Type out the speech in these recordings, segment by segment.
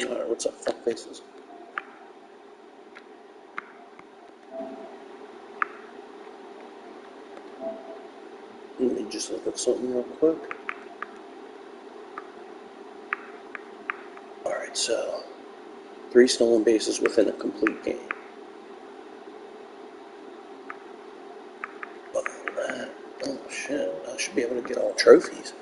Alright, what's up, fuck faces? Let me just look at something real quick. Alright, so 3 stolen bases within a complete game. Oh shit, I should be able to get all trophies.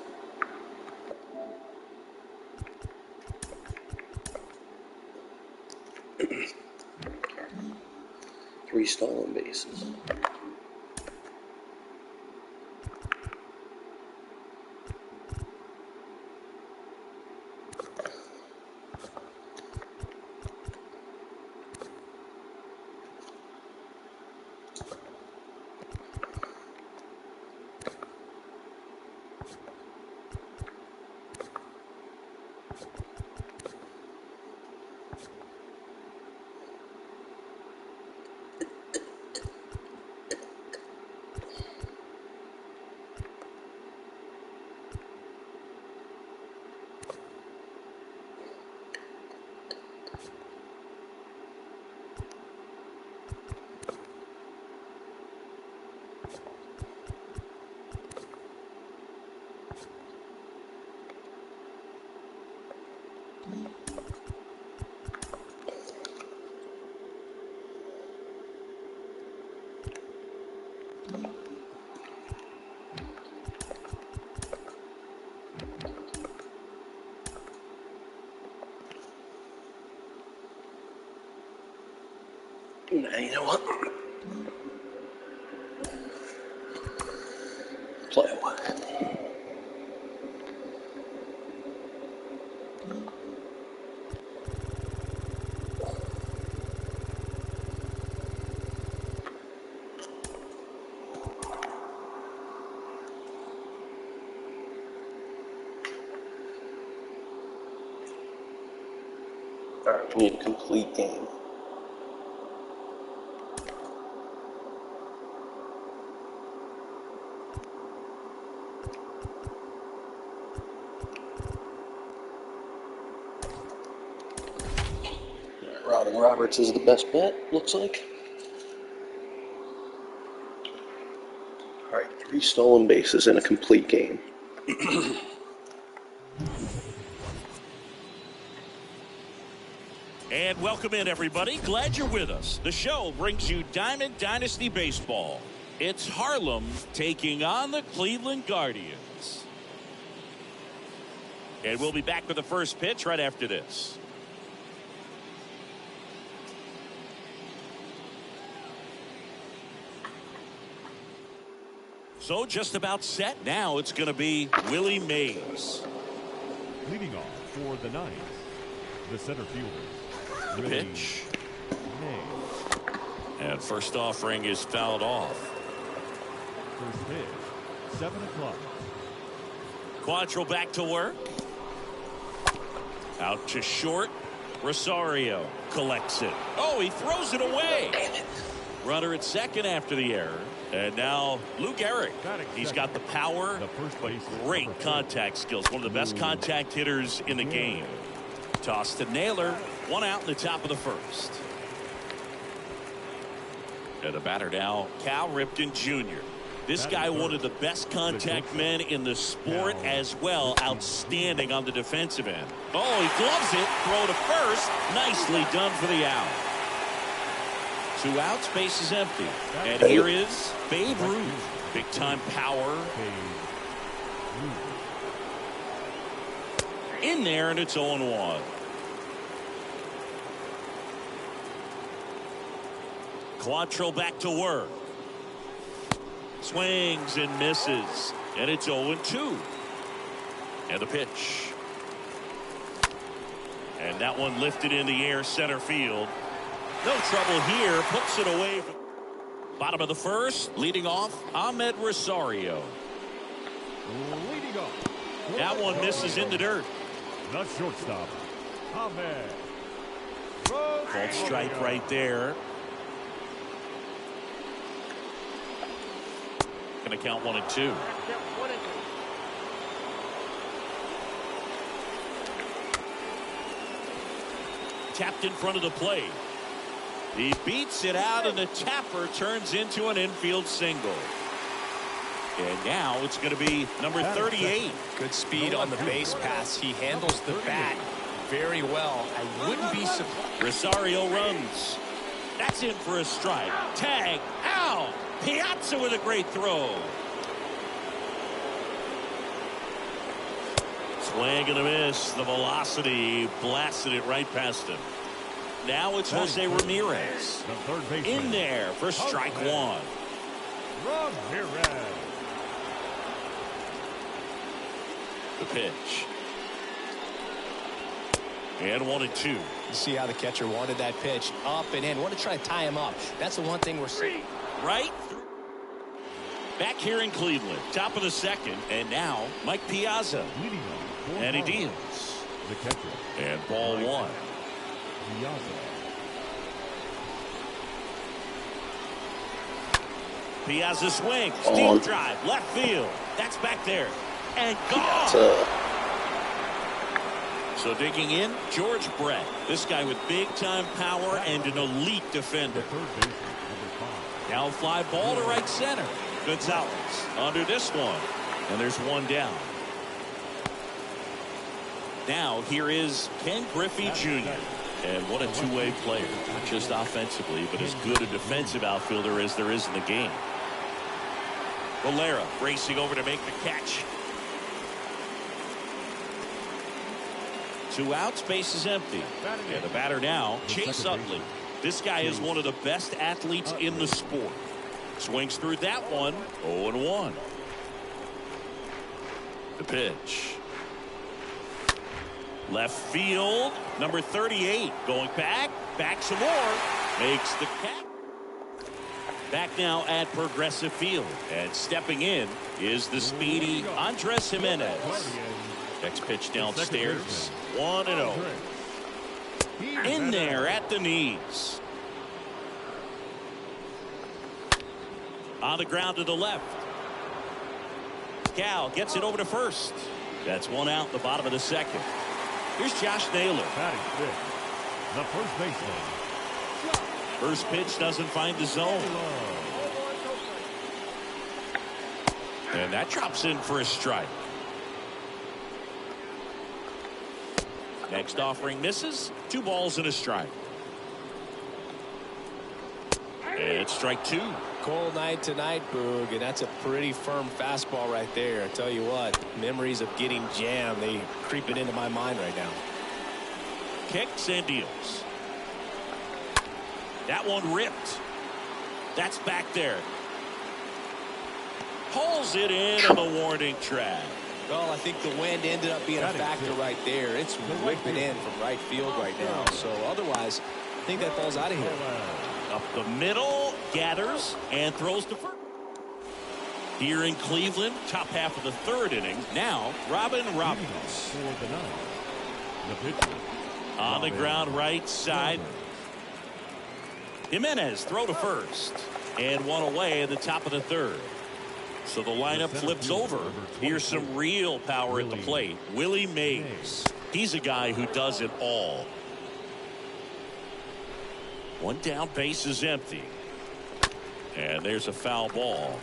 Three stolen bases. Now, you know what? Play away. Alright, we need a complete game. Robin Roberts is the best bet, looks like. Alright, 3 stolen bases in a complete game. And welcome in, everybody. Glad you're with us. The show brings you Diamond Dynasty Baseball. It's Harlem taking on the Cleveland Guardians. And we'll be back with the first pitch right after this. So just about set. Now it's going to be Willie Mays. Leading off for the Niners, the center fielder. The pitch. And first offering is fouled off. First pitch, 7 o'clock. Quantrill back to work. Out to short. Rosario collects it. Oh, he throws it away. Runner at second after the error. And now Luke Gehrig. He's got the power, but great contact skills. One of the best contact hitters in the game. Toss to Naylor. 1 out in the top of the first. And the batter now, Cal Ripken Jr. This guy, one of the best contact men in the sport as well. Outstanding on the defensive end. Oh, he gloves it. Throw to first. Nicely done for the out. 2 outs, base is empty. And here is Babe Ruth. Big time power. In there, and it's 0-1. Quantrill back to work. Swings and misses. And it's 0-2. And the pitch. And that one lifted in the air, center field. No trouble here. Puts it away. Bottom of the first. Leading off, Ahmed Rosario. Leading off. That one misses in the dirt. The shortstop, Ahmed. Called strike right there. Going to count 1 and 2. tapped in front of the plate. He beats it out, and the tapper turns into an infield single. And now it's going to be number 38. Good speed on the base pass. He handles the bat very well. I wouldn't be surprised. Rosario runs. That's in for a strike. Tag. Ow! Piazza with a great throw. Swing and a miss. The velocity blasted it right past him. Now it's Jose Ramirez. In there for strike one. Ramirez. The pitch. And 1-2. You see how the catcher wanted that pitch up and in. Want to try to tie him up. That's the one thing we're seeing. Right. Back here in Cleveland. Top of the second. And now Mike Piazza. And he deals. The catcher. And ball one. Piazza swings. Deep drive. Left field. That's back there. And gone. So digging in, George Brett. This guy with big-time power and an elite defender. Now fly ball to right center. Gonzalez under this one. And there's one down. Now here is Ken Griffey Jr. And what a two-way player. Not just offensively, but as good a defensive outfielder as there is in the game. Valera racing over to make the catch. 2 outs, base is empty. And the batter now, Chase Utley. This guy is one of the best athletes in the sport. Swings through that one, 0-1. The pitch. Left field, number 38. Going back some more. Makes the catch. Back now at Progressive Field. And stepping in is the speedy Andres Jimenez. Next pitch downstairs. 1-0. In there at the knees. On the ground to the left. Cal gets it over to first. That's 1 out in the bottom of the second. Here's Josh Naylor. The first baseman. First pitch doesn't find the zone. And that drops in for a strike. Next offering misses. 2 balls and a strike. And strike 2. Cold night tonight, Boog, and that's a pretty firm fastball right there. I tell you what, memories of getting jammed, they creeping into my mind right now. Kicks and deals. That one ripped. That's back there. Pulls it in on the warning track. Well, I think the wind ended up being a factor right there. It's whipping in from right field right now. So otherwise, I think that falls out of here. Up the middle, gathers, and throws to first. Here in Cleveland, top half of the 3rd inning. Now, Robin Robbins. On the ground right side. Jimenez throw to first. And 1 away at the top of the 3rd. So the lineup flips over. Here's some real power at the plate. Willie Mays. He's a guy who does it all. 1 down, base is empty. And there's a foul ball.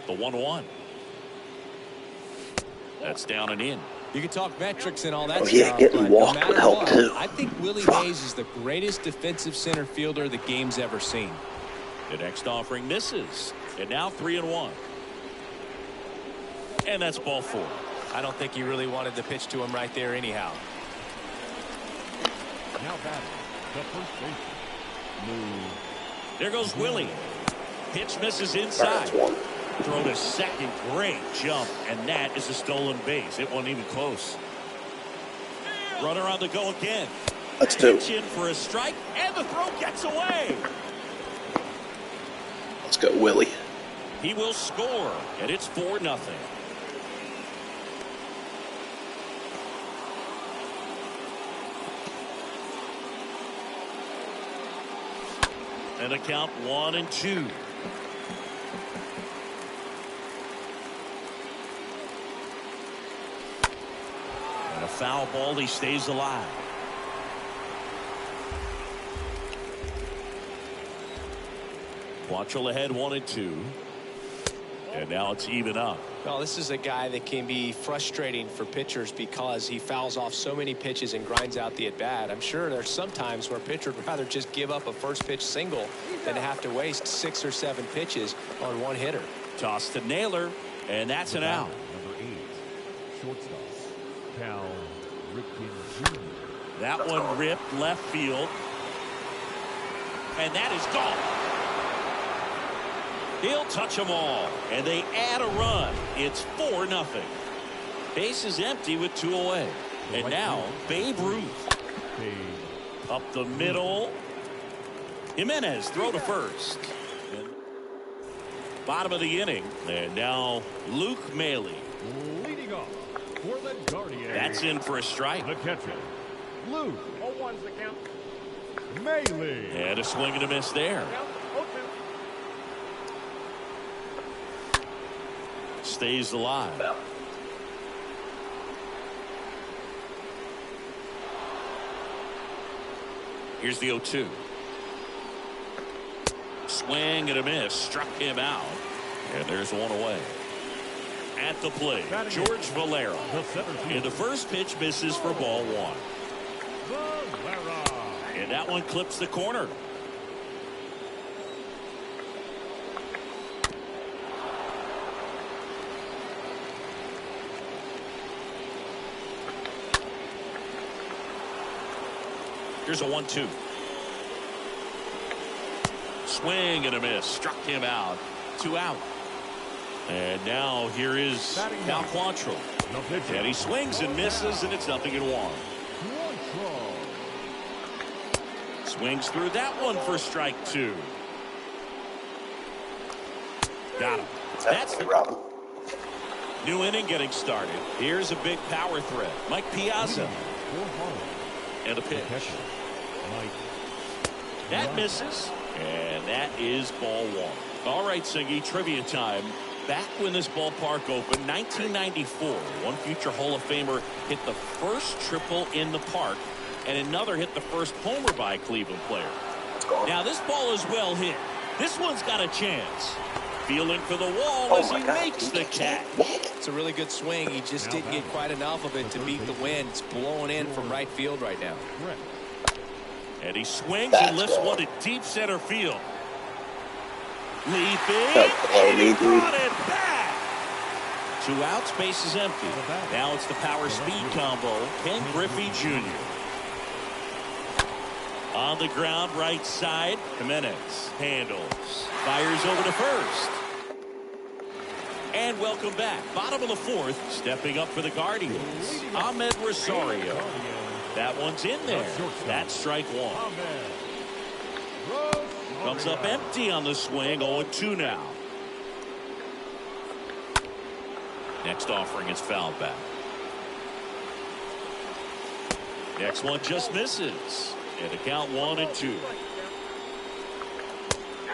The 1-1. That's down and in. You can talk metrics and all that stuff. Yeah, getting walked no would help what, too. I think Willie Mays is the greatest defensive center fielder the game's ever seen. The next offering misses. And now 3-1. And that's ball 4. I don't think he really wanted to pitch to him right there anyhow. Now batting, the first baseman. There goes Willie. Pitch misses inside. That's 1. Throw to second. Great jump. And that is a stolen base. It wasn't even close. Runner on the go again. That's 2. Pitch in for a strike. And the throw gets away. Let's go, Willie. He will score. And it's 4-0. And a count 1-2. And a foul ball. He stays alive. Quantrill ahead 1-2. And now it's even up. Well, this is a guy that can be frustrating for pitchers because he fouls off so many pitches and grinds out the at-bat. I'm sure there's some times where a pitcher would rather just give up a first pitch single than to have to waste 6 or 7 pitches on one hitter. Toss to Naylor, and that's an out. Number 8, shortstop, Cal Ripken Jr. That one ripped left field. And that is gone. He'll touch them all, and they add a run. It's 4-0. Base is empty with 2 away. And now, Babe Ruth. Up the middle. Jimenez throw to first. And bottom of the inning. And now, Luke Maile. Leading off for the Guardians. That's in for a strike. The catcher, Luke. 0-1's the count. Maile. And a swing and a miss there. Stays alive. Here's the 0-2. Swing and a miss. Struck him out. And there's one away. At the plate, George Valera. And the first pitch misses for ball 1. And that one clips the corner. Here's a 1-2. Swing and a miss. Struck him out. 2 out. And now here is Cal Quantrill. And he swings and misses, and it's 0-1. Swings through that one for strike 2. Got him. That's the problem. New inning getting started. Here's a big power threat. Mike Piazza. And a pitch. That misses. And that is ball 1. All right, Singy, trivia time. Back when this ballpark opened, 1994, one future Hall of Famer hit the first triple in the park, and another hit the first homer by a Cleveland player. Now, this ball is well hit. This one's got a chance. Feeling for the wall as he makes the catch. It's a really good swing. He just didn't get quite enough of it to beat the wind. It's blowing in from right field right now. And he swings and lifts one to deep center field. Leaping, and he brought it back. 2 outs, base is empty. Now it's the power speed combo. Ken Griffey Jr. On the ground, right side. Jimenez handles. Fires over to first. And welcome back. Bottom of the 4th. Stepping up for the Guardians. Ahmed Rosario. That one's in there. That's strike 1. Comes up empty on the swing. 0-2 now. Next offering is fouled back. Next one just misses. And the count 1-2.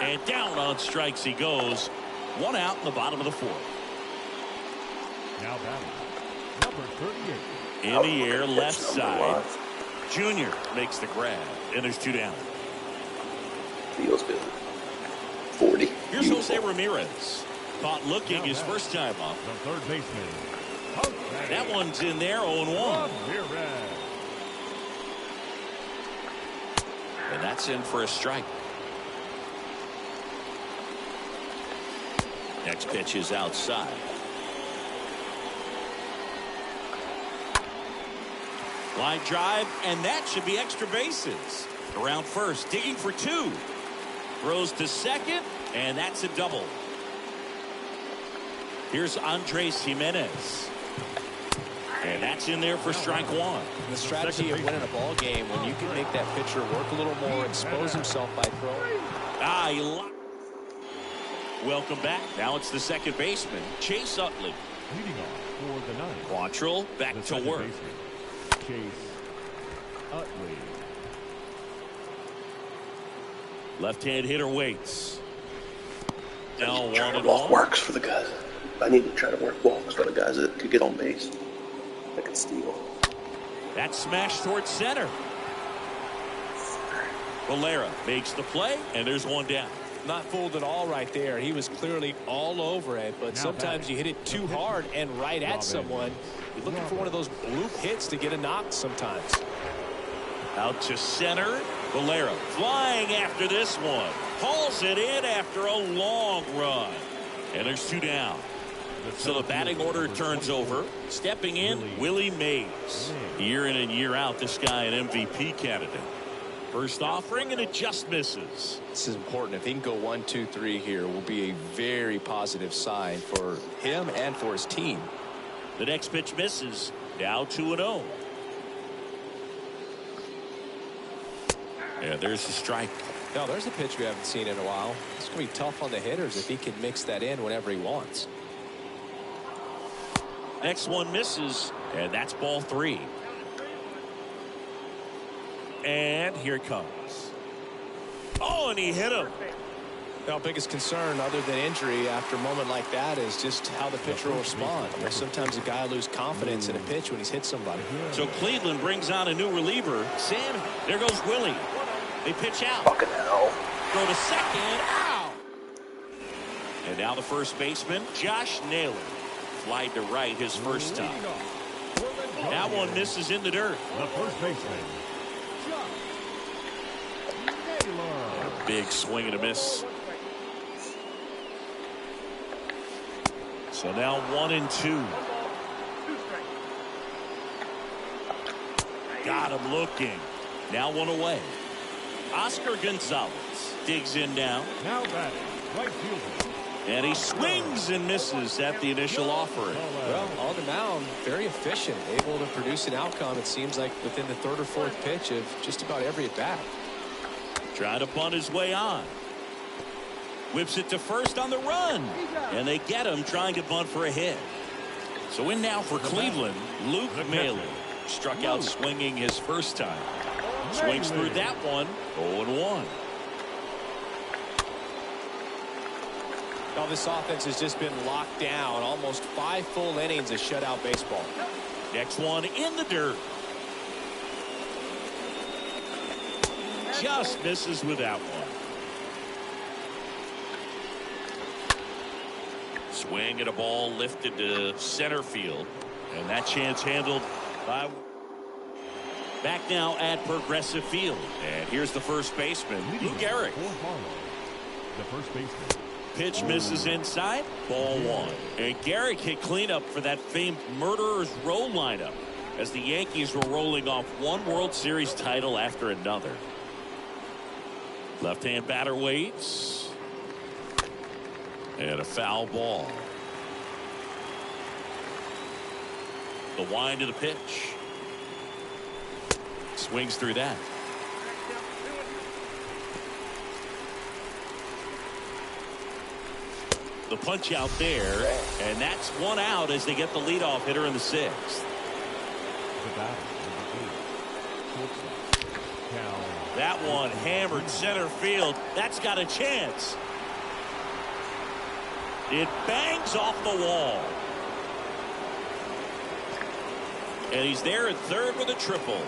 And down on strikes he goes. 1 out in the bottom of the 4th. Now batting, number 38. In the air, left side. Junior makes the grab. And there's 2 down. Feels good. 40. Here's Jose Ramirez. Caught looking his first time up. The third baseman. That one's in there, 0-1. And that's in for a strike. Next pitch is outside. Line drive, and that should be extra bases. Around first, digging for 2. Throws to second, and that's a double. Here's Andres Jimenez. And that's in there for strike 1. The strategy of winning a ball game when you can make that pitcher work a little more, expose himself by throwing. Welcome back. Now it's the second baseman, Chase Utley. Leading off for the 9th. Quantrill back to work. Chase Utley. Left-hand hitter waits. Now Try to 1-1. walk works for the guys. I need to try to work walks for the guys that could get on base. That could steal. That's smashed towards center. Valera makes the play, and there's one down. Not fooled at all right there. He was clearly all over it, but sometimes you hit it too hard and right at someone. You're looking for one of those bloop hits to get a knock sometimes. Out to center. Valera flying after this one. Hauls it in after a long run. And there's 2 down. So the batting order turns over. Stepping in, Willie Mays. Year in and year out, this guy an MVP candidate. First offering, and it just misses. This is important. If he can go 1, 2, 3 here, will be a very positive sign for him and for his team. The next pitch misses. Now 2-0. And there's the strike. No, there's a pitch we haven't seen in a while. It's going to be tough on the hitters if he can mix that in whenever he wants. Next one misses, and that's ball 3. And here it comes. Oh, and he hit him. Now, biggest concern other than injury after a moment like that is just how the pitcher will respond. You know, sometimes a guy loses confidence in a pitch when he's hit somebody. So Cleveland brings on a new reliever. Sam, there goes Willie. They pitch out. Fucking hell. Go to second. Ow! And now the first baseman, Josh Naylor. Flied to right his first time. That one misses in the dirt. The first baseman, Big swing and a miss. So now 1-2. Got him looking. Now 1 away. Oscar Gonzalez digs in now. now batting, right fielder. And he swings and misses at the initial offering. Well, on the mound, very efficient, able to produce an outcome, it seems like, within the 3rd or 4th pitch of just about every at-bat. Trying to bunt his way on. Whips it to first on the run. And they get him trying to bunt for a hit. So in now for Cleveland, Luke Maile. Struck out swinging his first time. Swings through that one. 0-1. Now, this offense has just been locked down. Almost 5 full innings of shutout baseball. Next one in the dirt. Just misses with that one. Swing at a ball lifted to center field. And that chance handled by... Back now at Progressive Field. And here's the first baseman, Lou Gehrig. The first baseman. Pitch misses inside. Ball 1. And Gehrig hit cleanup for that famed Murderers Row lineup as the Yankees were rolling off one World Series title after another. Left-hand batter waits. And a foul ball. The wind of the pitch. Swings through that. The punch out there, and that's 1 out as they get the leadoff hitter in the 6th. The batter, number 8, shortstop, Cal. That one hammered center field. That's got a chance. It bangs off the wall. And he's there at third with a triple.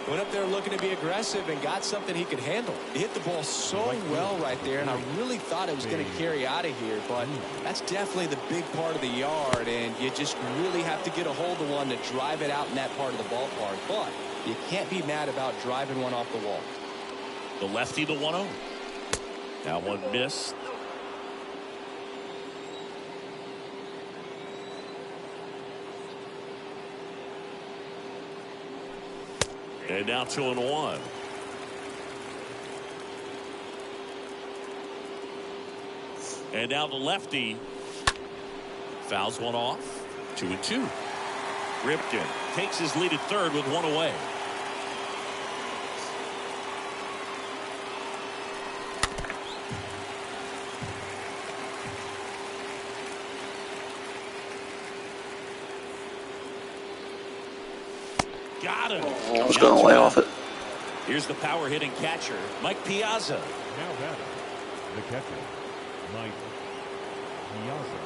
Went up there looking to be aggressive and got something he could handle. He hit the ball so well right there, and I really thought it was going to carry out of here, but that's definitely the big part of the yard, and you just really have to get a hold of one to drive it out in that part of the ballpark. But you can't be mad about driving one off the wall. The lefty, the 1-0. Now one missed. And now 2-1. And now the lefty fouls one off. 2-2. Ripken takes his lead at third with 1 away. Got him. I was going to lay off it. Here's the power hitting catcher, Mike Piazza. Now batting, the catcher, Mike Piazza.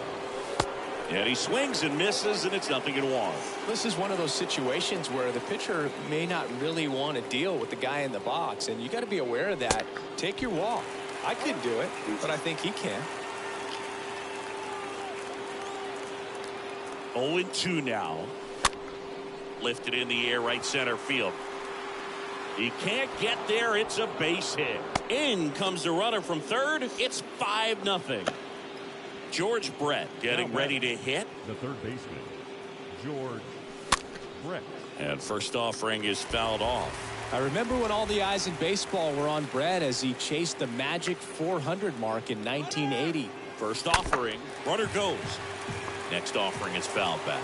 And he swings and misses, and it's 0-1. This is one of those situations where the pitcher may not really want to deal with the guy in the box, and you got to be aware of that. Take your walk. I couldn't do it, but I think he can. 0-2 now. Lifted in the air, right center field. He can't get there. It's a base hit. In comes the runner from third. It's 5-0. George Brett getting ready to hit. The third baseman, George Brett. And first offering is fouled off. I remember when all the eyes in baseball were on Brett as he chased the magic 400 mark in 1980. First offering, runner goes. Next offering is fouled back.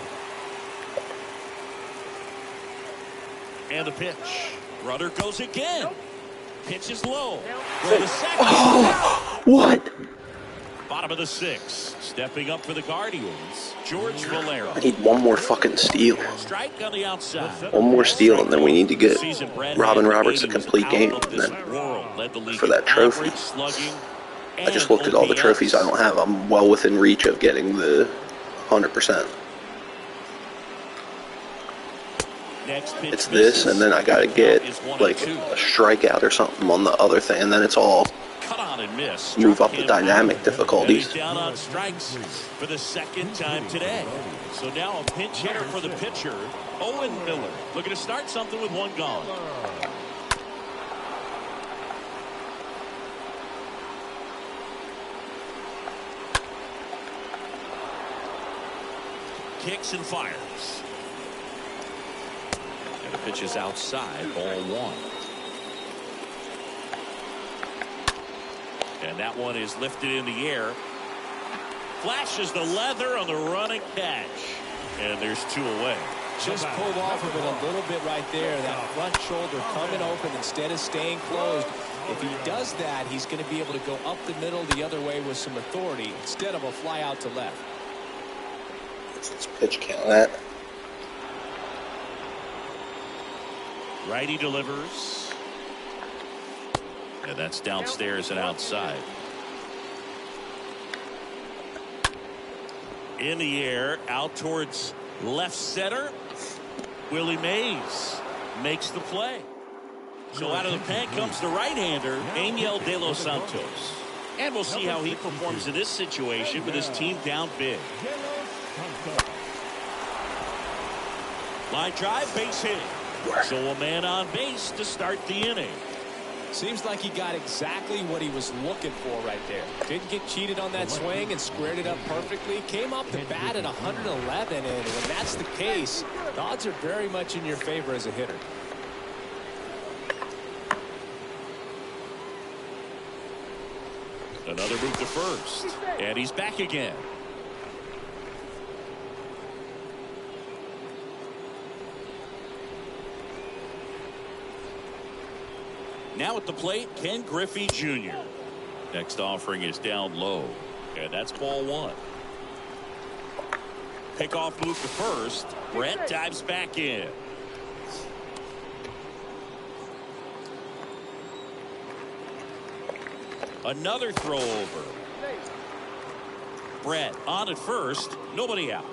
And the pitch. Runner goes again. Pitch is low. Throw to second. Oh, what? Bottom of the 6th. Stepping up for the Guardians, George Valero. I need one more fucking steal. Strike on the outside. One more steal, and then we need to get Robin Roberts a complete game. And then for that trophy. I just looked at all the trophies I don't have. I'm well within reach of getting the 100%. It's this, and then I gotta get like a strikeout or something on the other thing, and then it's all move up the dynamic difficulties. Down on strikes for the second time today. So now a pinch hitter for the pitcher, Owen Miller, looking to start something with one gone. Kicks and fires. And the pitch is outside, ball 1. And that one is lifted in the air. Flashes the leather on the running catch. And there's 2 away. Just pulled off of it a little bit right there. That front shoulder coming open instead of staying closed. If he does that, he's going to be able to go up the middle the other way with some authority instead of a fly out to left. What's this pitch count at? Righty delivers. And that's downstairs and outside. In the air, out towards left center. Willie Mays makes the play. So out of the pen comes the right-hander, Angel De Los Santos. And we'll see how he performs in this situation with his team down big. Line drive, base hit. So a man on base to start the inning. Seems like he got exactly what he was looking for right there. Didn't get cheated on that swing and squared it up perfectly. Came up to bat at 111, and when that's the case, the odds are very much in your favor as a hitter. Another move to first, and he's back again. Now at the plate, Ken Griffey Jr. Next offering is down low, and that's ball 1. Pickoff move to first. Brett dives back in. Another throw over. Brett on at first. Nobody out.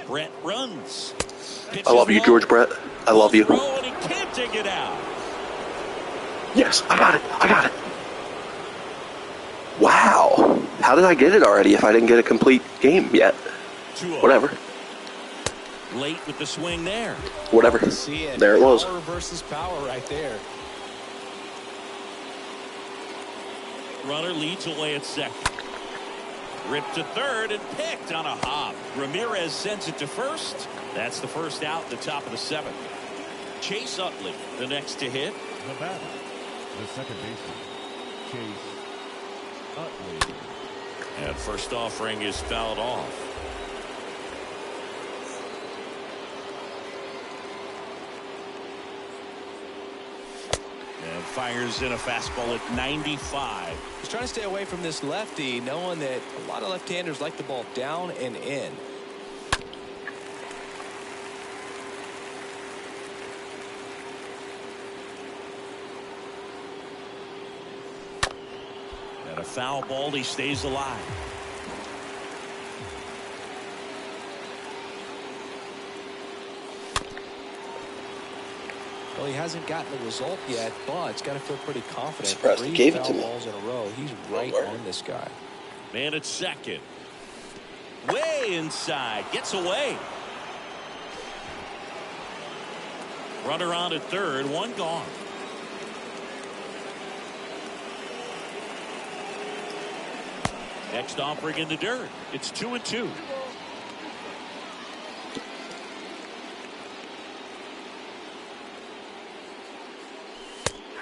Brett runs. I love you, George Brett. I love you. And he can't dig it out. Yes, I got it. I got it. Wow. How did I get it already if I didn't get a complete game yet? Whatever. Late with the swing there. Whatever. There it was. Power versus power right there. Runner leads away at second. Ripped to third and picked on a hop. Ramirez sends it to first. That's the first out, the top of the 7th. Chase Utley, the next to hit. The batter, the second baseman, Chase Utley. And first offering is fouled off. And fires in a fastball at 95. He's trying to stay away from this lefty, knowing that a lot of left-handers like the ball down and in. And a foul ball. He stays alive. Well, he hasn't gotten the result yet, but it's got to feel pretty confident. Surprised he 3 gave it to foul me. balls in a row. He's right on this guy. Man at second. Way inside. Gets away. Runner on at third. One gone. Next offering in the dirt. It's 2-2.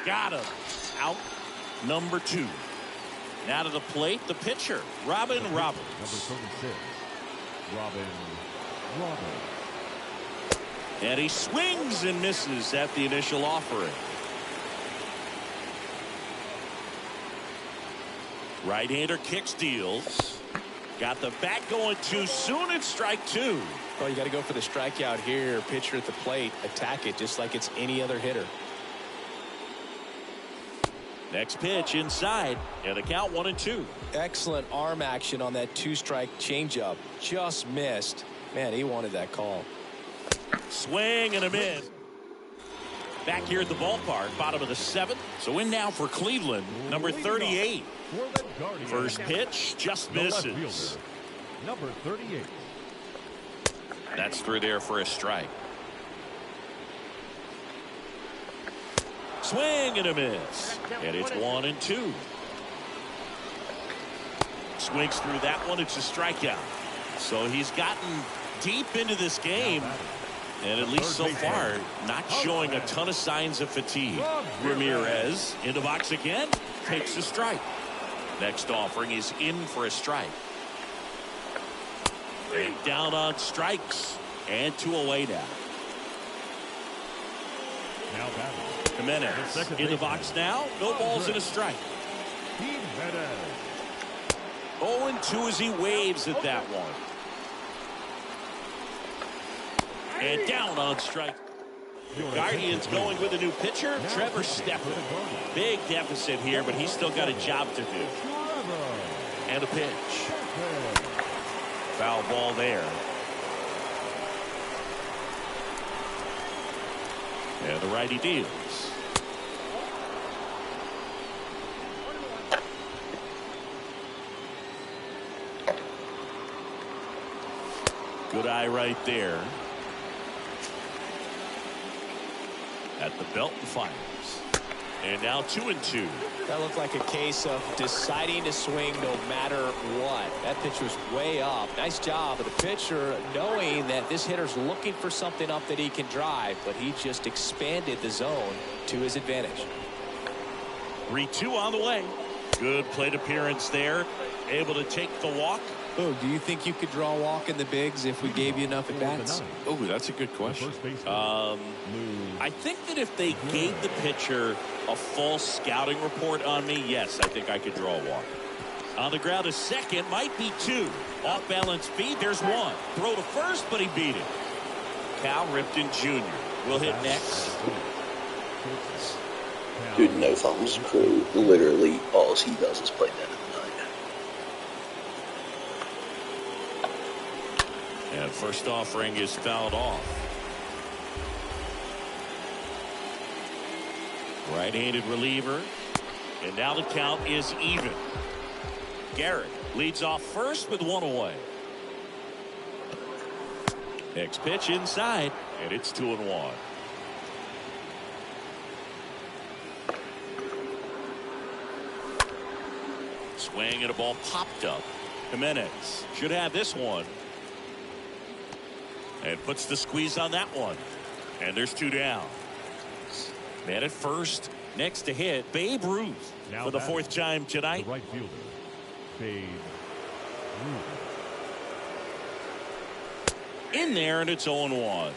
Got him. Out. Number 2. Now to the plate, the pitcher, Robin Roberts. Number 36, Robin. And he swings and misses at the initial offering. Right-hander kicks, deals. Got the bat going too soon. It's strike 2. Well, you got to go for the strikeout here. Pitcher at the plate, attack it just like it's any other hitter. Next pitch inside, and a count 1-2. Excellent arm action on that 2-strike changeup. Just missed. Man, he wanted that call. Swing and a miss. Back here at the ballpark, bottom of the 7th. So in now for Cleveland, number 38. First pitch just misses. Number 38. That's through there for a strike. Swing and a miss. And it's 1-2. Swings through that one. It's a strikeout. So he's gotten deep into this game. And at least so far, not showing a ton of signs of fatigue. Ramirez in the box again. Takes a strike. Next offering is in for a strike. And down on strikes. And 2 away now. Now batting. Jimenez in the box now. No balls and a strike. 0-2 as he waves at that one. And down on strike. Guardians going with a new pitcher, Trevor Stephan. Big deficit here, but he's still got a job to do. And a pitch. Foul ball there. And the righty deals. Good eye right there. At the belt and fires. And now 2-2. That looked like a case of deciding to swing no matter what. That pitch was way up. Nice job of the pitcher knowing that this hitter's looking for something up that he can drive, but he just expanded the zone to his advantage. 3-2 on the way. Good plate appearance there. Able to take the walk. Oh, do you think you could draw a walk in the bigs if we gave you enough at bats? Oh, that's a good question. I think that if they gave the pitcher a full scouting report on me, yes, I think I could draw a walk. On the ground to second, might be 2. Off balance feed, there's 1. Throw to first, but he beat it. Cal Ripken Jr. will hit next. Dude, no thumbs crew. Literally, all he does is play down. And first offering is fouled off. Right-handed reliever. And now the count is even. Garrett leads off first with 1 away. Next pitch inside. And it's 2-1. Swing and a ball popped up. Jimenez should have this one. And puts the squeeze on that one. And there's 2 down. Man at first. Next to hit, Babe Ruth Now for the 4th time tonight. The right fielder, Babe Ruth. In there, and it's 0-1.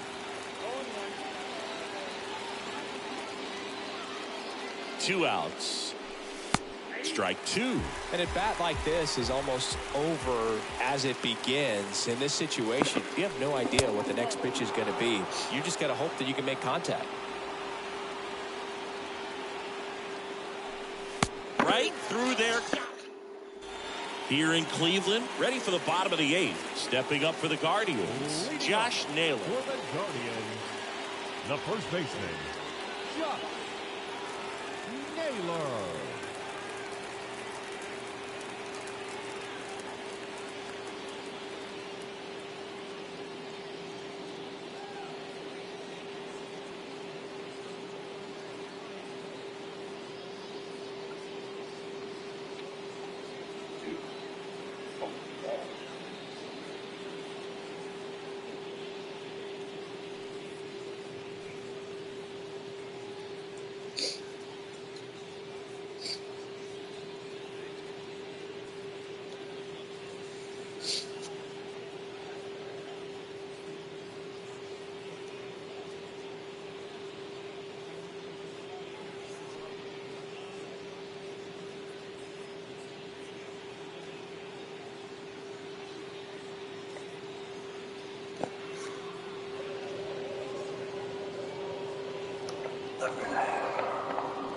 2 outs. Strike 2. And a bat like this is almost over as it begins. In this situation, you have no idea what the next pitch is going to be. You just got to hope that you can make contact. Right through there. Here in Cleveland, ready for the bottom of the 8th. Stepping up for the Guardians, Josh Naylor. For the Guardians, the first baseman, Josh Naylor.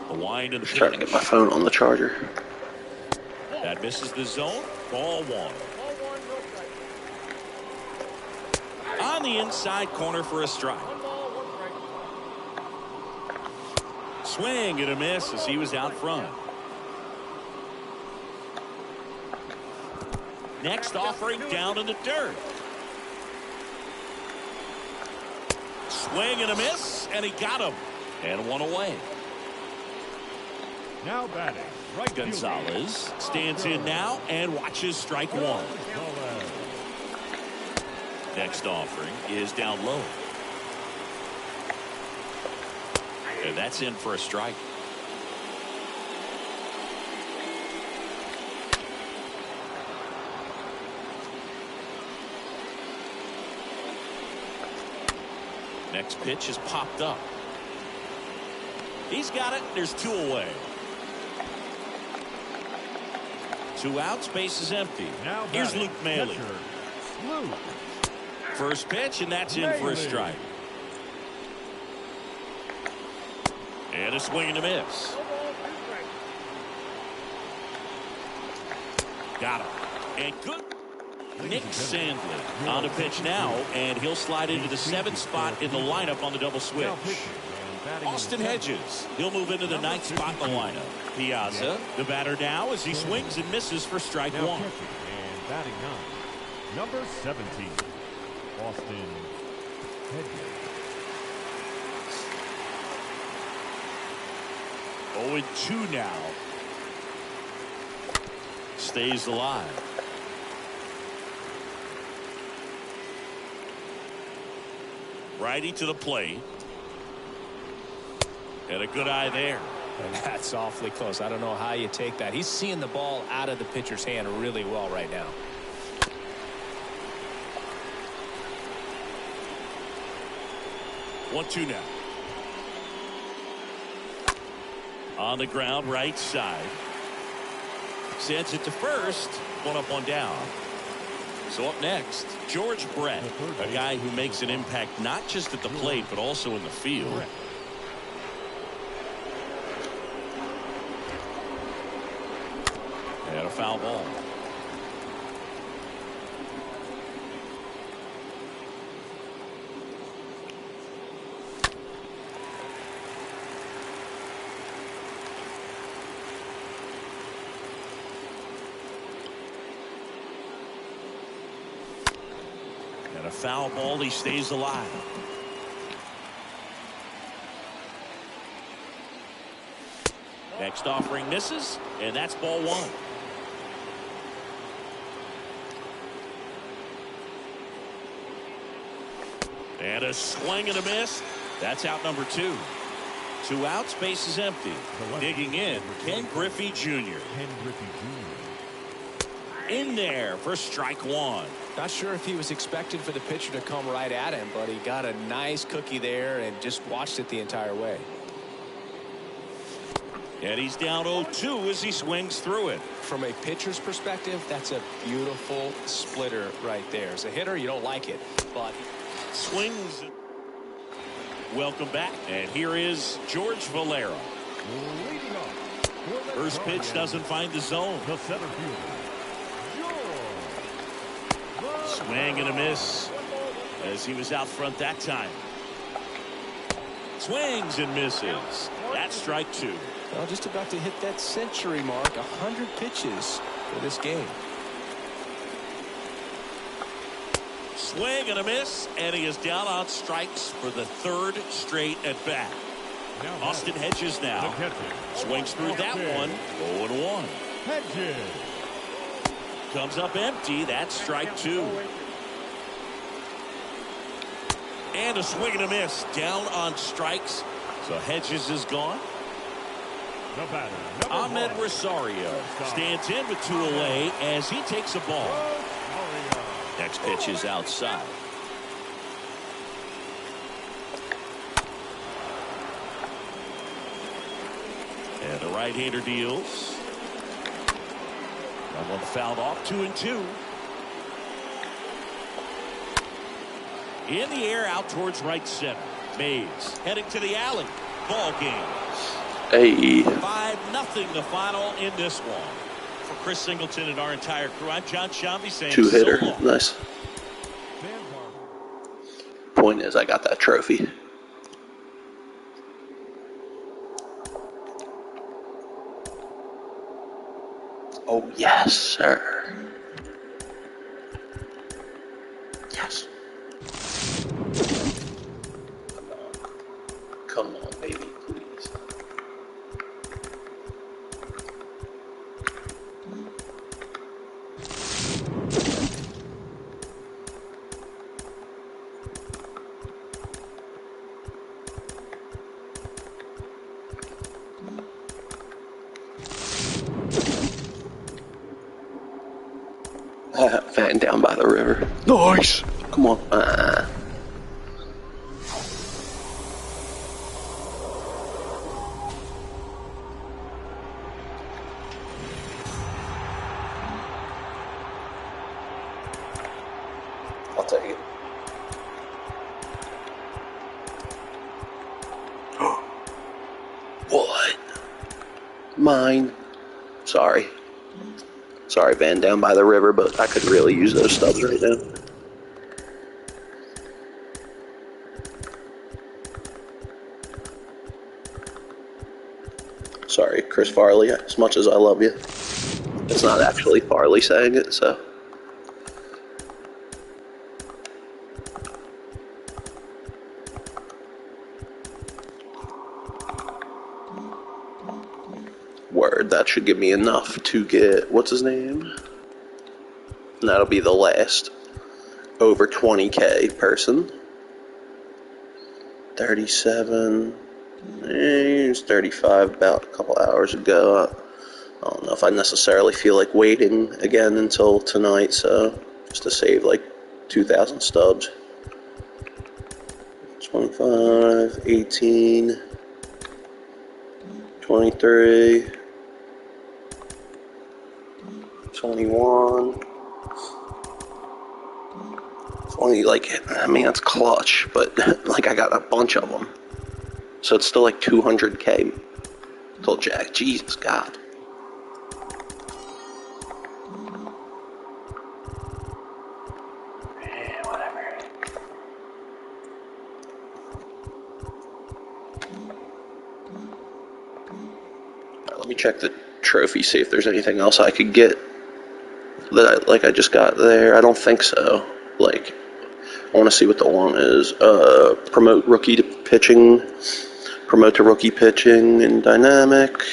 The wind of the Just trying to get my phone on the charger. That misses the zone. Ball 1. On the inside corner for a strike. Swing and a miss as he was out front. Next offering down in the dirt. Swing and a miss, and he got him. And one away. Now batting, right fielder. Gonzalez stands in now and watches strike 1. Next offering is down low. And that's in for a strike. Next pitch is popped up. He's got it. There's 2 away. 2 outs, base is empty. Here's Luke Maile. First pitch, and that's in for a strike. And a swing and a miss. Got him. And good. Nick Sandlin on the pitch now, and he'll slide into the 7th spot in the lineup on the double switch. Austin Hedges, he'll move into the 9th spot in the lineup. Piazza, the batter now as he swings and misses for strike 1. And batting 9, number 17, Austin Hedges. 0-2 now. Stays alive. Righty to the plate. And a good eye there. And that's awfully close. I don't know how you take that. He's seeing the ball out of the pitcher's hand really well right now. One, 2 now. On the ground, right side. Sends it to first. 1 up, 1 down. So up next, George Brett, a guy who makes an impact not just at the plate but also in the field. And a foul ball. And a foul ball, he stays alive. Next offering misses, and that's ball 1. And a swing and a miss. That's out number 2. 2 outs, base is empty. Digging in, Ken Griffey Jr. In there for strike 1. Not sure if he was expecting for the pitcher to come right at him, but he got a nice cookie there and just watched it the entire way. And he's down 0-2 as he swings through it. From a pitcher's perspective, that's a beautiful splitter right there. As a hitter, you don't like it, but swings. Welcome back, and here is George Valera. Leading off, First pitch doesn't find the zone. The center fielder, Swing and a miss as he was out front that time. Swings and misses. That's strike 2. Well, just about to hit that century mark. 100 pitches for this game. Swing and a miss, and he is down on strikes for the 3rd straight at bat. Austin Hedges now swings through that one. 0-1. Hedges. Comes up empty. That's strike 2. And a swing and a miss. Down on strikes. So Hedges is gone. The batter, Ahmed Rosario stands in with 2 away as he takes a ball. Next pitch is outside. And the right-hander deals. That one fouled off. 2-2. In the air out towards right center. Mays heading to the alley. Ball game. Hey. 5-0 the final in this one. For Chris Singleton and our entire crew, I'm John Shambi saying 2-hitter. So long. Nice. Point is, I got that trophy. Oh, yes, sir. Yes. Come on, baby, please. Fan down by the river. Nice. Come on. I'll take it. What? Mine. Sorry. Sorry, Van down by the river, but I could really use those stubs right now. Sorry, Chris Farley, as much as I love you. It's not actually Farley saying it, so. Word, that should give me enough to get, what's his name? And that'll be the last over 20K person. 37, he was 35 about a couple hours ago. I don't know if I necessarily feel like waiting again until tonight, so just to save like 2,000 stubs. 25, 18, 23, 21, 20, like, I mean, that's clutch, but, like, I got a bunch of them. So it's still like 200K till Jack. Jesus, God. Yeah, whatever. Right, let me check the trophy, see if there's anything else I could get that I just got there. I don't think so. Like, I want to see what the one is. Promote rookie to pitching. Promote to rookie pitching in dynamic.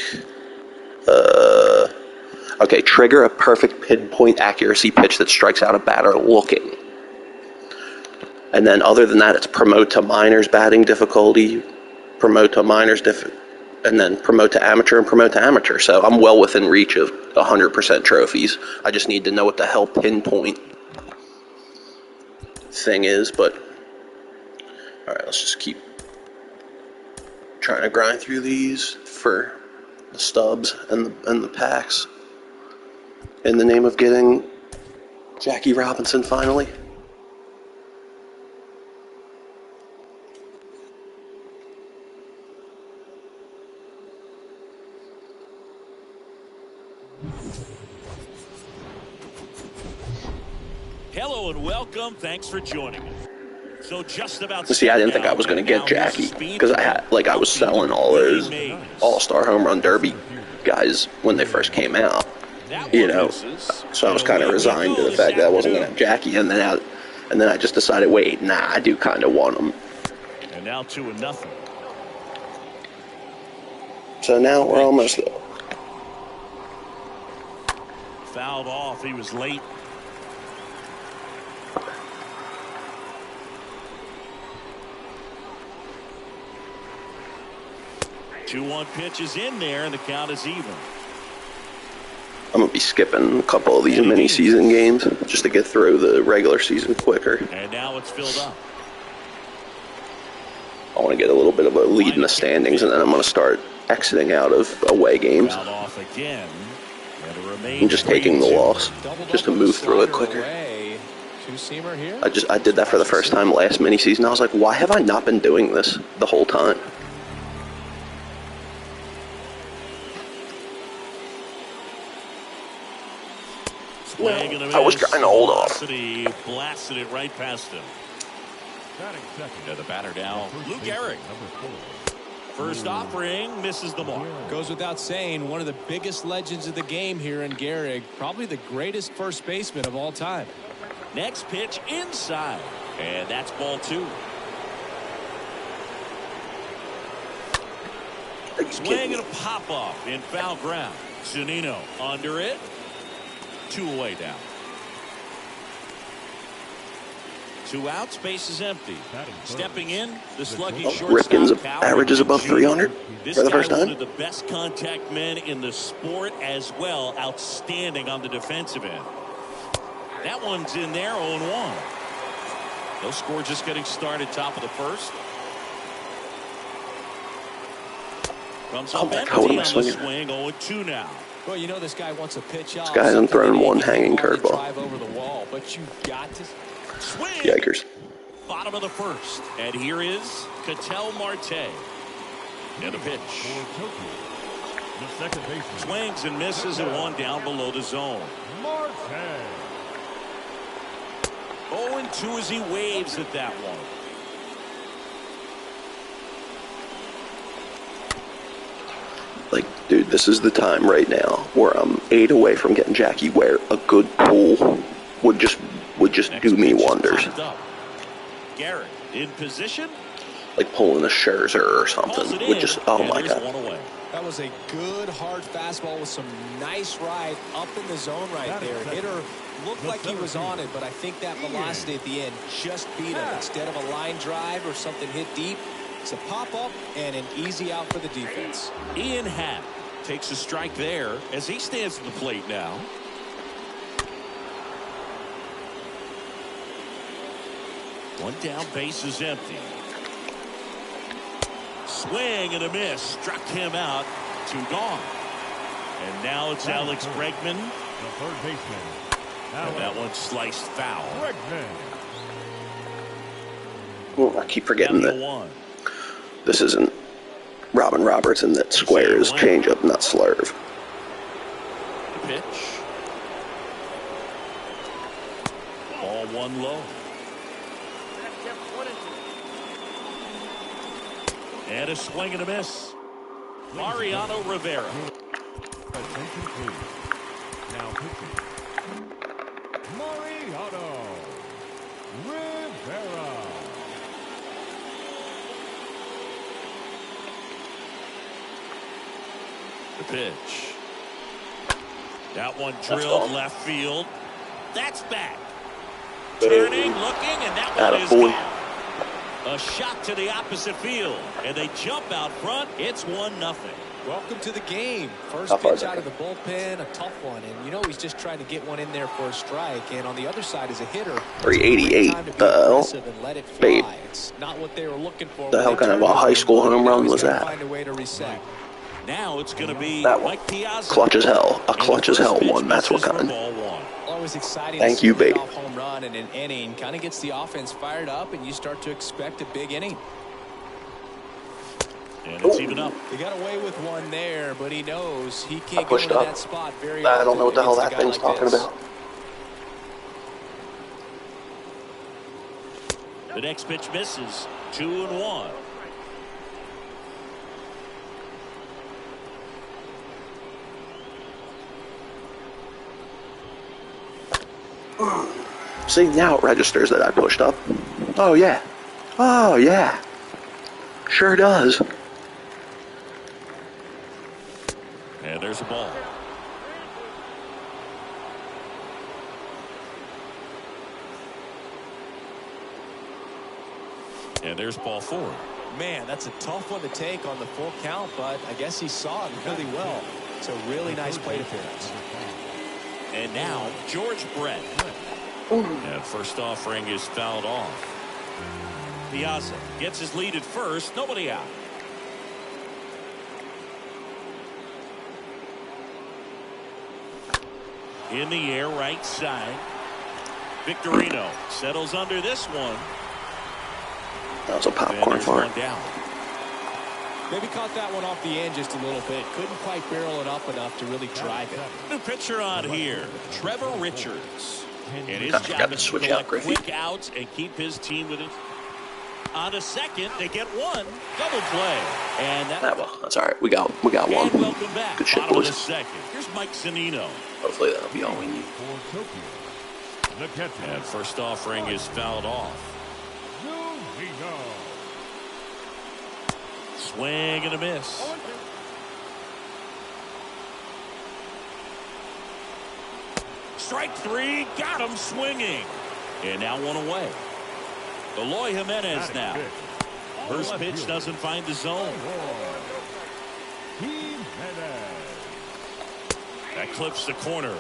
Okay, trigger a perfect pinpoint accuracy pitch that strikes out a batter looking. And then other than that, it's promote to minors batting difficulty, promote to minors and then promote to amateur and promote to amateur. So I'm well within reach of 100% trophies. I just need to know what the hell pinpoint thing is, but all right, let's just keep trying to grind through these for the stubs and the packs in the name of getting Jackie Robinson finally. Hello and welcome. Thanks for joining us. So just about. See, I didn't think I was going to get Jackie because I was selling all those All-Star Home Run Derby guys when they first came out, you know. So I was kind of resigned to the fact that I wasn't going to have Jackie, and then I just decided, wait, nah, I do kind of want him. And now 2-0. So now we're almost there. Fouled off. He was late. Two-one pitch is in there, and the count is even. I'm going to be skipping a couple of these mini-season games just to get through the regular season quicker. And now it's filled up. I want to get a little bit of a lead in the standings, and then I'm going to start exiting out of away games Off again. and just taking the loss just to move through it quicker. I did that for the first time last mini-season. I was like, why have I not been doing this the whole time? I was trying to hold off. Blasted it right past him. The batter now, Lou Gehrig. First offering, misses the mark. Goes without saying, one of the biggest legends of the game here in Gehrig. Probably the greatest first baseman of all time. Next pitch inside. And that's ball 2. Swing and a pop-off in foul ground. Zunino under it. 2 away down. 2 outs, base is empty. Stepping in, the sluggy shortstop. Ripken's averages above 300 for the first time. One of the best contact men in the sport as well. Outstanding on the defensive end. That one's in there, 0-1. No score, just getting started, top of the first. Comes up empty on the swing, 0-2 now. Well, you know this guy wants a pitch off. This guy hasn't thrown one hanging curveball. Drive over the wall, but you've got to swing. Yikers. Bottom of the first. And here is Ketel Marte. And a pitch. Swings and misses at 1 down below the zone. 0-2 as he waves at that one. Like, dude, this is the time right now where I'm 8 away from getting Jackie, where a good pull would just do me wonders. Gehrig in position. Like pulling a Scherzer or something would just, oh my God. That was a good hard fastball with some nice ride up in the zone right there. Hitter looked like he was on it, but I think that velocity at the end just beat him. Instead of a line drive or something hit deep, it's a pop-up and an easy out for the defense. Ian Happ takes a strike there as he stands at the plate now. One down, base is empty. Swing and a miss. Struck him out. 2 gone. And now it's Alex Bregman. The third baseman. And that one sliced foul. Oh, I keep forgetting that this isn't Robin Robertson that squares changeup, not slurve. Pitch. Ball 1 low. And a swing and a miss. Mariano Rivera. Attention please. Now pitching. Mariano Rivera. The pitch. That one drilled left field. That's back. Turning, looking, and that one is gone. A shot to the opposite field, and they jump out front. It's 1-0. Welcome to the game. First pitch out of the bullpen, a tough one. And you know he's just trying to get one in there for a strike. And on the other side is a hitter. 388. Babe. It's not what they were looking for. The hell kind of a high school home run was that? Find a way to reset. Now it's going to be that one. Mike Piazza. Clutch as hell. A clutch as hell one. That's what kind. Always exciting. Thank you, babe. Home run in an inning kind of gets the offense fired up, and you start to expect a big inning. And it's even up. He got away with one there, but he knows he can't go into that spot very I don't know what the hell that thing's talking about. The next pitch misses. 2-1. See, now it registers that I pushed up. Oh, yeah. Oh, yeah. Sure does. And there's a ball. And there's ball 4. Man, that's a tough one to take on the full count, but I guess he saw it really well. It's a really nice plate appearance. And now, George Brett. And first offering is fouled off. Piazza gets his lead at first. Nobody out. In the air, right side. Victorino settles under this one. That was a popcorn fart. Down. Maybe caught that one off the end just a little bit. Couldn't quite barrel it up enough to really drive it. New pitcher on here, Trevor Richards. And his Got job to is to switch collect out Griffey. quick outs and keep his team with it. On a second, they get one. Double play. And That's all right. We got one. And welcome back. Good shit, Bottom of boys. the second. Here's Mike Zunino. Hopefully that'll be all we need. And first offering is fouled off. Swing and a miss. Strike 3, got him swinging. And now one away. Eloy Jimenez now. First pitch doesn't find the zone. That clips the corner.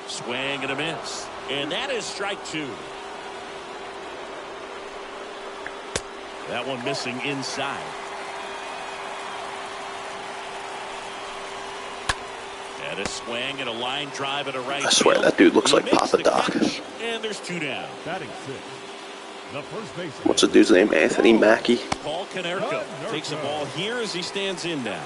Swing and a miss. And that is strike 2. That one missing inside. And a swing and a line drive at a right. I swear that dude looks like Papa Doc. And there's 2 down. Batting 6. The first baseman. What's the dude's name? Anthony Mackie. Paul Konerko takes the ball here as he stands in now.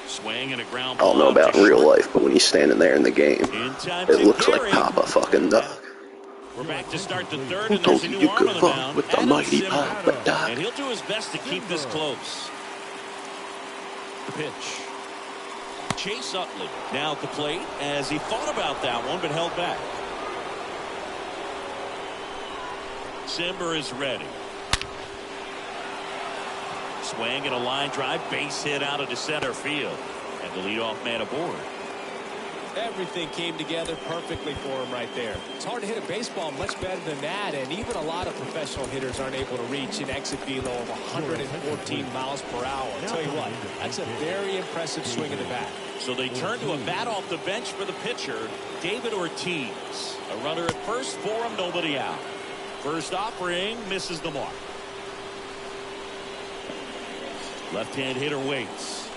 Swing and a ground I ball. don't know about in real life, but when he's standing there in the game, In time it to looks like carry. Papa fucking Doc. We're back to start the third, Who and there's told a you new you arm could on the fuck mound. with the Adam mighty Simber. Papa Doc? And he'll do his best to keep this close. The pitch. Chase Utley now at the plate as he thought about that one but held back. Simber is ready. Swing and a line drive, base hit out into center field. And the leadoff man aboard. Everything came together perfectly for him right there. It's hard to hit a baseball much better than that, and even a lot of professional hitters aren't able to reach an exit velo of 114 miles per hour. I'll tell you what, that's a very impressive swing of the bat. So they turn to a bat off the bench for the pitcher, David Ortiz. A runner at first for him, nobody out. First offering misses the mark. Left-hand hitter waits.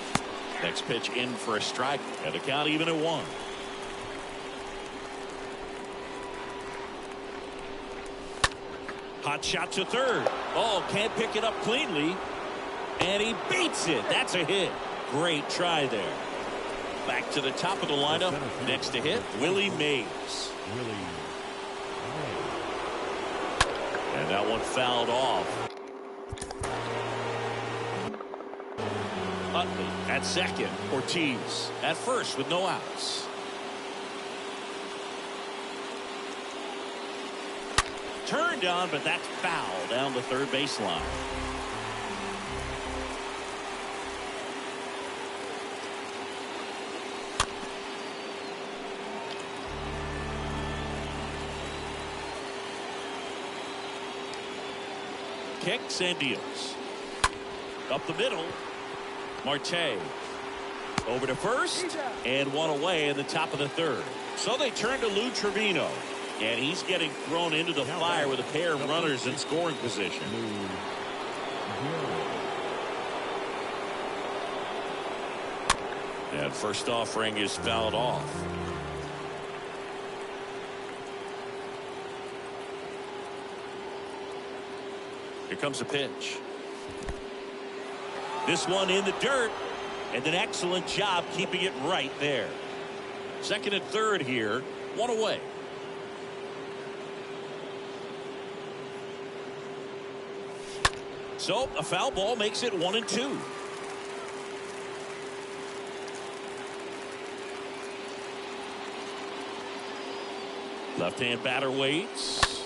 Next pitch in for a strike, and the count even at 1. Hot shot to third. Oh, can't pick it up cleanly. And he beats it. That's a hit. Great try there. Back to the top of the lineup. Next to hit, Willie Mays. And that one fouled off. Utley at second. Ortiz at first with no outs. Turned on, but that's foul down the third baseline. Kicks and deals. Up the middle. Marte over to first and one away in the top of the third. So they turn to Lou Trevino, and he's getting thrown into the fire with a pair of runners in scoring position. And first offering is fouled off. Here comes a pitch. This one in the dirt. And an excellent job keeping it right there. Second and third here. One away. So a foul ball makes it 1-2. Left-hand batter waits.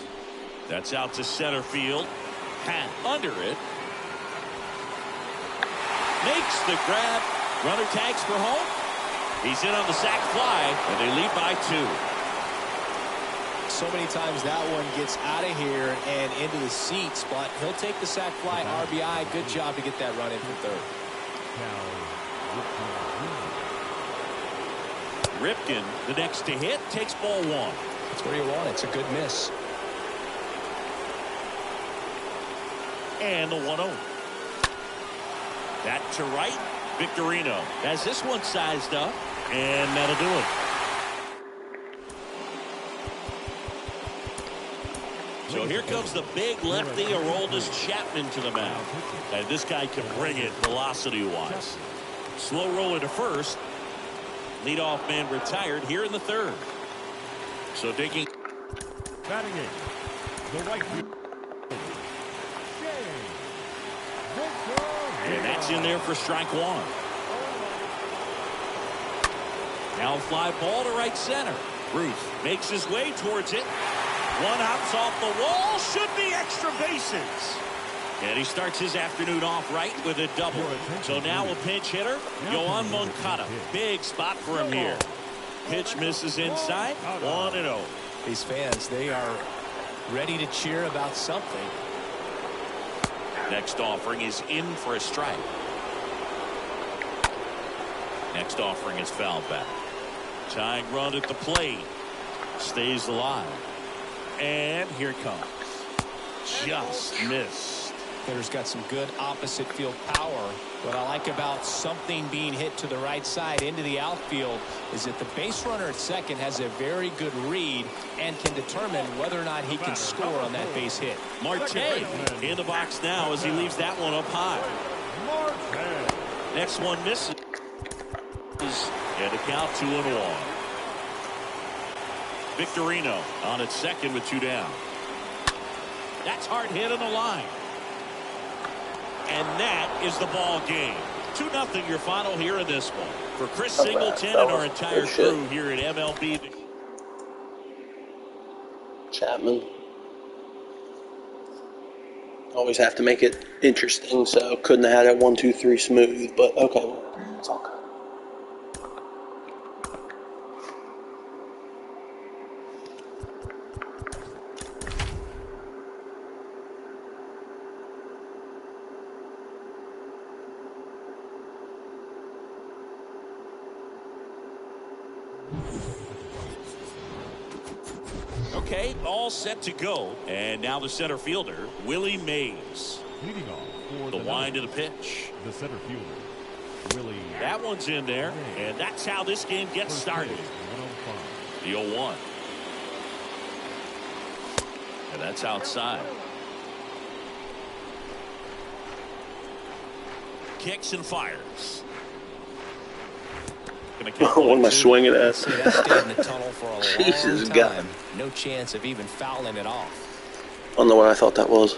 That's out to center field. Hat under it. Makes the grab. Runner tags for home. He's in on the sac fly, and they lead by 2. So many times that one gets out of here and into the seats, but he'll take the sac fly RBI. Good job to get that run in for third. Ripken, the next to hit, takes ball 1. That's where you want it. It's a good miss. And the 1-0. That to right. Victorino has this one sized up, and that'll do it. So here comes the big lefty, Aroldis Chapman, to the mound. And this guy can bring it velocity-wise. Slow roller to first. Leadoff man retired here in the third. So digging. Batting in the right field. And that's in there for strike 1. Now fly ball to right center. Bruce makes his way towards it. One hops off the wall. Should be extra bases. And he starts his afternoon off right with a double. So now a pinch hitter, Yoan Moncada. Big spot for him here. Pitch misses inside. 1-0. These fans, they are ready to cheer about something. Next offering is in for a strike. Next offering is fouled back. Tying run at the plate. Stays alive. And here it comes. Just missed. Hitter's got some good opposite field power. What I like about something being hit to the right side into the outfield is that the base runner at second has a very good read and can determine whether or not he can score on that base hit. Marte in the box now as he leaves that one up high. Next one misses. And the count 2-1. Victorino on its second with 2 down. That's hard hit on the line. And that is the ball game. 2-0 your final here in this one. For Chris Singleton and our entire crew here at MLB. Chapman. Always have to make it interesting, so couldn't have had it 1, 2, 3 smooth, but okay, it's all good. Okay, all set to go. And now the center fielder, Willie Mays. Leading off for the wind of the pitch. The center fielder, Willie. That one's in there, and that's how this game gets started. The 0-1. And that's outside. Kicks and fires. What am I swinging at? See, that stayed in the tunnel for a Jesus long time. No chance of even fouling it off. I don't know what I thought that was.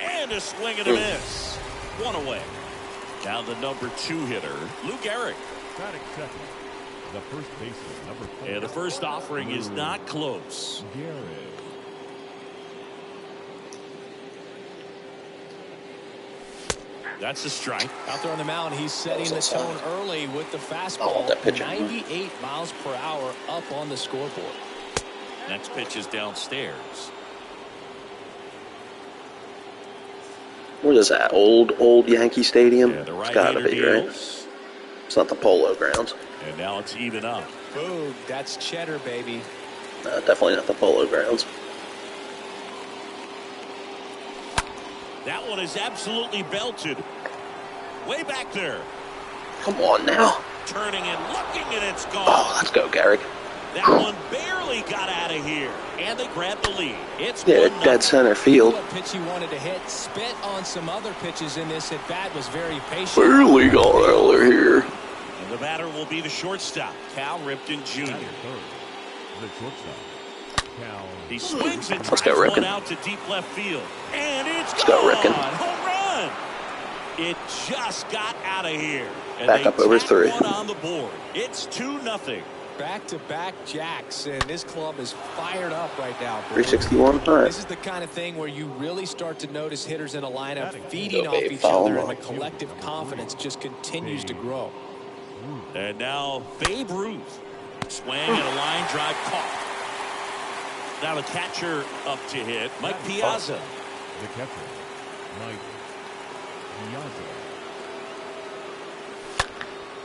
And a swing and a miss. 1 away. Now the number 2 hitter, Lou Gehrig. Batting second, the first baseman, number 4. And the first offering is not close. Gehrig. That's a strike. Out there on the mound, he's setting the tone early with the fastball. 98 miles per hour up on the scoreboard. Next pitch is downstairs. What is that, old Yankee Stadium? Yeah, It's gotta be, right? It's not the Polo Grounds. And now it's even up. Boog, that's cheddar, baby. Definitely not the Polo Grounds. That one is absolutely belted. Way back there. Come on now. Turning and looking, and it's gone. Oh, let's go, Gehrig. That one barely got out of here, and they grabbed the lead. It's dead center field. What pitch he wanted to hit, spit on some other pitches in this at bat, was very patient. Barely got out of here. And the batter will be the shortstop, Cal Ripken Jr. The shortstop, Cal. He swings and Let's go, drives one Ripken. out to deep left field, and it's Let's gone. go, Ripken. Home run. It just got out of here. And Back up over tack 3. One on the board. It's 2-0. Back-to-back jacks, and this club is fired up right now. 361. All right. This is the kind of thing where you really start to notice hitters in a lineup feeding Go, off babe, each follow other, him and the up. collective confidence just continues to grow. And now Babe Ruth. Swing and a line drive caught. Now the catcher up to hit, Mike Piazza. The catcher, Mike Piazza.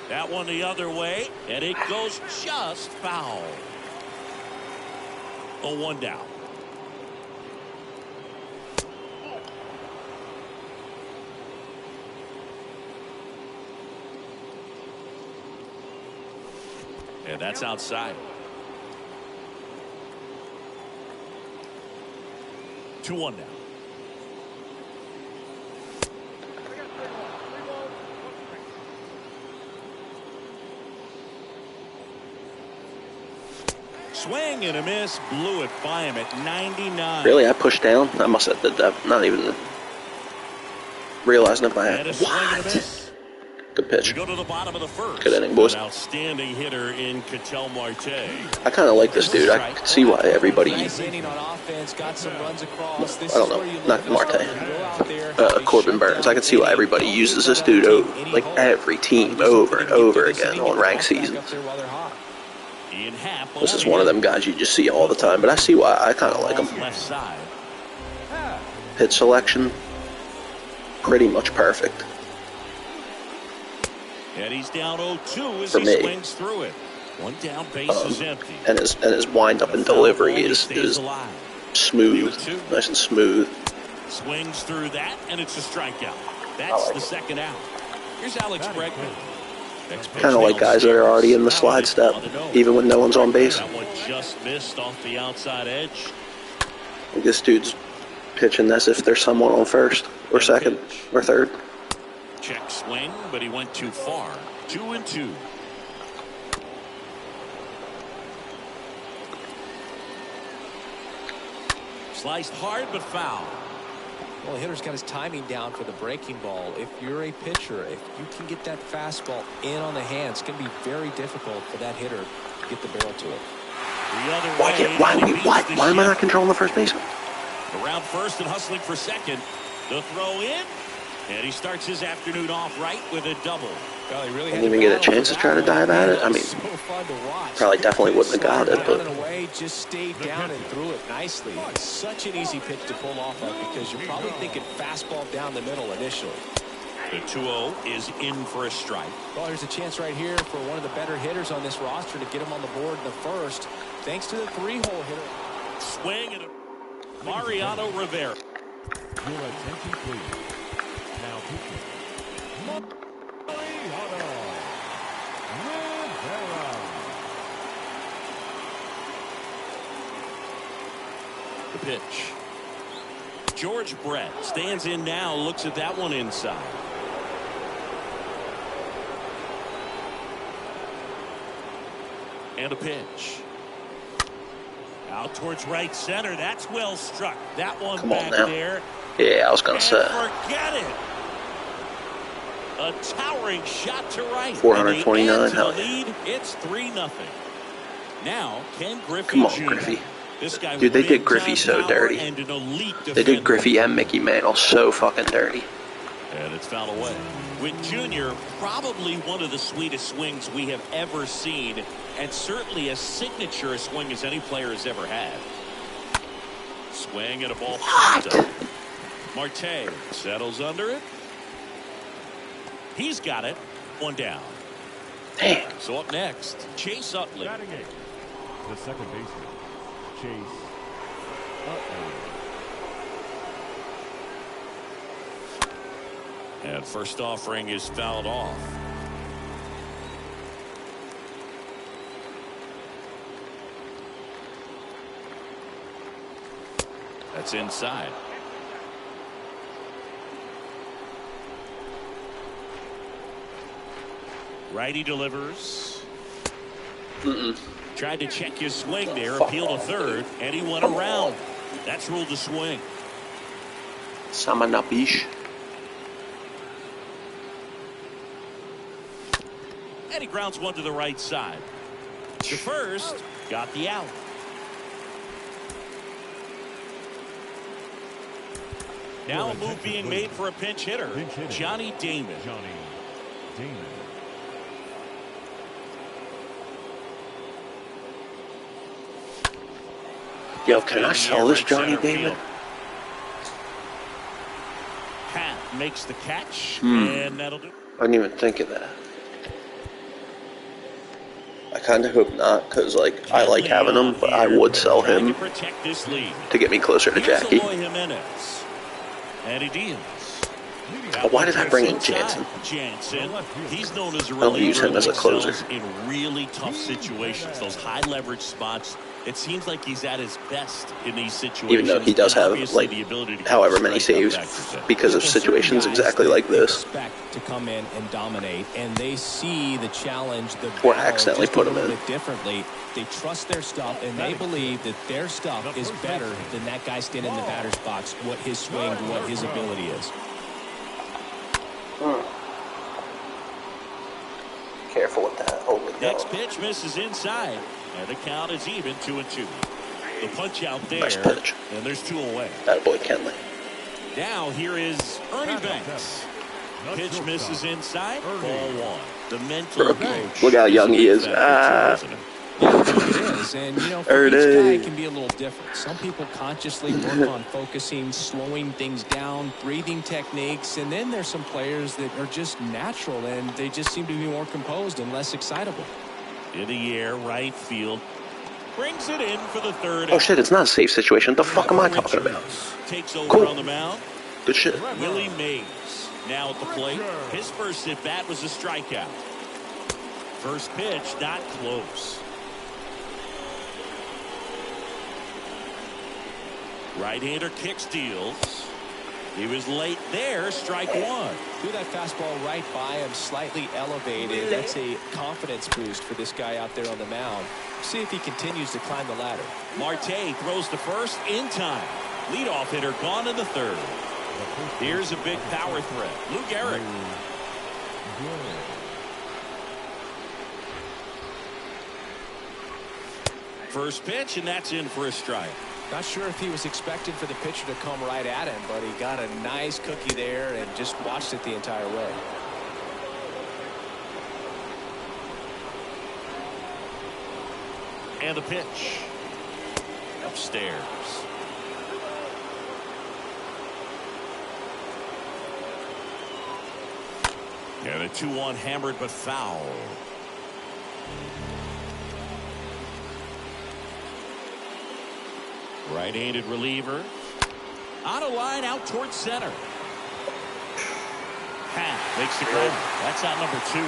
That one the other way, and it goes just foul. 0-1 down. And that's outside. 2-1 now. Swing and a miss, blew it by him at 99. Really? I pushed down? I must have did that. Not even realizing it by And a swing and a what? miss. Good We pitch. go to the bottom of the first. Good inning, boys. An outstanding hitter in Ketel Marte. I kind of like this dude. I can see why everybody. Nice inning on offense, got some runs across. This I don't is know. where you Not look Marte. to go out there, Corbin Burns. I can see why everybody uses this dude like every team over and over again on ranked seasons. Ian Happ. This is one of them guys you just see all the time, but I see why I kind of like him. Left side. Hit selection, pretty much perfect. And he's down 0-2 as For he me. swings through it. One down, base is empty. And his wind up and delivery is smooth, nice and smooth. Swings through that, and it's a strikeout. That's the second out. Here's Alex Bregman. Kind of like guys that are already in the slide step, even when no one's on base. That one just missed off the outside edge. Like this dude's pitching as if there's someone on first or second or third. Check swing, but he went too far. 2-2. Sliced hard, but foul. Well, the hitter's got his timing down for the breaking ball. If you're a pitcher, if you can get that fastball in on the hands, it's going to be very difficult for that hitter to get the barrel to it. The other way. Why am I not controlling the first baseman? Around first and hustling for second. The throw in. And he starts his afternoon off right with a double. Well, he really Didn't even get a chance to try to dive at it. I mean, so fun to watch. probably definitely wouldn't have got it, Down but and away, just stayed down and threw it nicely. It's such an easy pitch to pull off of because you're probably thinking fastball down the middle initially. The 2-0 is in for a strike. Well, there's a chance right here for one of the better hitters on this roster to get him on the board in the first, thanks to the three-hole hitter. Swing and a Mariano Rivera. Your attention, please. Now pitching. Mariano Rivera. The pitch. George Brett stands in now, looks at that one inside. And a pitch. Out towards right center. That's well struck. That one Come on back now. there. yeah, I was gonna And say forget it. A towering shot to right. 429, And they add to hell the yeah. lead. It's 3-0. Now Ken Griffey Come on, Jr. Griffey. This guy Dude, they with did big Griffey time so power dirty. and an elite they defender. did Griffey and Mickey Mantle so fucking dirty. And it's fouled away. With Junior, probably one of the sweetest swings we have ever seen, and certainly as signature a swing as any player has ever had. Swing at a ball popped up. Marte settles under it. He's got it. One down. Damn. So up next, Chase Utley. Batting eighth. The second baseman, Chase Utley. And first offering is fouled off. That's inside. Righty delivers. Tried to check his swing there, appeal to third, and he went around. That's ruled a swing. Samanabish. And he grounds one to the right side. The first got the out. Now a move being made for a pinch hitter. Johnny Damon. Yo, can I sell this Johnny Damon? Pat makes the catch, and that'll do. I didn't even think of that. I kind of hope not, because like I like having him, but I would sell him to get me closer to Jackie. But why did I bring in Jansen? He's known as a I don't use him as a closer. In really tough situations, those high leverage spots. It seems like he's at his best in these situations. Even though he does have like however many saves because of situations exactly like this. To come in and dominate, and they see the challenge, or accidentally put him in differently. They trust their stuff, and they believe that their stuff is better than that guy standing in the batter's box. What his swing, what his ability is. Careful with that. Oh, no. Next pitch misses inside, and the count is even 2-2. The punch out there, nice pitch. And there's 2 away. That boy Kenley. Now here is Ernie Banks. Pitch misses inside, ball 1. The mental approach. Look how young he is. Yeah, it is, and you know, for each guy it can be a little different. Some people consciously work on focusing, slowing things down, breathing techniques, and then there's some players that are just natural and they just seem to be more composed and less excitable. In the air, right field, brings it in for the third. Oh shit! It's not a safe situation. What the fuck am I talking about? Takes over cool. On the mound. Good shit. Willie Mays now at the plate. His first at bat was a strikeout. First pitch not close. Right-hander kick steals. He was late there, strike 1. Threw that fastball right by him, slightly elevated. That's a confidence boost for this guy out there on the mound. See if he continues to climb the ladder. Marte throws the first in time. Leadoff hitter gone in the third. Here's a big power threat. Lou Gehrig. First pitch, and that's in for a strike. Not sure if he was expecting for the pitcher to come right at him, but he got a nice cookie there and just watched it the entire way. And the pitch. Upstairs. And a 2-1 hammered but foul. Right-handed reliever. On a line out towards center. Pat makes the grab. That's out number 2.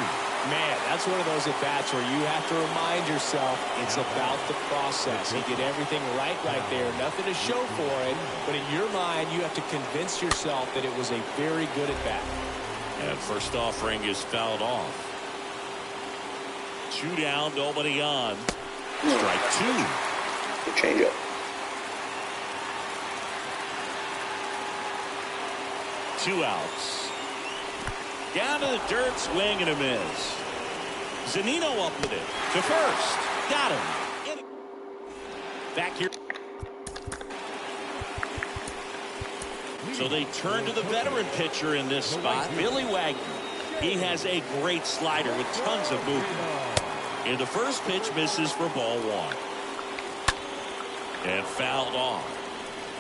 Man, that's one of those at-bats where you have to remind yourself it's about the process. He did everything right there. Nothing to show for it. But in your mind, you have to convince yourself that it was a very good at-bat. And first offering is fouled off. 2 down, nobody on. Strike 2. Good changeup. Two outs. Down to the dirt, swing and a miss. Zunino up with it to first. Got him. Back here. So they turn to the veteran pitcher in this spot, Billy Wagner. He has a great slider with tons of movement. And the first pitch misses for ball 1. And fouled off.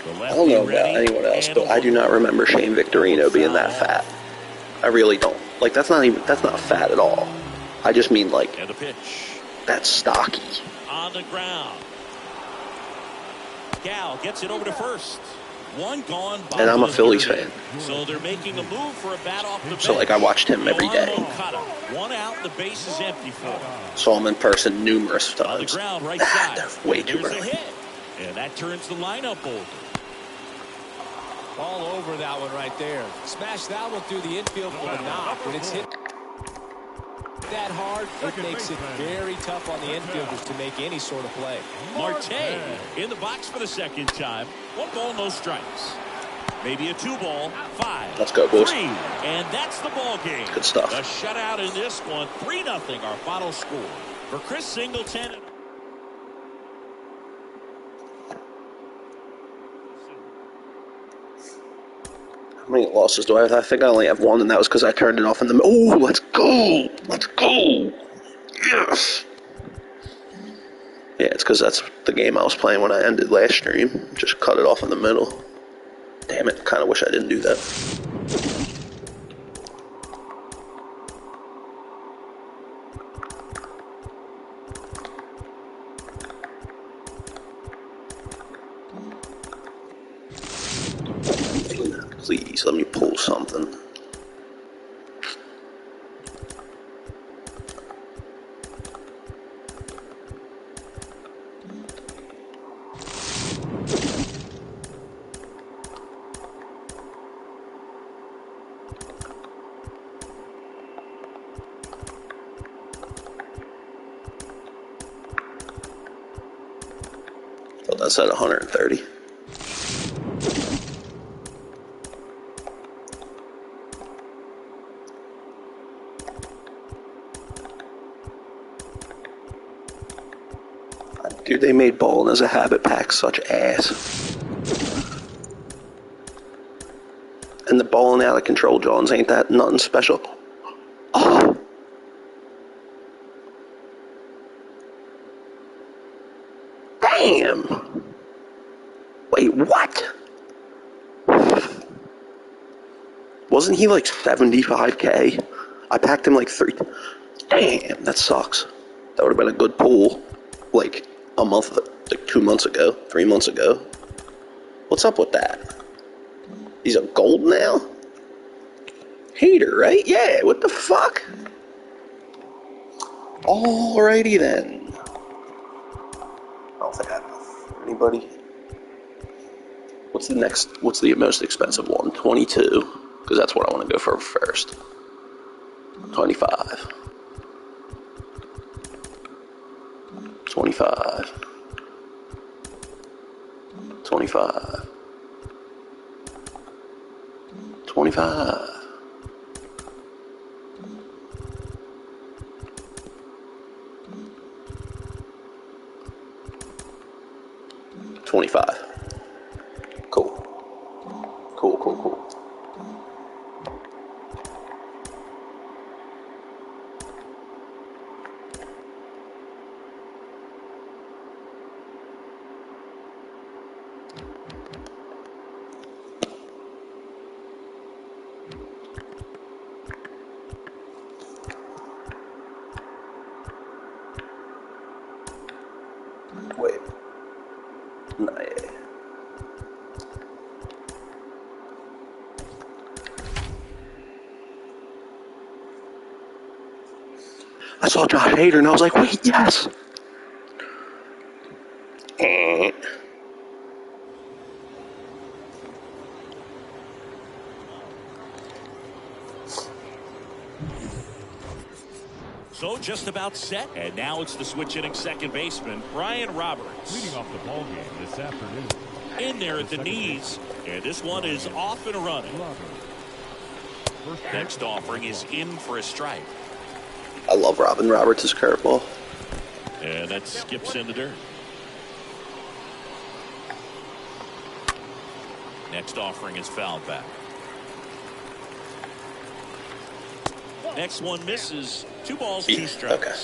I don't know about anyone else, but I do not remember Shane Victorino being that fat. I really don't. Like, that's not fat at all. I just mean, like, and the pitch. That's stocky. On the ground. Gal gets it over to first. One gone. And I'm a Phillies fan. So they're making a move for a bat off the bench. So, like, I watched him every day. One out, the base is empty for him. Saw him in person numerous times. On the ground, right side. They're way too early. And that turns the lineup over. All over that one right there. Smash that one through the infield for the knock. When it's hit that hard, it makes it very tough on the infielders to make any sort of play. Marte in the box for the second time. 1 ball, no strikes. Maybe a 2-ball, 5. Let's go, boys. 3, and that's the ball game. Good stuff. A shutout in this one. 3-0 our final score. For Chris Singleton. How many losses do I have? I think I only have 1, and that was because I turned it off in the... Oh, let's go! Let's go! Yes! Yeah, it's because that's the game I was playing when I ended last stream. Just cut it off in the middle. Damn it, kind of wish I didn't do that. Please, let me pull something. Oh, that's at 130. Dude, they made bowling as a habit pack such ass. And the bowling out of control, Johns, ain't that nothing special? Oh! Damn! Wait, what? Wasn't he like 75K? I packed him like 3. Damn, that sucks. That would have been a good pool. Like a month, like 2 months ago, 3 months ago. What's up with that? He's a gold now? Hater, right? Yeah, what the fuck? Alrighty then. I don't think I have enough for anybody. What's the most expensive one? 22, because that's what I want to go for first. 25. 25. 25. 25. 25. Cool. Cool, cool, cool. Wait. Nah, yeah. I saw Josh Hader and I was like, wait, yes! So just about set, and now it's the switch hitting second baseman, Brian Roberts. Leading off the ball game this afternoon. In there at the knees, and this one is off and running. Next offering is in for a strike. I love Robin Roberts' curveball. And that skips in the dirt. Next offering is fouled back. Next one misses. 2 balls, 2 strikes. Okay.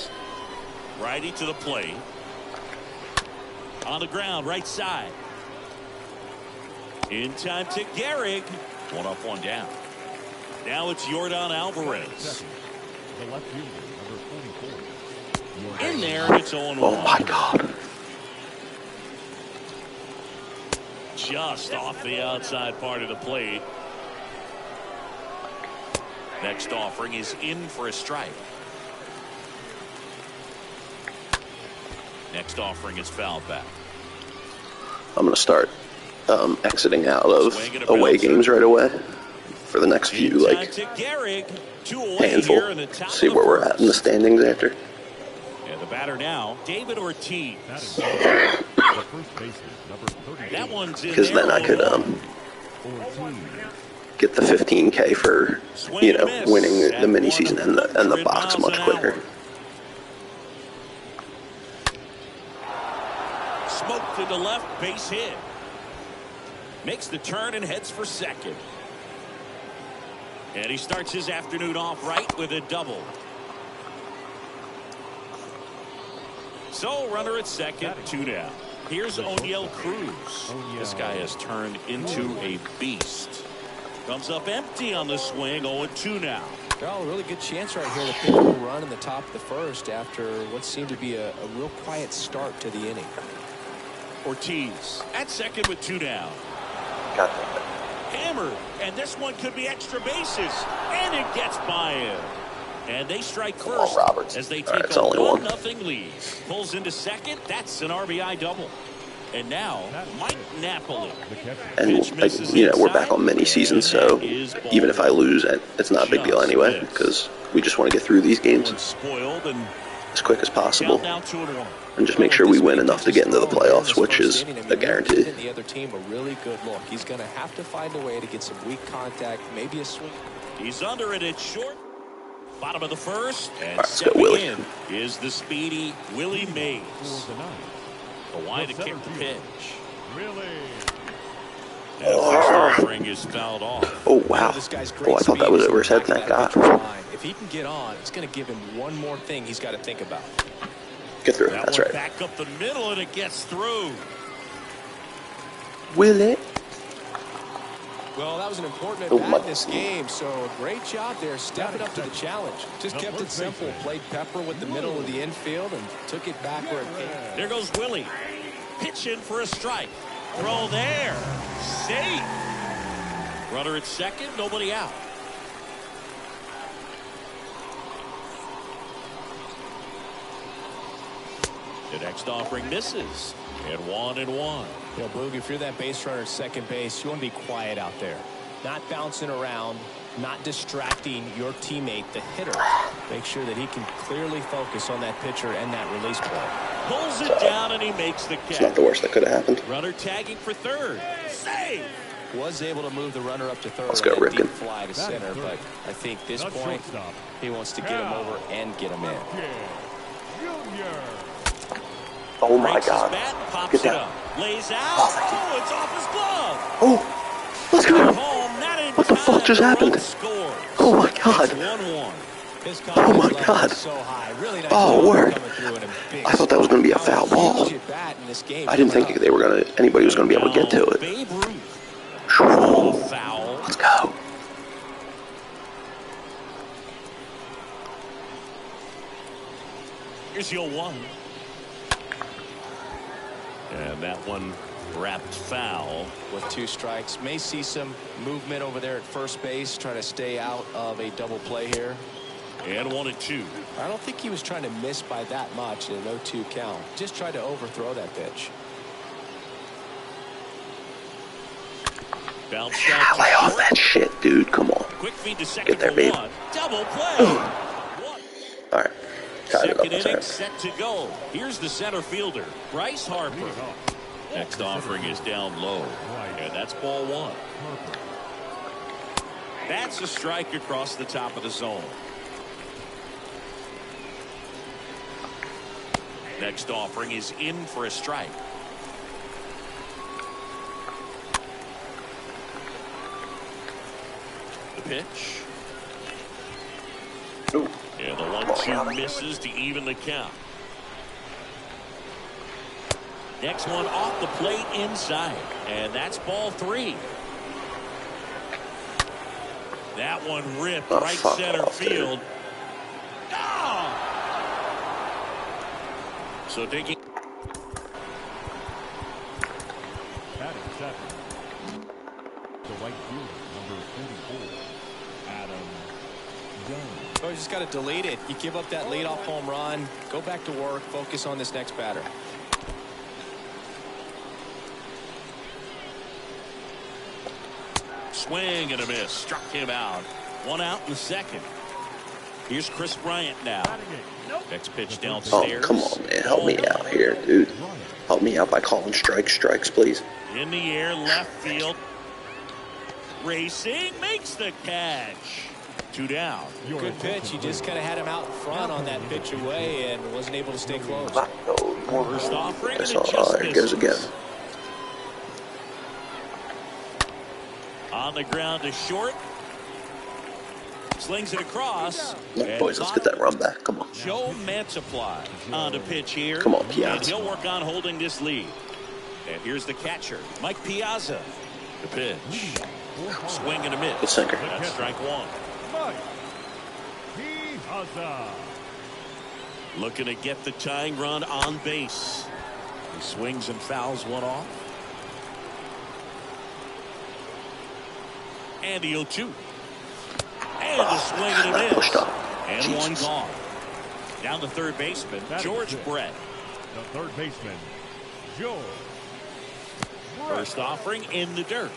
Righty to the plate. On the ground, right side. In time to Gehrig. 1 up, 1 down. Now it's Yordan Alvarez. The left fielder, number 44. In there, and it's 0-1. Oh my God. Just off the outside part of the plate. Next offering is in for a strike. Next offering is fouled back. I'm going to start exiting out of away games right away for the next few, like, handful. See where we're at in the standings after. And the batter now, David Ortiz. That one's in. Because then I could get the 15K for, you know, winning the mini season and the box much quicker. Smoked to the left, base hit. Makes the turn and heads for second. And he starts his afternoon off right with a double. So runner at second, 2 down. Here's O'Neill Cruz. This guy has turned into a beast. Comes up empty on the swing, 0-2 now. Well, a really good chance right here to pick up a run in the top of the first after what seemed to be a real quiet start to the inning. Ortiz at second with 2 down. Hammered, and this one could be extra bases, and it gets by him. And they strike first as they take a 1-0 lead. Pulls into second. That's an RBI double. And now Mike Napoli. And you know, we're back on mini season, so even if I lose, it's not a big deal anyway, because we just want to get through these games as quick as possible and just make sure we win enough to get into the playoffs, which is a guarantee. The other team a really good look. He's going to have to find a way to get some weak contact, maybe a swing. He's under it at short. Bottom of the first. And let's go, Willie. in is the speedy Willie Mays. The wide to kick the pitch. Offering is fouled off. Oh, wow. Oh, I thought that was over his head. Thank God. If he can get on, it's going to give him one more thing he's got to think about. Get through. That's right. Back up the middle, and it gets through. Will it? Well, that was an important at-bat in this game, so a great job there stepping up to the challenge. Just kept it simple, played pepper with the middle of the infield, and took it back where it came. There goes Willie. Pitch in for a strike. Throw there. Safe. Runner at second, nobody out. The next offering misses. And 1-1. You know, Boog, if you're that base runner at second base, you want to be quiet out there. Not bouncing around, not distracting your teammate, the hitter. Make sure that he can clearly focus on that pitcher and that release ball. Pulls it down, and he makes the catch. It's not the worst that could have happened. Runner tagging for third. Save. Was able to move the runner up to third. Let's go, Ripken. Fly to center, but I think this point he wants to get him over and get him in. Oh my God! Get down. Lays out. Oh, it's off his glove. Oh, let's go! What the fuck just happened? Oh my God! Oh my God! Oh, word! I thought that was going to be a foul ball. I didn't think anybody was going to be able to get to it. Let's go. Here's your 1. And that one wrapped foul. With 2 strikes. May see some movement over there at first base. Trying to stay out of a double play here. And 1-2. I don't think he was trying to miss by that much in an 0-2 count. Just tried to overthrow that pitch. Lay off that shit, dude. Come on. Quick feed to second. Get there, babe. Double play. All right. Second inning set to go. Here's the center fielder, Bryce Harper. Next offering is down low, and that's ball 1. That's a strike across the top of the zone. Next offering is in for a strike. The pitch. Ooh. And the 1-2 misses to even the count. Next one off the plate inside. And that's ball 3. That one ripped right center field. Oh! So taking. Batting second. The right fielder, number 24, Adam Dunn. Oh, you just got to delete it. You give up that leadoff home run. Go back to work. Focus on this next batter. Swing and a miss. Struck him out. 1 out in the second. Here's Chris Bryant now. Next pitch downstairs. Oh, come on, man. Help me out here, dude. Help me out by calling strikes, please. In the air, left field. Racing, makes the catch. 2 down. Good pitch. You just kind of had him out in front on that pitch away and wasn't able to stay close. First offering, and it Oh, just there it goes again. On the ground to short. Slings it across. Look, boys, let's get that run back. Come on. Joe Mantiply on the pitch here. Come on, And Piazza. he'll work on holding this lead. And here's the catcher, Mike Piazza. The pitch. Swing and a miss. Good sinker. That's strike 1. Looking to get the tying run on base. He swings and fouls one off. And the 0-2. And the swing and a miss. Pushed up. And Jesus. 1 gone. Down the third baseman, George Brett. The third baseman, George. First offering in the dirt.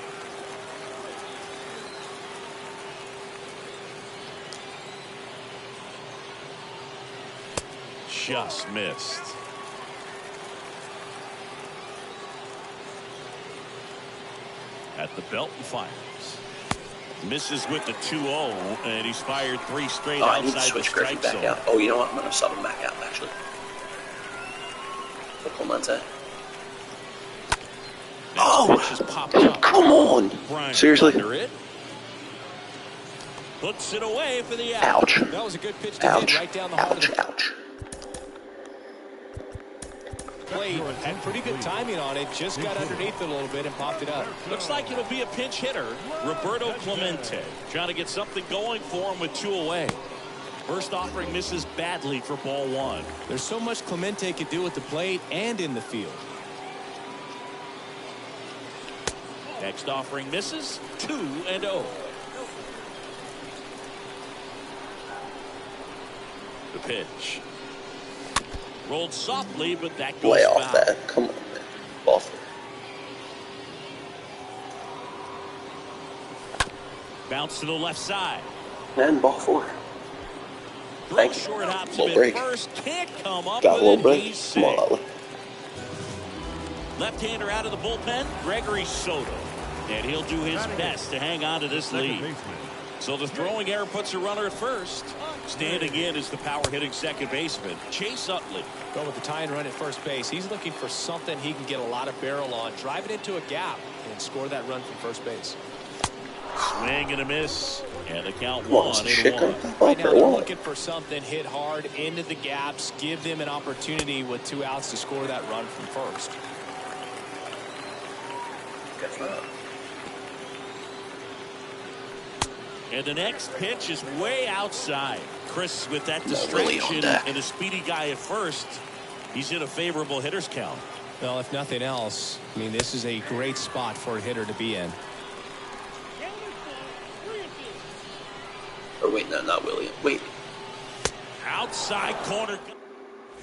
Just missed. At the belt and fires. Misses with the 2-0, and he's fired 3 straight Oh, I need to outside the switch Griffey strike back zone. out. Oh, you know what? I'm going to sub him back out, actually. What Clemente? Pitch is popped up. Come on. Bryant Seriously? under it. Puts it away for the out. Ouch. That was a good pitch to hit Ouch. right down the heart of the Ouch. plate. Had pretty good timing on it. Just got underneath it a little bit and popped it up. Looks like it'll be a pinch hitter, Roberto Clemente, trying to get something going for him with 2 away. First offering misses badly for ball 1. There's so much Clemente could do at the plate and in the field. Next offering misses. 2-0. The pitch. Rolled softly, but that goes Lay off foul. that. Come on, man. Off. Bounce to the left side. And ball 4. Throw Thank you. short hop to Little mid break. first. Can't come up Got a with little it. break. He's Come on, safe. Lally. Left-hander out of the bullpen, Gregory Soto. And he'll do his best to hang on to this lead. So the throwing error puts a runner at first. Standing in is the power-hitting second baseman, Chase Utley. Go with the tying run at first base. He's looking for something he can get a lot of barrel on. Drive it into a gap and score that run from first base. Swing and a miss. And the count Come on, 1-1. Right now they're looking for something hit hard into the gaps. Give them an opportunity with 2 outs to score that run from first. And the next pitch is way outside. Chris with that Really on distraction deck. and a speedy guy at first. He's in a favorable hitter's count. Well, if nothing else, I mean, this is a great spot for a hitter to be in. Or wait, no, not William. Wait. Outside corner.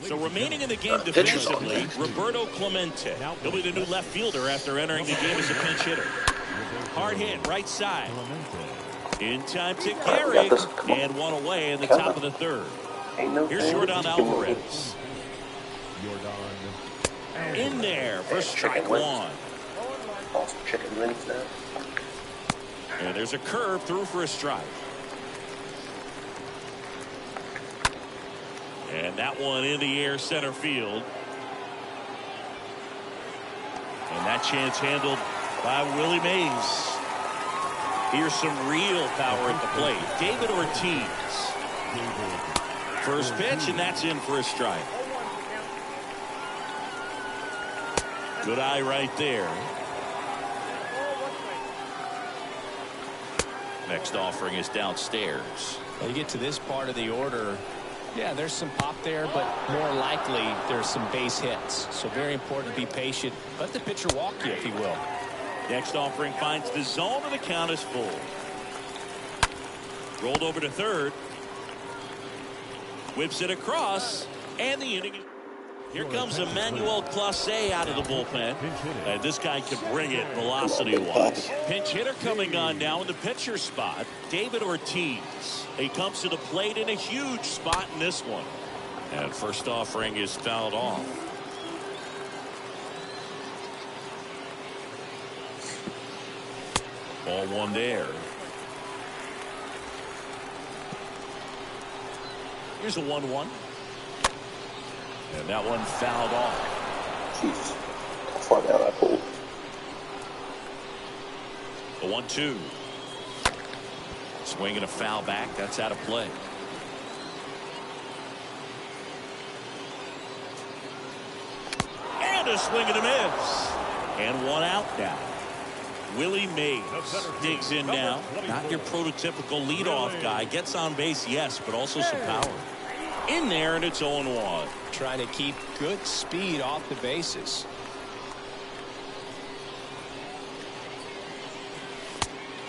So remaining in the game pitcher's on defensively, next. Roberto Clemente. He'll be the new left fielder after entering the game as a pinch hitter. Hard hit right side. In time to carry. And 1 away in the top of the third. Here's Jordan Alvarez. In there for strike 1. Awesome chicken wings now. And there's a curve through for a strike. And that one in the air center field. And that chance handled by Willie Mays. Here's some real power at the plate. David Ortiz. First pitch, and that's in for a strike. Good eye right there. Next offering is downstairs. Well, you get to this part of the order. Yeah, there's some pop there, but more likely there's some base hits. So very important to be patient. Let the pitcher walk you, if he will. Next offering finds the zone, and the count is full. Rolled over to third. Whips it across, and the inning. Here comes Emmanuel Clase out of the bullpen. And this guy can bring it velocity-wise. Pinch hitter coming on now in the pitcher spot, David Ortiz. He comes to the plate in a huge spot in this one. And first offering is fouled off. Ball one there. Here's a 1-1. And that one fouled off. Jesus. How far down I pulled. The 1-2. Swing and a foul back. That's out of play. And a swing and a miss. And one out now. Willie Mays digs in now. Not your prototypical leadoff guy. Gets on base, yes, but also some power. In there, and it's 0-1. Trying to keep good speed off the bases.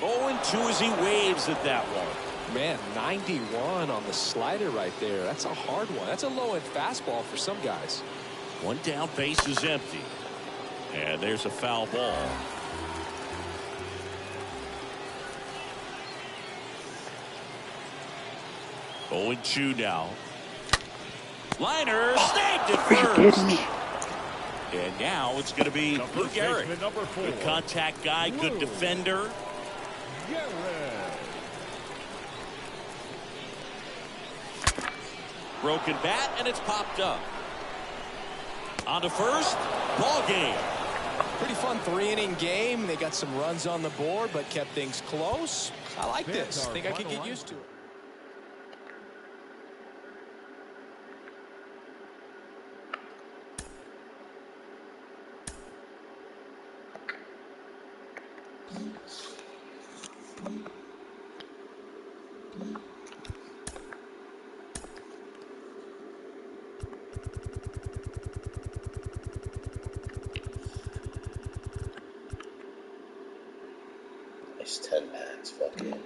Oh, and 2 as he waves at that one. Man, 91 on the slider right there. That's a hard one. That's a low-end fastball for some guys. One down, base is empty. And there's a foul ball. Oh, and 2 now. Liner snagged it first. And now it's going to be Lou Gehrig. Good contact guy, good defender. Broken bat, and it's popped up. On to first. Ball game. Pretty fun 3-inning game. They got some runs on the board, but kept things close. I like this. I think I can get used to it. Nice 10 packs, fuck yeah.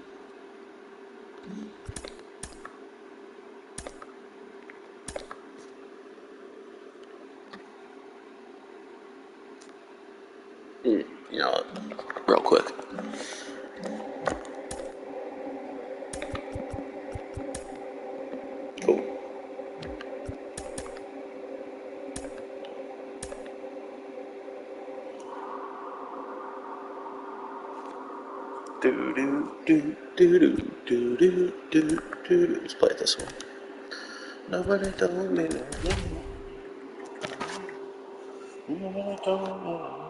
You know what? Real quick. Cool. Do do do do do do do do do. Let's play this one. Nobody told me no. Nobody told me no.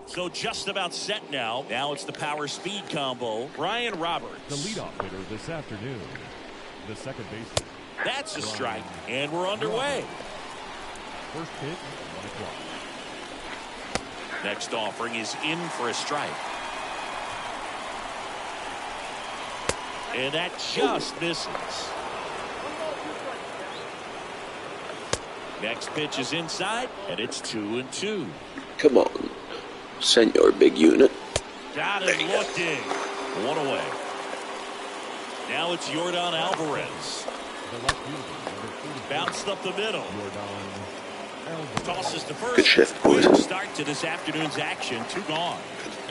So just about set now. Now it's the power speed combo. Brian Roberts. The leadoff hitter this afternoon. The second baseman. That's a strike. And we're underway. First pitch, 1 o'clock. Next offering is in for a strike. And that just misses. Next pitch is inside, and it's 2-2. Come on, Senor Big Unit. Got him looking. One away. Now it's Yordan Alvarez. Bounced up the middle. Tosses to first. Good shift, boys. Good start to this afternoon's action. 2 gone.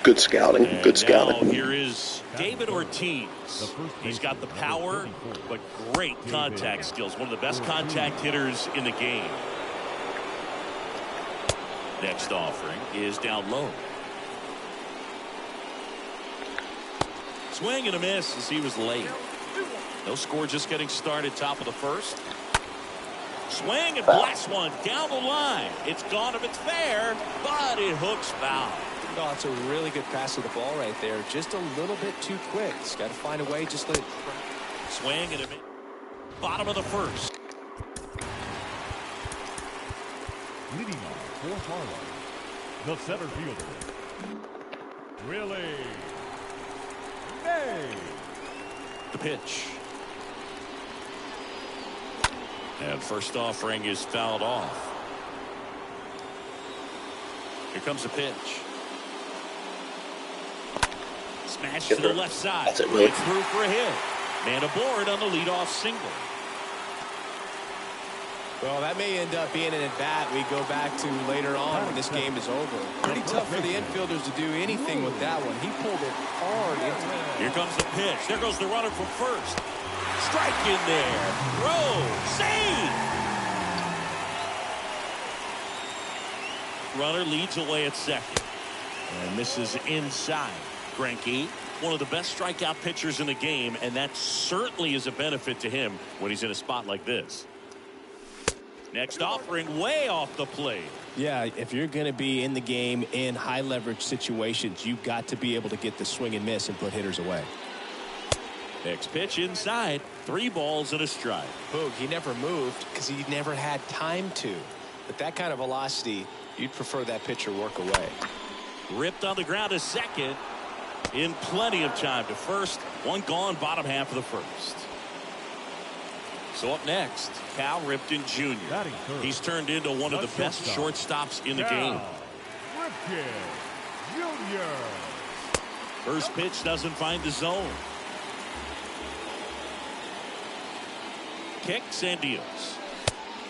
Good scouting. And good scouting. Now here is David Ortiz. He's got the power, but great contact skills. One of the best contact hitters in the game. Next offering is down low. Swing and a miss as he was late. No score, just getting started, top of the first. Swing and blast one down the line. It's gone if it's fair, but it hooks foul. Oh, it's a really good pass to the ball right there. Just a little bit too quick. He's got to find a way. Just let it. Swing and a miss. Bottom of the first. Leading off for Harlem, the center fielder, Willie Mays. The pitch. And first offering is fouled off. Here comes the pitch. Smash to the left side. That's it, really. It's through for a hit. Man aboard on the leadoff single. Well, that may end up being an at-bat we go back to later on when this game is over. Pretty tough for the infielders to do anything with that one. He pulled it hard into it. Here comes the pitch. There goes the runner from first. Strike in there. Throw. Save. Runner leads away at second. And this is inside. Greinke, one of the best strikeout pitchers in the game, and that certainly is a benefit to him when he's in a spot like this. Next offering way off the plate. Yeah, if you're going to be in the game in high leverage situations, you've got to be able to get the swing and miss and put hitters away. Next pitch inside. 3 balls and a strike. Boog, he never moved because he never had time to. But that kind of velocity, you'd prefer that pitcher work away. Ripped on the ground to second in plenty of time to first. One gone, bottom half of the first. So up next, Cal Ripken Jr. He's turned into one of the best shortstops in the game. Ripken Jr. First pitch doesn't find the zone. Kicks and deals.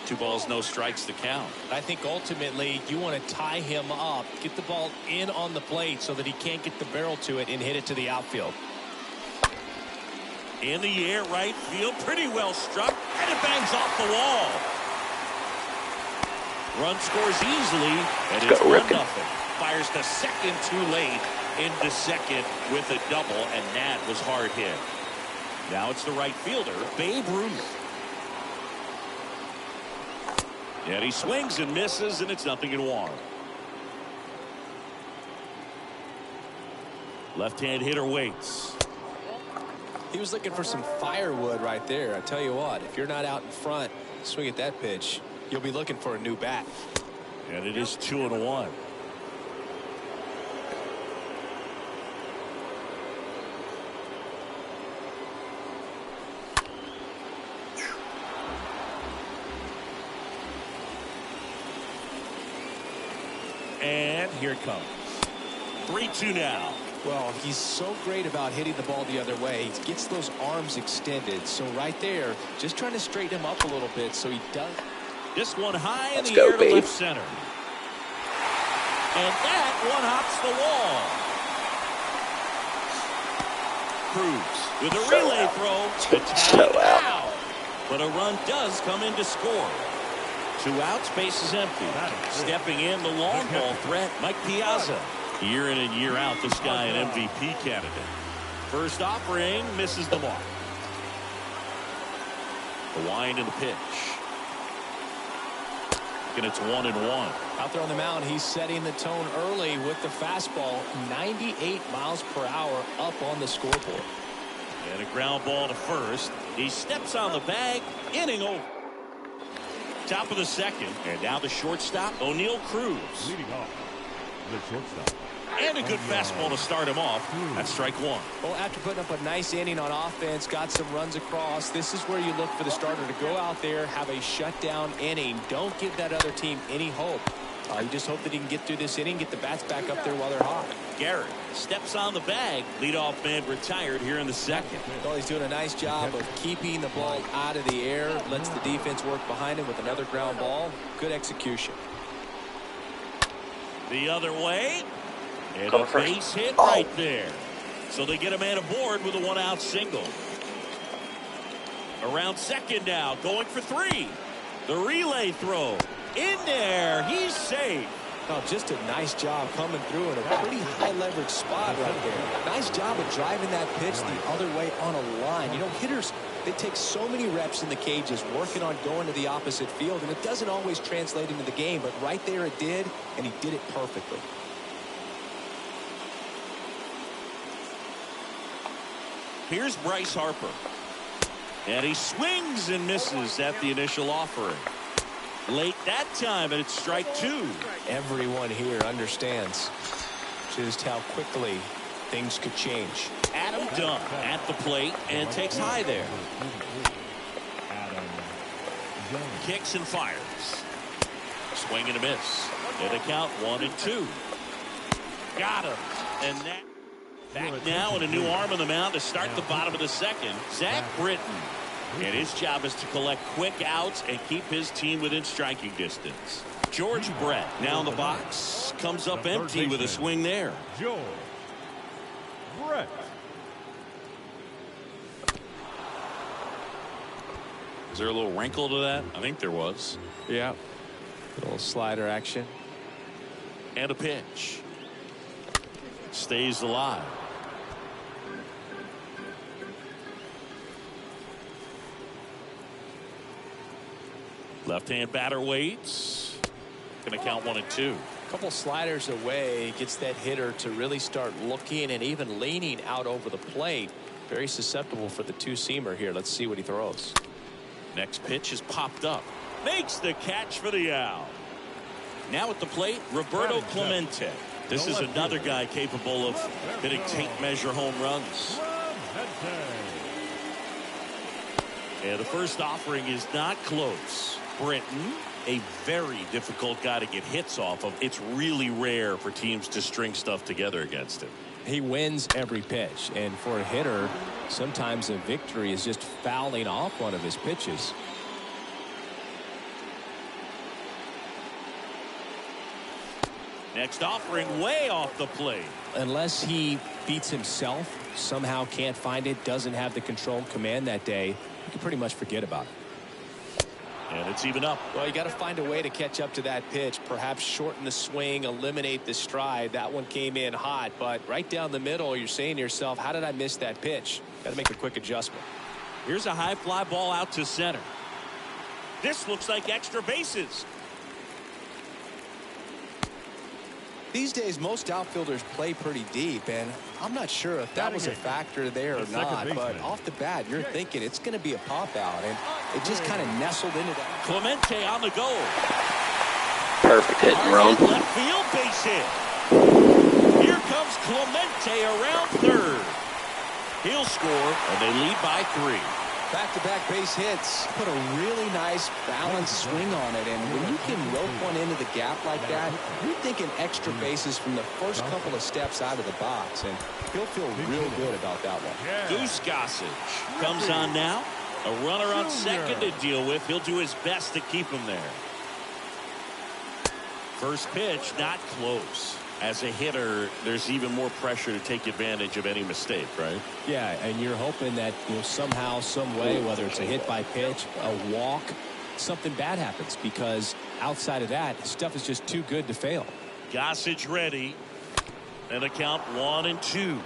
2 balls, no strikes to count. I think ultimately you want to tie him up, get the ball in on the plate so that he can't get the barrel to it and hit it to the outfield. In the air, right field, pretty well struck, and it bangs off the wall. Run scores easily, and it's 1-0. Fires to second too late, into second with a double, and that was hard hit. Now it's the right fielder, Babe Ruth. And he swings and misses, and it's 0-1. Left-hand hitter waits. He was looking for some firewood right there. I tell you what, if you're not out in front, swing at that pitch, you'll be looking for a new bat. And it is 2-1. And here it comes. 3-2 now. Well, he's so great about hitting the ball the other way. He gets those arms extended. So right there, just trying to straighten him up a little bit so he does. This one high in the air to left center. And that one hops the wall. Cruz with a relay throw. So out. But a run does come in to score. 2 outs, base is empty. Stepping in the long ball threat, Mike Piazza. Year in and year out, this guy an MVP candidate. First offering misses the mark. The wind and the pitch. And it's 1-1. Out there on the mound, he's setting the tone early with the fastball. 98 miles per hour up on the scoreboard. And a ground ball to first. He steps on the bag. Inning over. Top of the second. And now the shortstop, O'Neal Cruz. Leading off, the shortstop. And a good fastball to start him off. That's strike 1. Well, after putting up a nice inning on offense, got some runs across, this is where you look for the starter to go out there, have a shutdown inning. Don't give that other team any hope. You just hope that he can get through this inning, get the bats back up there while they're hot. Garrett steps on the bag. Leadoff man retired here in the second. Well, he's doing a nice job of keeping the ball out of the air. Lets the defense work behind him with another ground ball. Good execution. The other way. And a base hit right there. So they get a man aboard with a 1-out single. Around second now, going for 3. The relay throw. In there. He's safe. Oh, just a nice job coming through in a pretty high leverage spot right there. Nice job of driving that pitch the other way on a line. You know, hitters, they take so many reps in the cages working on going to the opposite field, and it doesn't always translate into the game, but right there it did, and he did it perfectly. Here's Bryce Harper. And he swings and misses at the initial offering. Late that time, and it's strike 2. Everyone here understands just how quickly things could change. Adam Dunn at the plate and takes high there. Kicks and fires. Swing and a miss. And a count 1-2. Got him. And that back now and a new arm on the mound to start the bottom of the second. Zach Britton. And his job is to collect quick outs and keep his team within striking distance. George Brett now in the box. Comes up empty with a swing there. George Brett. Is there a little wrinkle to that? I think there was. Yeah. Little slider action. And a pitch. Stays alive. Left-hand batter waits. Going to count 1-2. A couple sliders away, gets that hitter to really start looking and even leaning out over the plate. Very susceptible for the two-seamer here. Let's see what he throws. Next pitch is popped up. Makes the catch for the out. Now at the plate, Roberto Clemente. This is another guy capable of hitting tape measure home runs. And the first offering is not close. Britton, a very difficult guy to get hits off of. It's really rare for teams to string stuff together against him. He wins every pitch, and for a hitter, sometimes a victory is just fouling off one of his pitches. Next offering way off the plate. Unless he beats himself, somehow can't find it, doesn't have the controlled command that day, you can pretty much forget about it. And it's even up. Well, you got to find a way to catch up to that pitch. Perhaps shorten the swing, eliminate the stride. That one came in hot, but right down the middle, you're saying to yourself, how did I miss that pitch? Got to make a quick adjustment. Here's a high fly ball out to center. This looks like extra bases. These days, most outfielders play pretty deep, and I'm not sure if that was a factor there or not, but off the bat, you're thinking it's going to be a pop-out, and it just kind of nestled into that. Clemente on the go. Perfect hit, Ron. Left field base hit. Here comes Clemente around third. He'll score, and they lead by 3. Back-to-back base hits. Put a really nice balanced swing on it, and when you can rope one into the gap like that, you're thinking extra bases from the first couple of steps out of the box, and he'll feel real good about that one. Goose Gossage comes on now. A runner on second to deal with. He'll do his best to keep him there. First pitch, not close. As a hitter, there's even more pressure to take advantage of any mistake, right? Yeah, and you're hoping that, somehow, some way, whether it's a hit by pitch, a walk, something bad happens, because outside of that, stuff is just too good to fail. Gossage ready. And a count 1-2.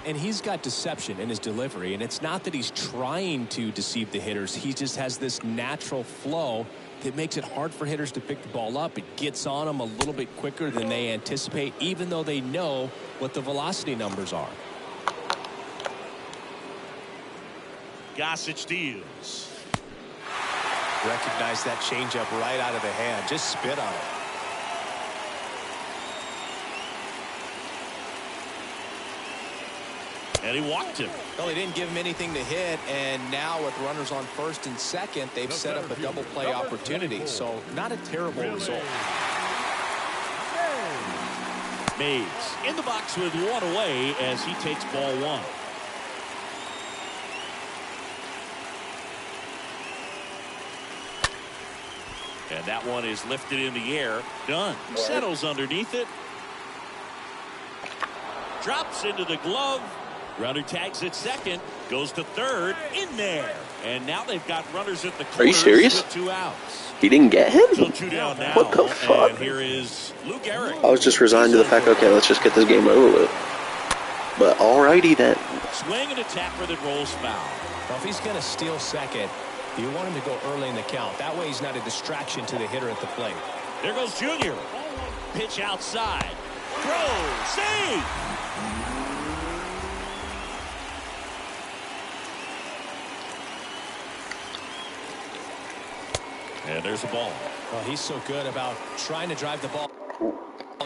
And he's got deception in his delivery, and it's not that he's trying to deceive the hitters. He just has this natural flow that makes it hard for hitters to pick the ball up. It gets on them a little bit quicker than they anticipate, even though they know what the velocity numbers are. Gossage deals. Recognize that changeup right out of the hand. Just spit on it. And he walked him. Well, he didn't give him anything to hit, and now with runners on first and second, they've set up a double play opportunity. So not a terrible result. Mays in the box with 1 away as he takes ball 1. And that one is lifted in the air. Done. Settles underneath it. Drops into the glove. Runner tags at second. Goes to third. In there. And now they've got runners at the corners. Are you serious? With 2 outs. He didn't get him? So 2 down now. What the fuck? And here is Luke Eric. I was just resigned to the fact, okay, let's just get this game over with. But alrighty then. Swing and a tapper that rolls foul. Well, if he's going to steal second, you want him to go early in the count. That way he's not a distraction to the hitter at the plate. There goes Junior. Pitch outside. Throw. Save. And there's a ball. Well, he's so good about trying to drive the ball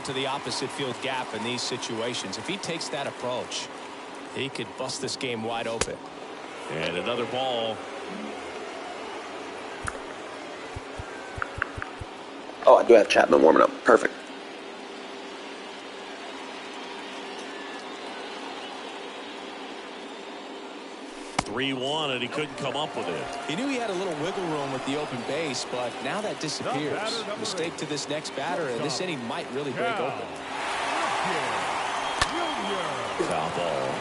to the opposite field gap in these situations. If he takes that approach, he could bust this game wide open. And another ball. Oh, I do have Chapman warming up. Perfect. And he couldn't come up with it. He knew he had a little wiggle room with the open base, but now that disappears. Mistake to this next batter, and this inning might really break open. Foul ball.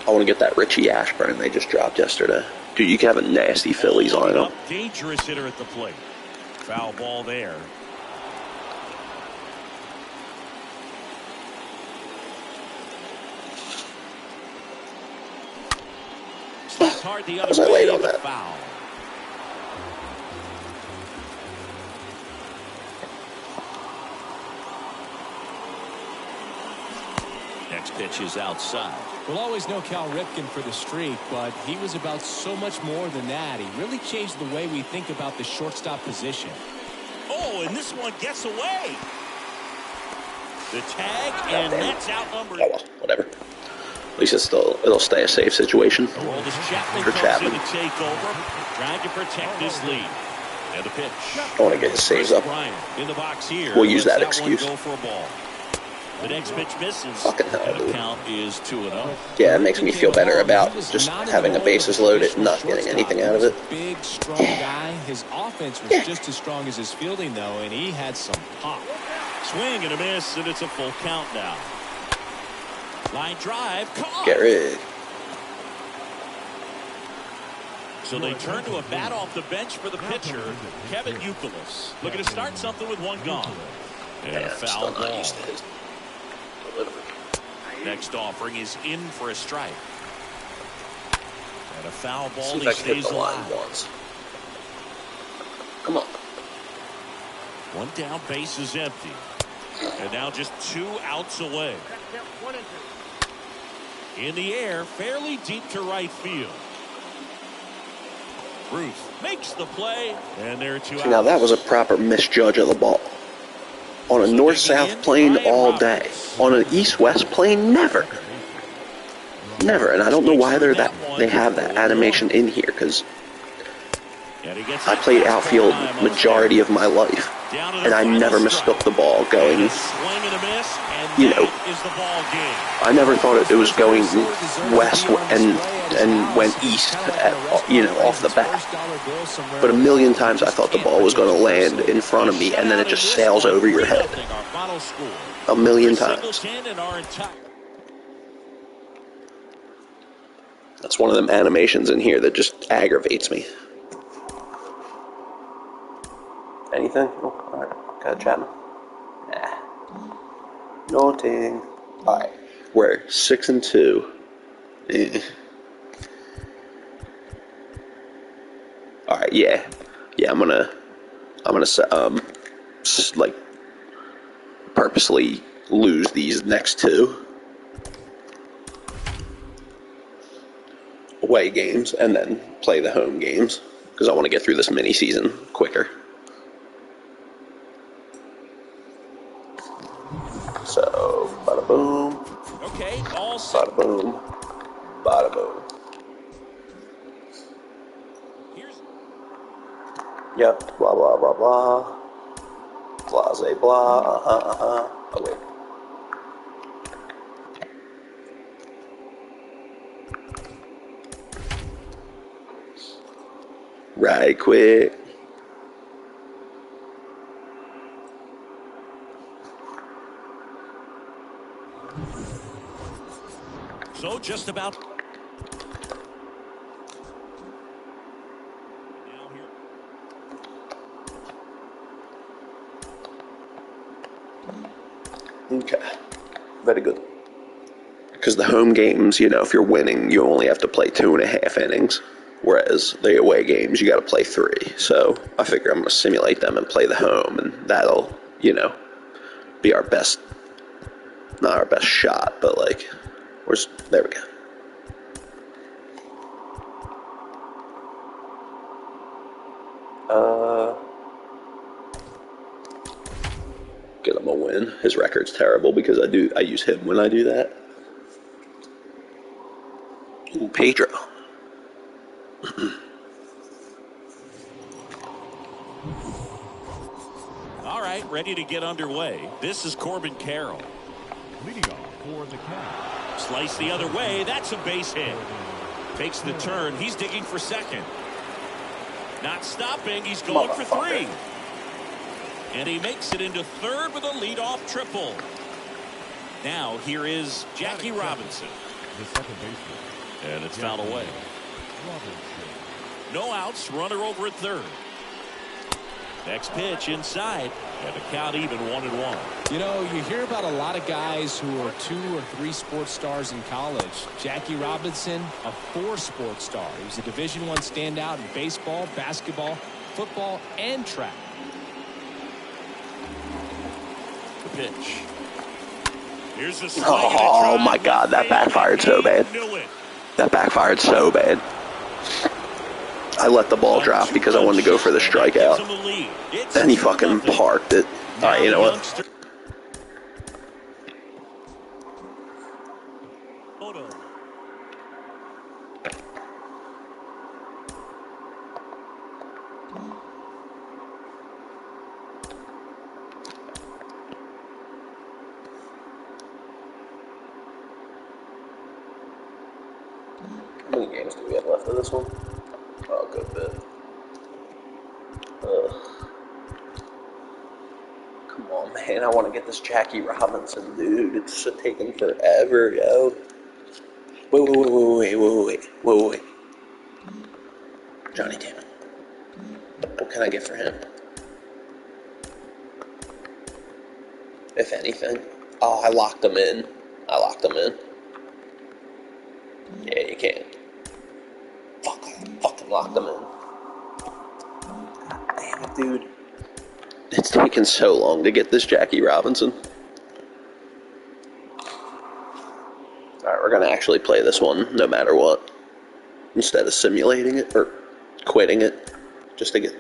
I want to get that Richie Ashburn they just dropped yesterday. Dude, you can have a nasty Phillies lineup. Dangerous hitter at the plate. Foul ball there. Hard the other way, on that? Foul. Next pitch is outside. We'll always know Cal Ripken for the streak, but he was about so much more than that. He really changed the way we think about the shortstop position. Oh, and this one gets away. The tag, and that's outnumbered. Oh, well, whatever. At least it'll stay a safe situation for Chapman. To take over, trying to protect this lead. And the pitch. I want to get his saves up. In the box here. We'll use that excuse. Go for a ball. The next pitch misses. Fucking hell, dude. The count is 2-0. Yeah, it makes me feel better about just having a bases loaded and not getting anything out of it. Big, strong guy. His offense was just as strong as his fielding, though, and he had some pop. Swing and a miss, and it's a full count now. Line drive. Get rid. So they turn to a bat off the bench for the pitcher, Kevin Youkilis. Looking to start something with one gone. And a foul ball. Next offering is in for a strike. And a foul ball. He stays alive. Come on. One down, base is empty. And now just 2 outs away. In the air, fairly deep to right field. Bruce makes the play, and there are 2 outs. Now that was a proper misjudge of the ball. On a north-south plane all day. On an east-west plane, never. Never. And I don't know why they have that animation in here, because I played outfield majority of my life, and I never mistook the ball going, you know, I never thought it was going west and went east, you know, off the bat. But a million times I thought the ball was going to land in front of me, and then it just sails over your head. A million times. That's one of them animations in here that just aggravates me. Anything? Oh, alright. Got a Chapman. Nah. Nothing. Alright. We're 6-2. Alright, yeah. Yeah, I'm gonna like purposely lose these next 2 away games and then play the home games because I want to get through this mini season quicker. So, bada boom. Okay, all set. Bada boom. Bada boom. Yep, blah, blah, blah, blah. Blase, blah, Oh, wait. Right quick. So just about. Okay. Very good. Because the home games, you know, if you're winning, you only have to play 2.5 innings. Whereas the away games, you got to play 3. So I figure I'm going to simulate them and play the home, and that'll, you know, be our best, not our best shot, but like, there we go. Get him a win. His record's terrible because I use him when I do that. Ooh, Pedro. All right, ready to get underway. This is Corbin Carroll. Leading off for the Cavs. Slice the other way. That's a base hit. Takes the turn. He's digging for second. Not stopping. He's going for three. And he makes it into third with a leadoff triple. Now here is Jackie Robinson. The second baseman. And it's fouled away. Robinson. No outs. Runner over at third. Next pitch inside. And the count even 1-1. You know, you hear about a lot of guys who are 2 or 3 sports stars in college. Jackie Robinson, a 4 sports star. He was a Division I standout in baseball, basketball, football, and track. The pitch. Here's the Oh my God, that backfired so bad. That backfired so bad. I let the ball drop because I wanted to go for the strikeout. And he fucking parked it. Alright, you know what? How many games do we have left of this one? Oh, good bit. Ugh. Come on, man. I want to get this Jackie Robinson, dude. It's taking forever, yo. Wait. Johnny, damn it. What can I get for him? If anything. Oh, I locked him in. Yeah, you can't. Fucking locked him in. Damn it, dude. It's taken so long to get this Jackie Robinson. Alright, we're gonna actually play this one no matter what. Instead of simulating it, or quitting it, just to get...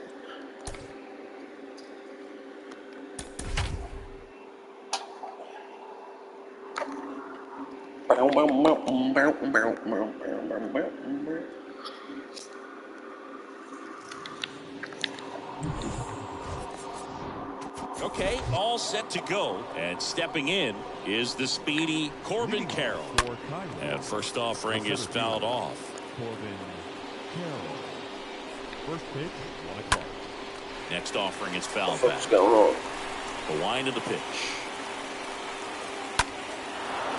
Okay, all set to go. And stepping in is the speedy Corbin Carroll. And first offering is fouled off. Corbin Carroll. First pitch, 1 o'clock. Next offering is fouled back. What's going on? The wind of the pitch.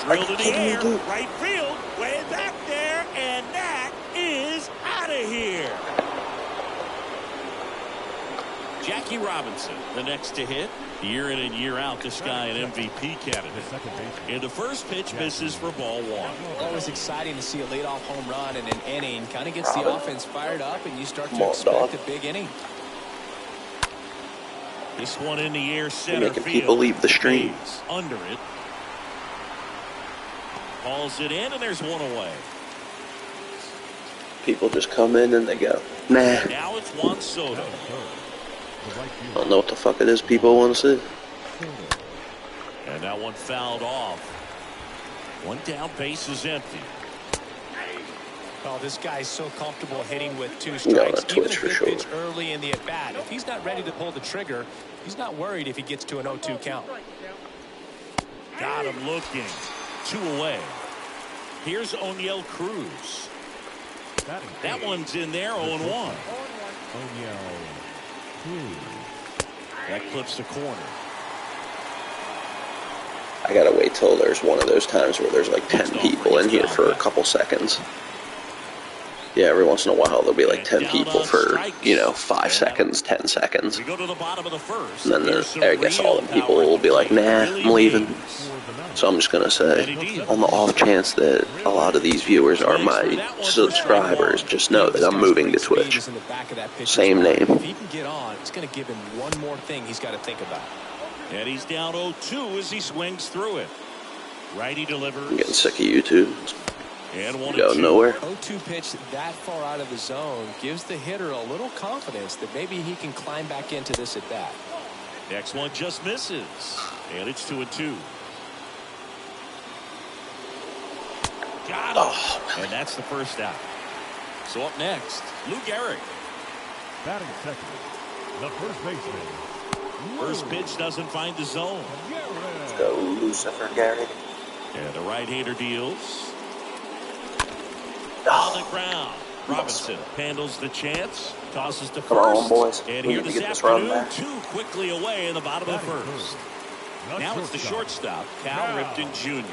Drilled in the air, right field, way back there, and that is out of here. Jackie Robinson, the next to hit. Year in and year out, this guy an MVP candidate. And the first pitch misses for ball 1. Always exciting to see a leadoff home run in an inning. Kind of gets the offense fired up, and you start to expect a big inning. This one in the air, center You're making field. people leave the stream. Under it. Calls it in, and there's one away. People just come in and they go, nah. Now it's Juan Soto. I don't know what the fuck it is people want to see. And that one fouled off. One down, base is empty. Oh, this guy's so comfortable hitting with 2 strikes. Even a good pitch early in the at-bat. If he's not ready to pull the trigger, he's not worried if he gets to an 0-2 count. Got him looking. 2 away. Here's O'Neill Cruz. That one's in there, 0-1. O'Neill Cruz. That clips the corner. I gotta wait till there's one of those times where there's like 10 people in here for a couple seconds. Yeah, every once in a while there'll be like 10 people for, 5 seconds, 10 seconds. We go to the bottom of the first. And then I guess all the people will be like, nah, I'm leaving. So I'm just gonna say, on the off chance that a lot of these viewers are my subscribers, just know that I'm moving to Twitch. Same name. If he can get on, it's gonna give him one more thing he's got to think about. And he's down 0-2 as he swings through it. Righty delivers. I'm getting sick of YouTube. And You go nowhere. 0-2 pitch that far out of the zone gives the hitter a little confidence that maybe he can climb back into this at bat. Next one just misses. And it's 2-2. Got him. Oh. And that's the first out. So up next, Lou Gehrig. Batting second, The first baseman. First pitch doesn't find the zone. Let's go, Lucifer Gary. And the right-hander deals. Oh. On the ground. Robinson handles the chance. Tosses to first. Come on, boys. And We here need to this get this run afternoon, back. too quickly away in the bottom of the first. Now it's the shortstop, Cal Ripken Jr.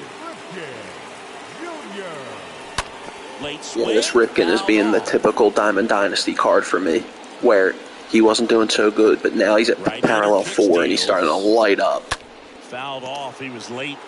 Late swing. Yeah, this Ripken is being the typical Diamond Dynasty card for me, where he wasn't doing so good, but now he's at parallel 4 and he's starting to light up. Fouled off. He was late.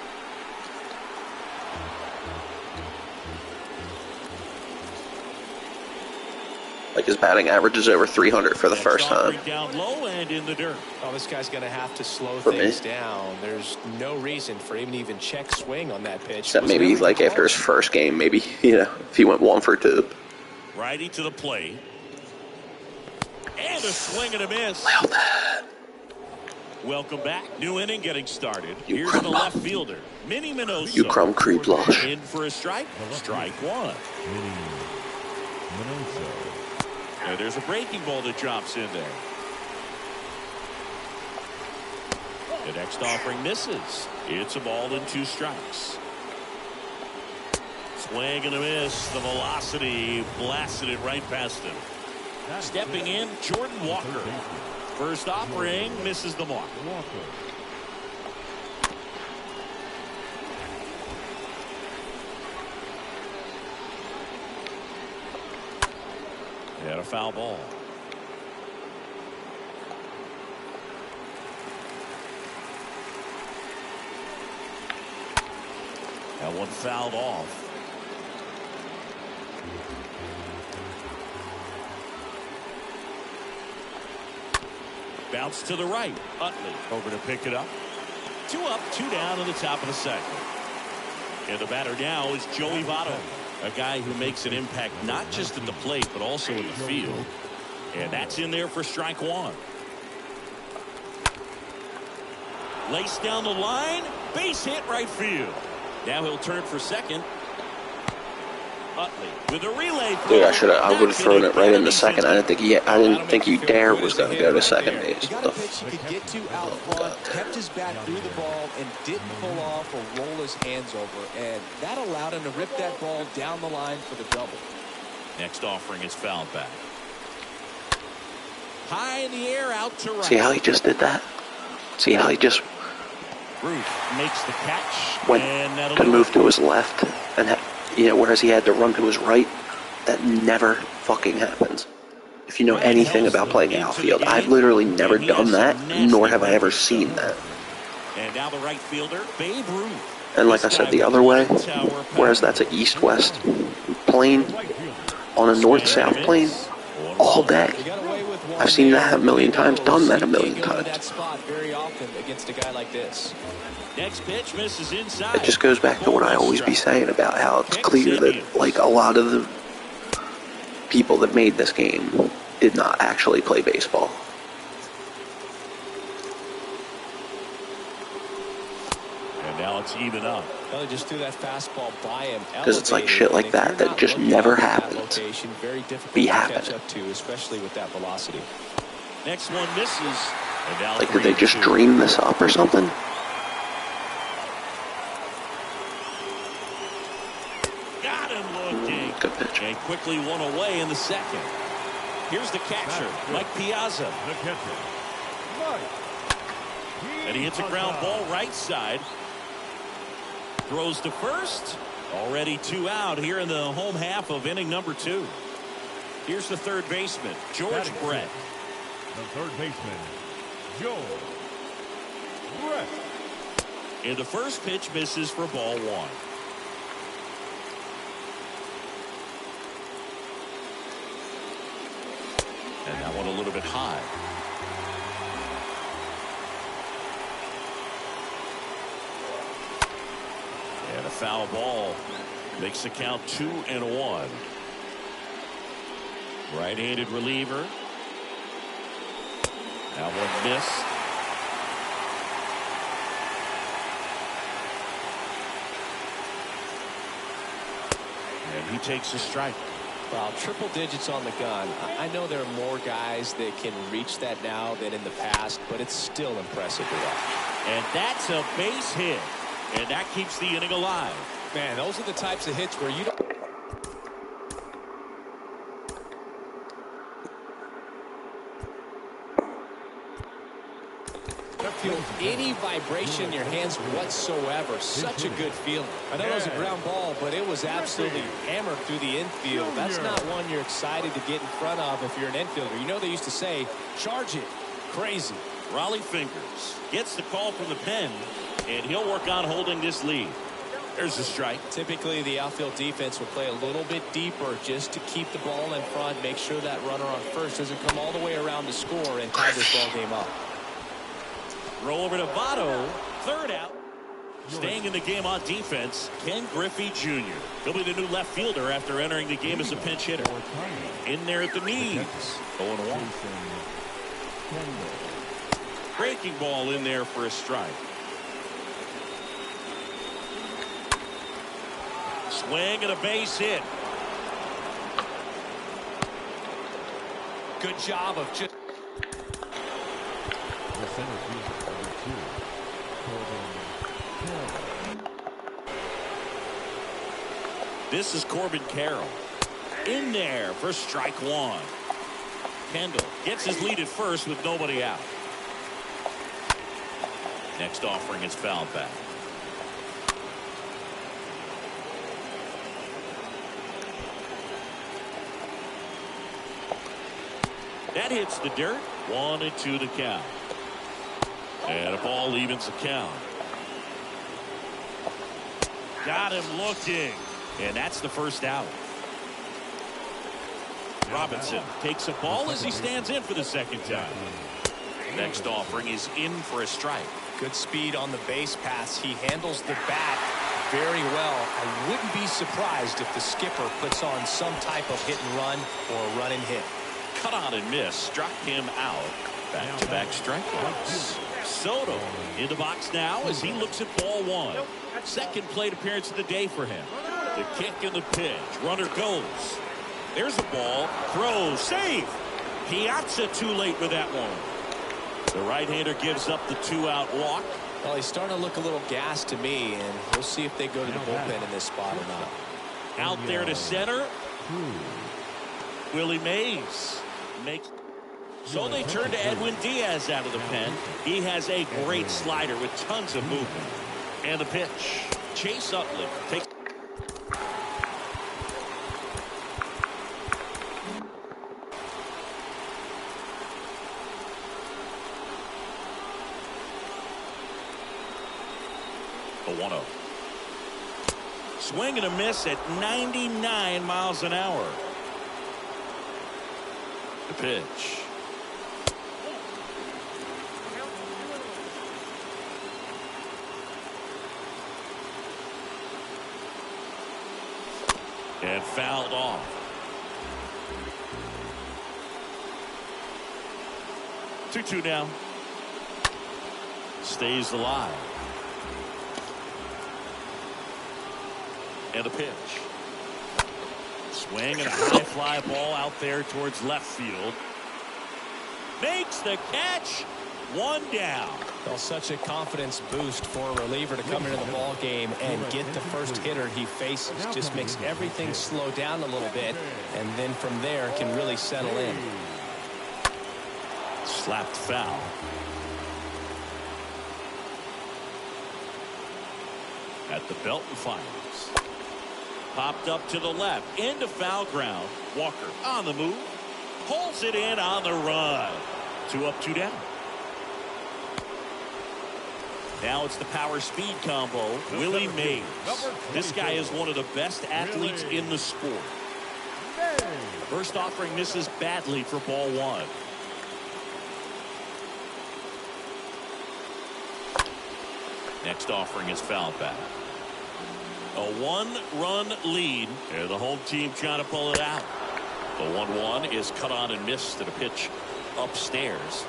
Like his batting average is over 300 for the first time. Down low and in the dirt. Oh, this guy's going to have to slow For things me. down. There's no reason for him to even check swing on that pitch. Except maybe like after his first game, maybe, you know, if he went 1 for 2. Righty to the plate. And a swing and a miss. Nailed that. Welcome back. New inning getting started. You Here's crumb the left fielder, Minnie Minoso. You crumb creep lush. In for a strike. Strike one. And there's a breaking ball that drops in there. The next offering misses. It's a ball and 2 strikes. Swing and a miss. The velocity blasted it right past him. Stepping in, Jordan Walker. First offering misses the mark. And a foul ball. That one fouled off. Bounce to the right. Utley over to pick it up. 2 up, 2 down in the top of the second. And the batter now is Joey Votto, a guy who makes an impact not just at the plate but also in the field. And that's in there for strike 1. Laced down the line. Base hit right field. Now he'll turn for second. Utley with a relay. Dude, I would have thrown it right in the second. I didn't think you dare was going to go to second base. He got a pitch he could get to out front, kept his bat through the ball, and didn't pull off or roll his hands over. And that allowed him to rip that ball down the line for the double. Next offering is fouled back. High in the air, out to right. See how he just did that? See how he just Ruth makes the catch. went and to move to his left, and you know, whereas he had to run to his right. That never fucking happens. If you know anything about playing outfield, I've literally never done that, nor have I ever seen that. And now the right fielder, Babe Ruth. And like I said, the other way, whereas that's an east-west plane, on a north-south plane, all day. I've seen that a million times, done that a million times. That spot very often against a guy like this. Next pitch misses inside. It just goes back to what I always be saying about how it's clear that, like, a lot of the people that made this game did not actually play baseball. And now it's even up. Well, they just threw that fastball by him. Because it's like shit like that that just never happens. Very difficult Be to catch happening. up to, especially with that velocity. Next one misses. And now Like, did they just dream this up or something? Got him looking. Good pitch. And quickly one away in the second. Here's the catcher, Mike Piazza. The catcher, Mike. And he hits a ground ball right side. Throws to first. Already 2 out here in the home half of inning number 2. Here's the third baseman, George Brett. The third baseman, George Brett. And the first pitch misses for ball 1. And that one a little bit high. And a foul ball makes the count 2-1. Right-handed reliever. That one missed. And he takes a strike. Well, triple digits on the gun. I know there are more guys that can reach that now than in the past, but it's still impressive to watch. And that's a base hit. And that keeps the inning alive. Man, those are the types of hits where you don't feel any vibration in your hands whatsoever. Such a good feeling. I know it was a ground ball, but it was absolutely hammered through the infield. That's not one you're excited to get in front of if you're an infielder. You know they used to say, charge it. Crazy. Raleigh Fingers gets the call from the pen, and he'll work on holding this lead. There's a strike. Typically, the outfield defense will play a little bit deeper just to keep the ball in front, make sure that runner on first doesn't come all the way around to score and tie this ball game up. Roll over to Votto, third out. Staying in the game on defense, Ken Griffey Jr. He'll be the new left fielder after entering the game as a pinch hitter. In there at the knees. 0-1. Breaking ball in there for a strike. Swing and a base hit. Good job of just. The center fielder, number 2, This is Corbin Carroll. In there for strike one. Kendall gets his lead at first with nobody out. Next offering is fouled back. That hits the dirt. 1-2 to count. And a ball evens the count. Got him looking. And that's the first out. Robinson takes a ball as he stands in for the second time. Next offering is in for a strike. Good speed on the base pass. He handles the bat very well. I wouldn't be surprised if the skipper puts on some type of hit and run or a run and hit. Cut on and miss. Struck him out. Back-to-back strikeouts. Soto in the box now as he looks at ball one. Second plate appearance of the day for him. The kick and the pitch. Runner goes. There's a ball. Throw. Save. Piazza too late with that one. The right-hander gives up the 2-out walk. Well, he's starting to look a little gassed to me, and we'll see if they go to the bullpen in this spot or not. Out there to center. Willie Mays makes. So they turn to Edwin Diaz out of the pen. He has a great slider with tons of movement. And the pitch. Chase Utley takes. A 1-0. Swing and a miss at 99 miles an hour. The pitch. And fouled off. Two now. Stays alive. And a pitch. Swing and a high fly ball out there towards left field. Makes the catch. One down. Well, such a confidence boost for a reliever to come into the ball game and get the first hitter he faces. Just makes everything slow down a little bit, and then from there can really settle in. Slapped foul. At the Belton Finals. Popped up to the left into foul ground. Walker on the move. Pulls it in on the run. 2 up, 2 down. Now it's the power speed combo. Willie Mays. This guy is one of the best athletes in the sport. First offering misses badly for ball one. Next offering is fouled back. A 1-run lead. And the home team trying to pull it out. The 1-1 is cut on and missed to the pitch upstairs.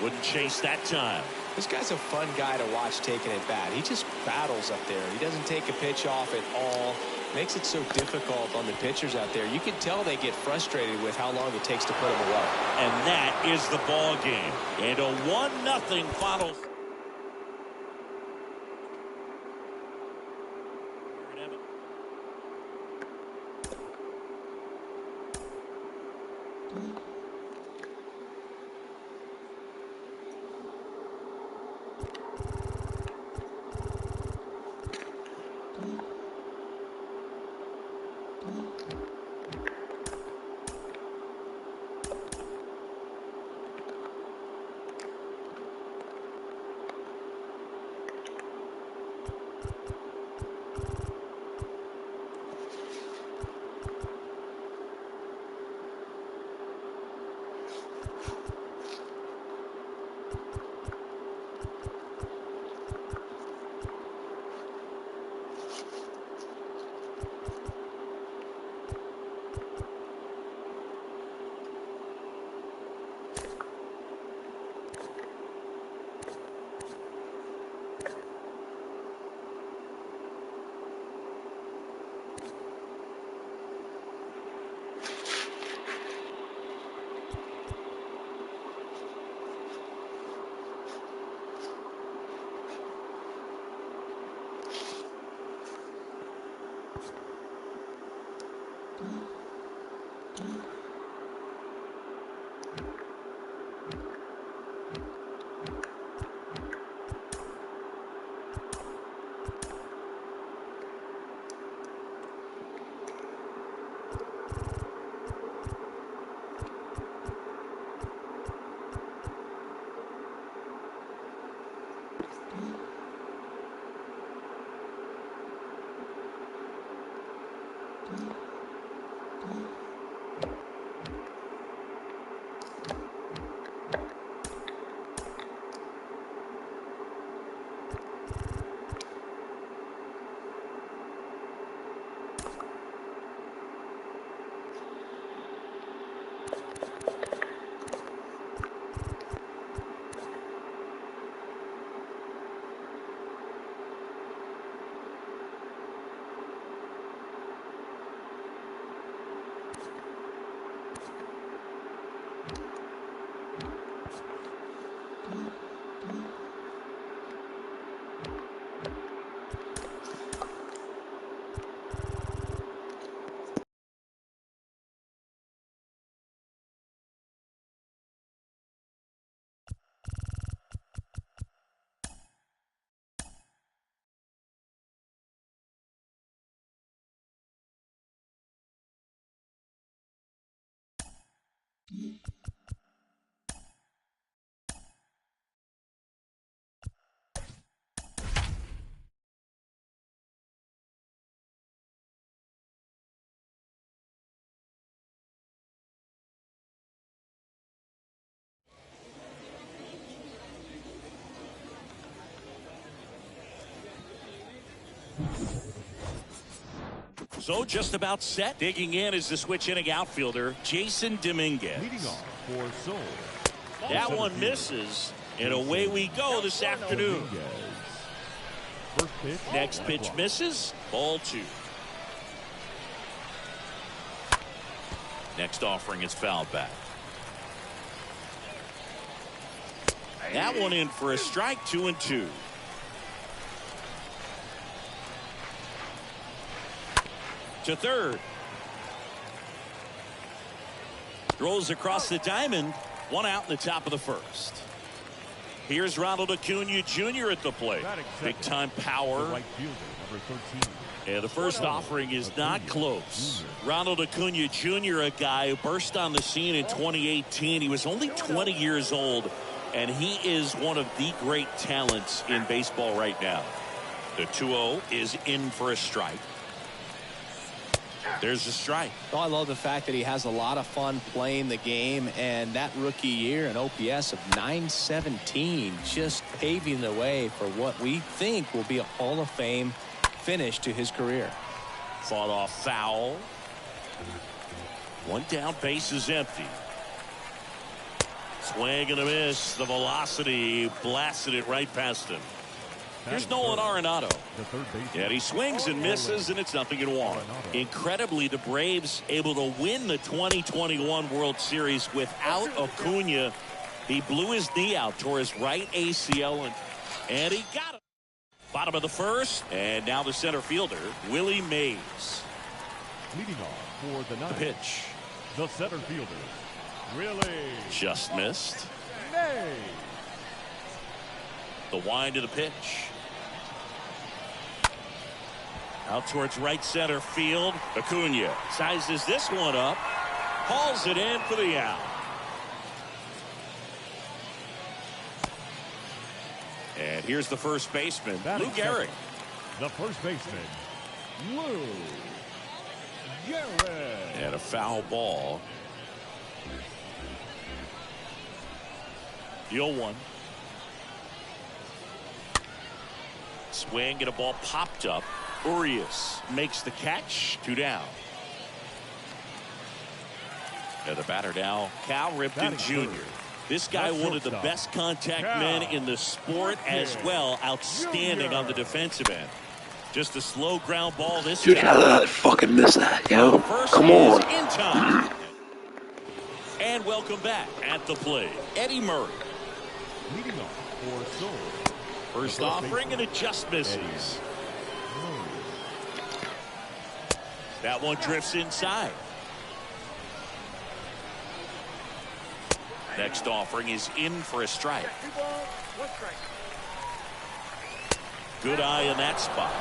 Wouldn't chase that time. This guy's a fun guy to watch taking at bat. He just battles up there. He doesn't take a pitch off at all. Makes it so difficult on the pitchers out there. You can tell they get frustrated with how long it takes to put him away. And that is the ball game. And a 1-0 final. So just about set. Digging in is the switch inning outfielder, Jason Dominguez. Leading off for Seoul. That one misses, and away we go this afternoon. First pitch. Next pitch misses, ball 2. Next offering is fouled back. That one in for a strike, 2-2. To third. Throws across the diamond. 1 out in the top of the first. Here's Ronald Acuna Jr. at the plate. Big time power. Right fielder, number 13. And the first offering is not close. Ronald Acuna Jr., a guy who burst on the scene in 2018. He was only 20 years old, and he is one of the great talents in baseball right now. The 2-0 is in for a strike. There's a strike. Oh, I love the fact that he has a lot of fun playing the game, and that rookie year, an OPS of 917, just paving the way for what we think will be a Hall of Fame finish to his career. Fought off foul. 1 down, base is empty. Swing and a miss. The velocity blasted it right past him. Here's Nolan Arenado. Yeah, he swings and misses, and it's 0-1. Incredibly, the Braves able to win the 2021 World Series without Acuna. He blew his knee out, tore his right ACL, and he got it. Bottom of the first, and now the center fielder, Willie Mays. Leading off for the ninth. The pitch. The center fielder, Willie. Just missed. Mays. The wind of the pitch. Out towards right center field. Acuna sizes this one up. Hauls it in for the out. And here's the first baseman, Lou Gehrig. The first baseman, Lou Gehrig. And a foul ball. 0-1. Swing and a ball popped up. Urias makes the catch. 2 down. And the batter now, Cal Ripken Jr. This guy, one of the best contact men in the sport as well. Outstanding on the defensive end. Just a slow ground ball this Dude, how did I fucking miss that, yo? Come on. In time. And welcome back at the plate, Eddie Murray. Leading off for Soul. First offering, and it just misses. That one drifts inside. Next offering is in for a strike. Good eye in that spot.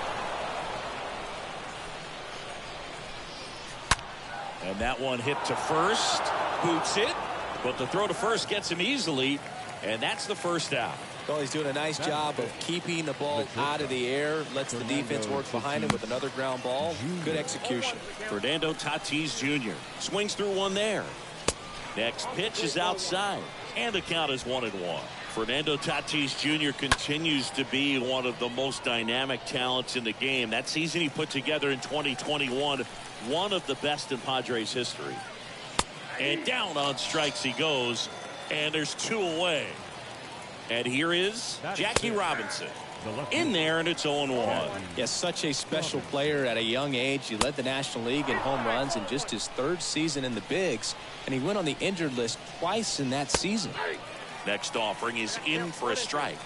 And that one hit to first. Boots it. But the throw to first gets him easily. And that's the first out. Well, he's doing a nice job of keeping the ball out of the air. Lets the defense work behind him with another ground ball. Good execution. Fernando Tatis Jr. swings through one there. Next pitch is outside. And the count is 1-1. Fernando Tatis Jr. continues to be one of the most dynamic talents in the game. That season he put together in 2021, one of the best in Padres history. And down on strikes he goes. And there's 2 away. And here is Jackie Robinson. In there, and it's 0-1. Yes, such a special player at a young age. He led the National League in home runs in just his 3rd season in the bigs, and he went on the injured list twice in that season. Next offering is in for a strike.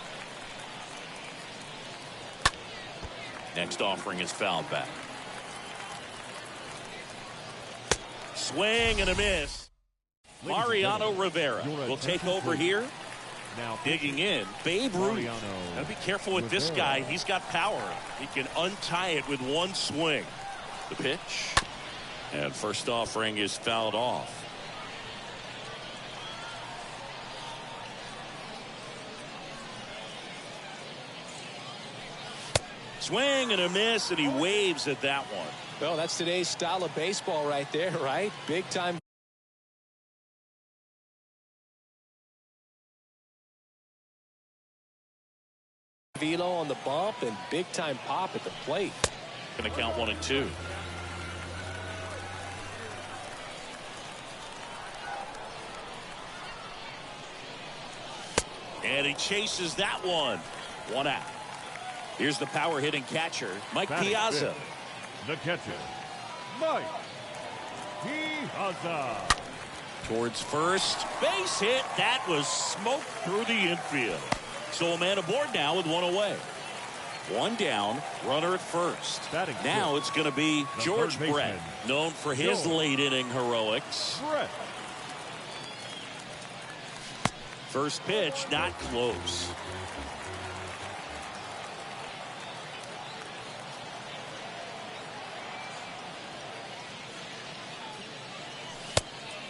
Next offering is fouled back. Swing and a miss. Mariano Rivera will take over here. Now digging in, Babe Ruth. Gotta be careful with this guy. He's got power. He can untie it with one swing. The pitch. And first offering is fouled off. Swing and a miss, and he waves at that one. Well, that's today's style of baseball right there, right? Big time. Velo on the bump and big time pop at the plate. Going to count 1 and 2. And he chases that one. 1 out. Here's the power hitting catcher, Mike Piazza. The catcher, Mike Piazza. Towards first. Base hit. That was smoked through the infield. So a man aboard now with 1 away. 1 down, runner at first. Now it's going to be George Brett, known for his late inning heroics. First pitch, not close.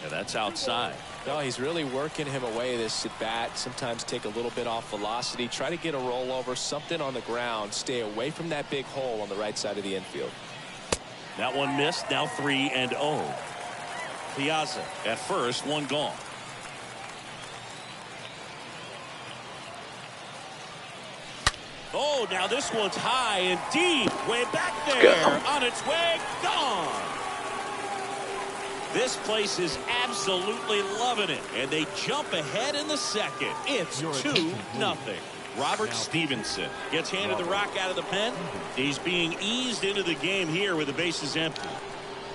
And that's outside. No, he's really working him away this at bat. Sometimes take a little bit off velocity. Try to get a rollover, something on the ground. Stay away from that big hole on the right side of the infield. That one missed. Now 3-0. Piazza at first, 1 gone. Oh, now this one's high and deep. Way back there. On its way. Gone. This place is absolutely loving it, and they jump ahead in the second. It's 2-0. Robert Stevenson gets handed the rock out of the pen. He's being eased into the game here with the bases empty.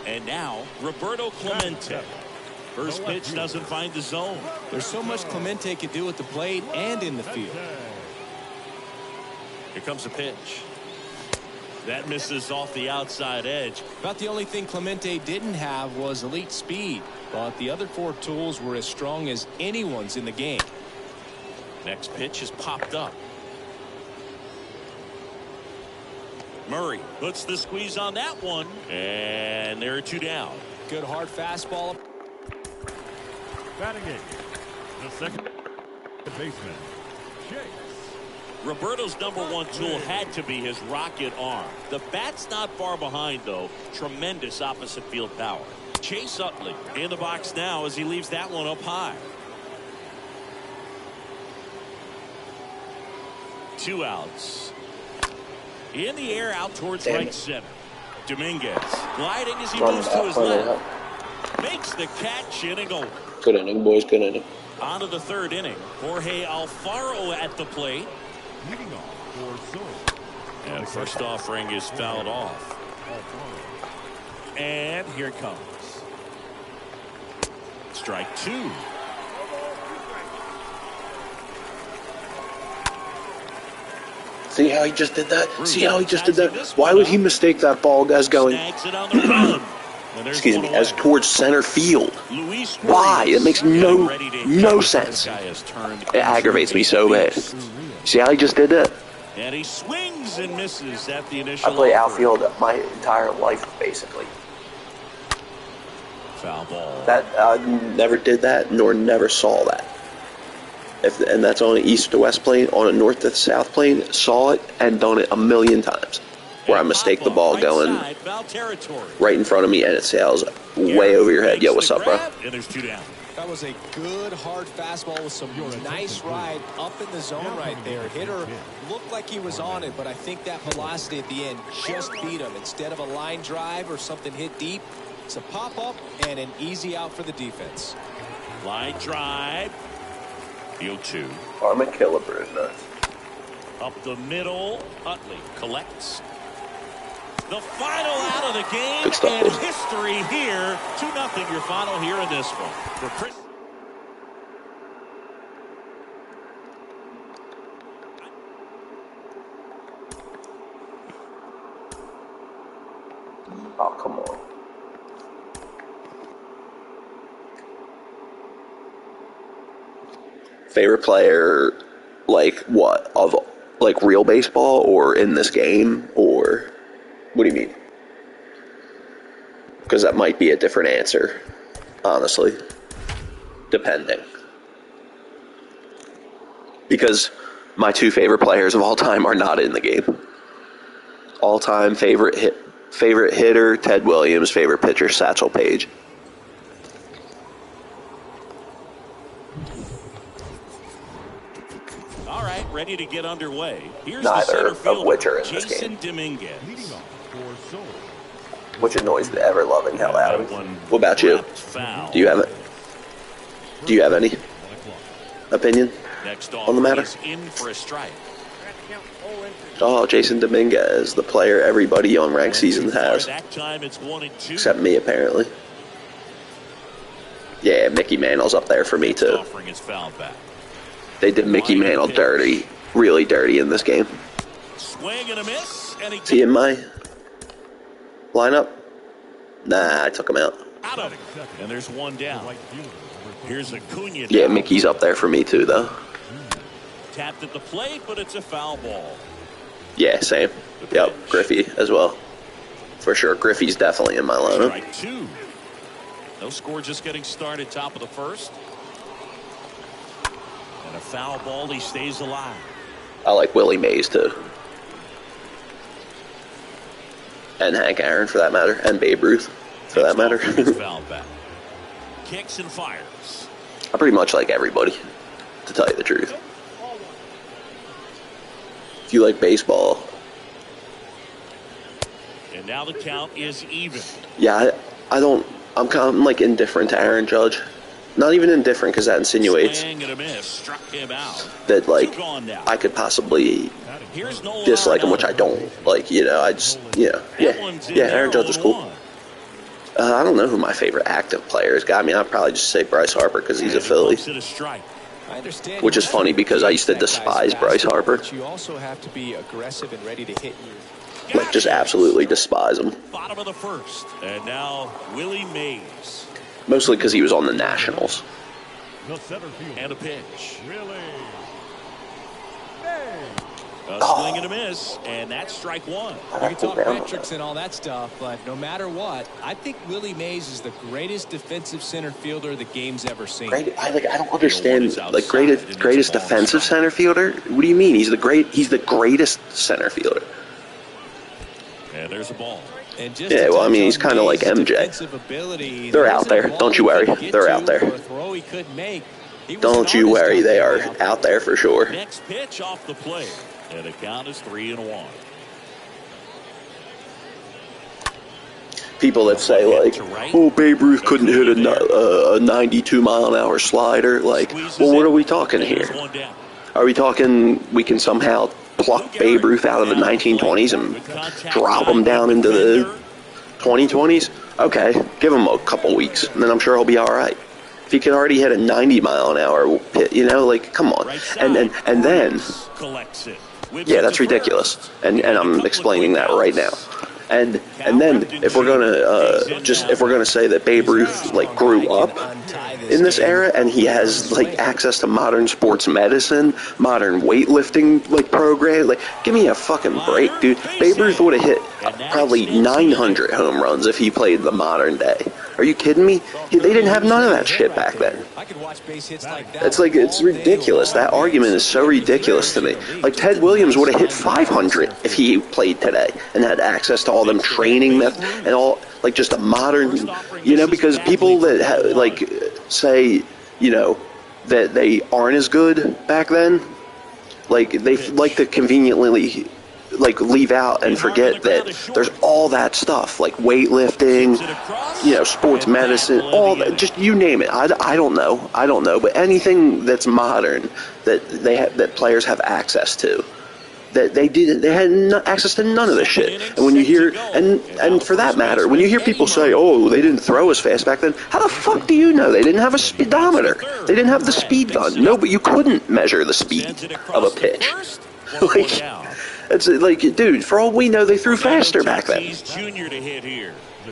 And now, Roberto Clemente. First pitch doesn't find the zone. There's so much Clemente can do at the plate and in the field. Here comes a pitch. That misses off the outside edge. About the only thing Clemente didn't have was elite speed, but the other 4 tools were as strong as anyone's in the game. Next pitch is popped up. Murray puts the squeeze on that one, and there are 2 down. Good hard fastball. Batting eighth, the second baseman, Chase. Roberto's #1 tool had to be his rocket arm. The bat's not far behind, though. Tremendous opposite field power. Chase Utley in the box now as he leaves that one up high. 2 outs. In the air out towards right center. Dominguez gliding as he moves to his left. Makes the catch, inning over. Good inning, boys. Good inning. On to the 3rd inning. Jorge Alfaro at the plate. Leading off for Soul. And first offering is fouled off. And here it comes. Strike 2. See how he just did that? See how he just did that? Why would he mistake that ball as going, excuse me, as towards center field? Why? It makes no sense. It aggravates me so bad. See how he just did that? And he swings and misses at the initial. I play outfield my entire life, basically. Foul ball. That never did that, nor never saw that. And that's on an east to west plane. On a north to south plane, saw it and done it a million times. Where I mistake the ball going right in front of me and it sails way over your head. Yo, what's up, bro? And there's 2 down. That was a good hard fastball with some nice ride up in the zone right there. Hitter looked like he was on it, but I think that velocity at the end just beat him. Instead of a line drive or something hit deep, it's a pop-up and an easy out for the defense. Line drive. The 0-2. Armin Killebrew is nuts. Up the middle. Utley collects. The final out of the game. Good stuff, and boys. history here. 2-0 your final here in this one. For Chris. Oh, come on. Favorite player, like what? Of like real baseball or in this game? Or what do you mean? Because that might be a different answer, honestly. Depending. Because my 2 favorite players of all time are not in the game. All-time favorite hitter, Ted Williams. Favorite pitcher, Satchel Paige. All right, ready to get underway. Here's Neither the center of fielder, which are in this Jason game. Dominguez. Leading off for Soul. Which annoys the ever-loving hell out of me. What about you? Foul. Do you have it? Do you have any opinion Next on the matter? is in for a strike. Oh, Jason Dominguez, the player everybody on ranked seasons has. That time it's 1-2. Except me, apparently. Yeah, Mickey Mantle's up there for me, too. Offering is fouled back. They did Mickey Mantle dirty, really dirty in this game. Swing and a miss, and he Is he in my lineup? Nah, I took him out. out of it. And there's 1 down. Here's Acuna. Yeah, Mickey's up there for me, too, though. Tapped at the plate, but it's a foul ball. Yeah, same. Yep, Griffey as well. For sure, Griffey's definitely in my lineup. Strike 2. No score, just getting started, top of the first. And a foul ball, he stays alive. I like Willie Mays, too. And Hank Aaron, for that matter. And Babe Ruth, for that matter. Foul back. Kicks and fires. I pretty much like everybody, to tell you the truth. If you like baseball. And now the count is even. Yeah, I don't I'm kind of like indifferent to Aaron Judge. Not even indifferent, because that insinuates that like I could possibly dislike him, which I don't. Like, you know, I just, you know, yeah, Aaron Judge is cool. I don't know who my favorite active player is. I mean, I'd probably just say Bryce Harper because he's a Philly. Which is funny because I used to despise Bryce Harper. You also have to be aggressive and ready to hit Like, just absolutely despise him. Bottom of the first. And now Willie Mays. Mostly because he was on the Nationals. And a pitch. A swing and a miss, and that's strike one. You can talk metrics and all that stuff, but no matter what, I think Willie Mays is the greatest defensive center fielder the game's ever seen. I don't understand. Like, greatest defensive center fielder? What do you mean? He's the greatest center fielder. And there's a ball. Yeah, well, I mean, he's kind of like MJ. They're out there. Don't you worry. They're out there. Don't you worry. They are out there for sure. Next pitch off the plate. And the count is 3-1. People that say, like, oh, Babe Ruth couldn't hit a 92-mile-an-hour slider. Like, well, what are we talking here? Are we talking we can somehow pluck Babe Ruth out of the 1920s and drop him down into the 2020s? Okay, give him a couple weeks, and then I'm sure he'll be all right. If he can already hit a 90-mile-an-hour hit, you know, like, come on. And then, yeah, that's ridiculous. And I'm explaining that right now. And then if we're gonna say that Babe Ruth like grew up in this era and he has like access to modern sports medicine, modern weightlifting like program, like give me a fucking break, dude. Babe Ruth would have hit probably 900 home runs if he played the modern day. Are you kidding me? They didn't have none of that shit back then. It's ridiculous. That argument is so ridiculous to me. Like, Ted Williams would have hit 500 if he played today and had access to all them training and all, like, just a modern, you know, because people that, like, say, you know, that they aren't as good back then, like, they like to conveniently like leave out and forget that there's all that stuff like weightlifting, you know, sports medicine, all that, just you name it. I don't know, but anything that's modern that that players have access to, that they had access to none of this shit. And when you hear, and for that matter, when you hear people say, oh, they didn't throw as fast back then, how the fuck do you know? They didn't have a speedometer. They didn't have the speed gun. No, but you couldn't measure the speed of a pitch. Like, it's like, dude, for all we know, they threw faster back then.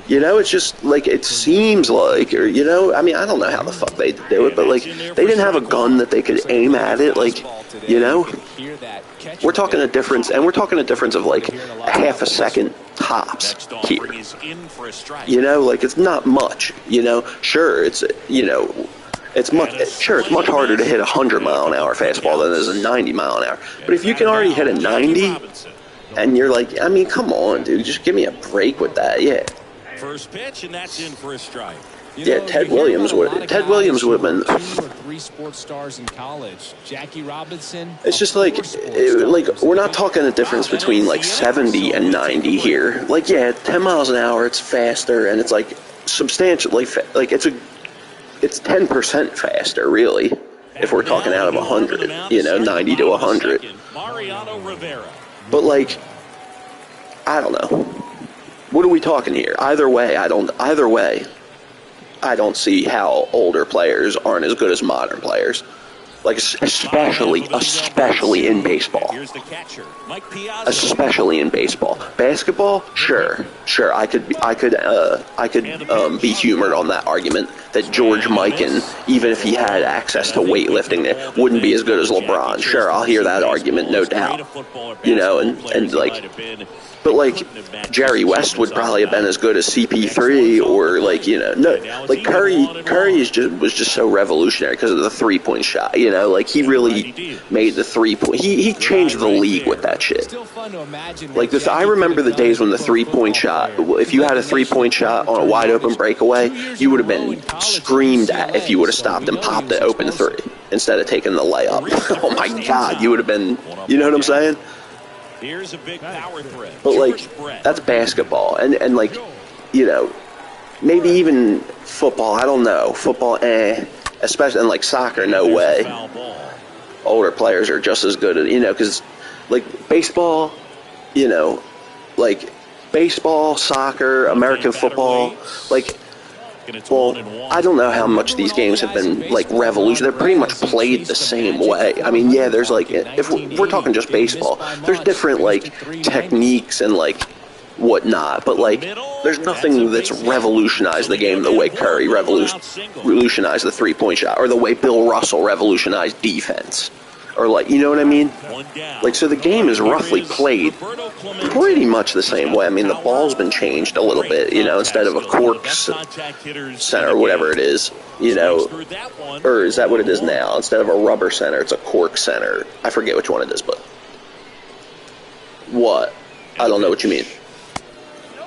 You know, it's just like, it seems like, or, you know, I mean, I don't know how the fuck they do it, but like, they didn't have a gun that they could aim at it, like, you know? We're talking a difference, and we're talking a difference of like a half a second tops here. You know, like, it's not much, you know? Sure, it's, you know, it's much harder to hit a 100-mile-an-hour fastball than it is a 90-mile-an-hour. But if you can already hit a 90, and you're like, I mean, come on, dude, just give me a break with that, yeah. First pitch, and that's in for a strike. Yeah, Ted Williams would have been. 3 sports stars in college. Jackie Robinson. It's just like we're not talking a difference between like 70 and 90 here. Like, yeah, 10 miles an hour, it's faster, and it's like substantially like it's 10% faster, really, if we're talking out of 100, you know, 90 to 100. But, like, I don't know. What are we talking here? Either way, I don't see how older players aren't as good as modern players. Like, especially in baseball. Especially in baseball. Basketball, sure. I could be humored on that argument that George Mikan, even if he had access to weightlifting, wouldn't be as good as LeBron. Sure, I'll hear that argument, no doubt. You know, and like, but like Jerry West would probably have been as good as CP3 or like, you know, no, like Curry was just so revolutionary because of the 3-point shot. You know, like he really made the 3-point. He changed the league with that shit. Like I remember the days when the 3-point shot. If you had a 3-point shot on a wide open breakaway, you would have been screamed at if you would have stopped and popped it open 3 instead of taking the layup. Oh my God, you would have been. You know what I'm saying? Here's a big power threat. But like, that's basketball, and like, you know, maybe even football. I don't know. Football, especially in like soccer, no way. Older players are just as good at, because like baseball, like baseball, soccer, American football, like. Well, I don't know how much these games have been, like, revolutionary. They're pretty much played the same way. I mean, yeah, there's, like, if we're talking just baseball, there's different, like, techniques and, like, whatnot. But, like, there's nothing that's revolutionized the game the way Curry revolutionized the three-point shot or the way Bill Russell revolutionized defense. Or, like, you know what I mean? Like, so the game is roughly played pretty much the same way. I mean, the ball's been changed a little bit, instead of a cork center or whatever it is, or is that what it is now? Instead of a rubber center, it's a cork center. I forget which one it is, but what? I don't know what you mean.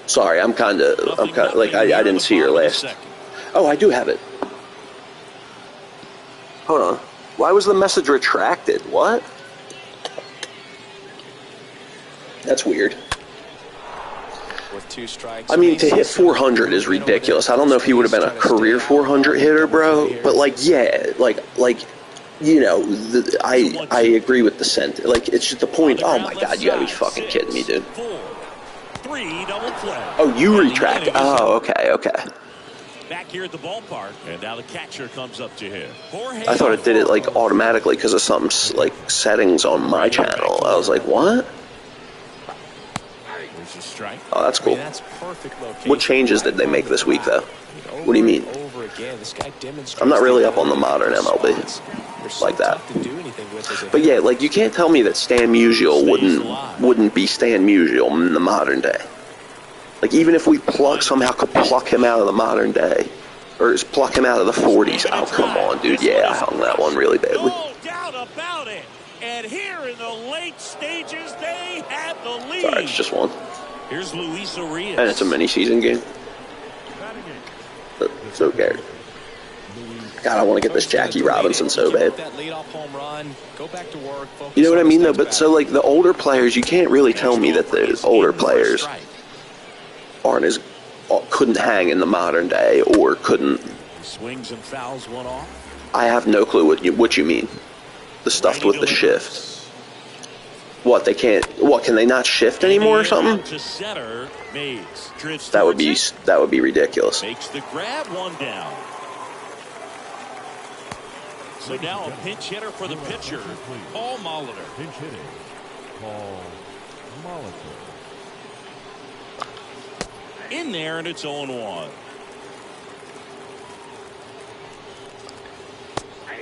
Sorry, I'm kind of, like, I didn't see your last. Oh, I do have it. Hold on. Why was the message retracted? What? That's weird. With 2 strikes. I mean, to hit 400 is ridiculous. I don't know if he would have been a career 400 hitter, bro. But, like, yeah. Like I agree with the sentence. Like, it's just the point. Oh, my God. You got to be fucking kidding me, dude. Oh, you retract. Oh, okay. Back here at the ballpark, and now the catcher comes up to him. I thought it did it like automatically because of some like settings on my channel. I was like, what? Oh, that's cool. What changes did they make this week, though? What do you mean? I'm not really up on the modern MLB like that. But yeah, like you can't tell me that Stan Musial wouldn't be Stan Musial in the modern day. Like, even if we somehow could pluck him out of the modern day, or just pluck him out of the 40s, oh, come on, dude. Yeah, I hung that one really badly. No doubt about it. And here in the late stages, they have the lead. Sorry, it's just one. Here's Luis Arias. And it's a mini-season game. So scared. God, I want to get this Jackie Robinson so bad. You know what I mean, though? But so, like, the older players, you can't really tell me that the older players couldn't hang in the modern day or couldn't. Swings and fouls one off. I have no clue what you mean. The stuff with the shift. What, they can't? What, can they not shift anymore or something? That would be ridiculous. Makes the grab, one down. So now a pinch hitter for the pitcher, Paul Molitor. Pinch hitting, Paul Molitor. In there, and it's 0-1.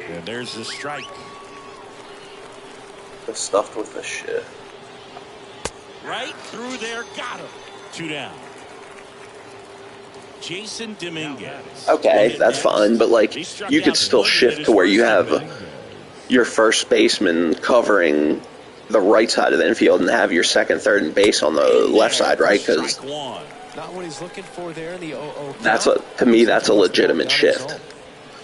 And there's the strike. The stuff with the shit. Right through there, got him. 2 down. Jason Dominguez. Okay, that's fine, but like you could still shift to where you have your first baseman covering the right side of the infield and have your second, third, and base on the left side, right? Because not what he's looking for there in the 0-0. To me, that's a legitimate shift.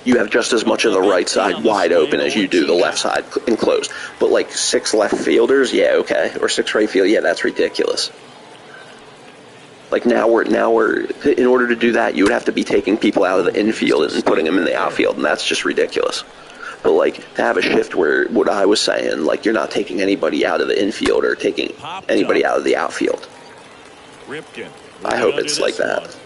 You have just as much of the right side wide open as you do the left side enclosed. But like 6 left fielders, yeah, okay, or 6 right field, yeah, that's ridiculous. Like now we're in order to do that, you would have to be taking people out of the infield and putting them in the outfield, and that's just ridiculous. But like to have a shift where what I was saying, like you're not taking anybody out of the infield or taking anybody out of the outfield. I hope it's like that.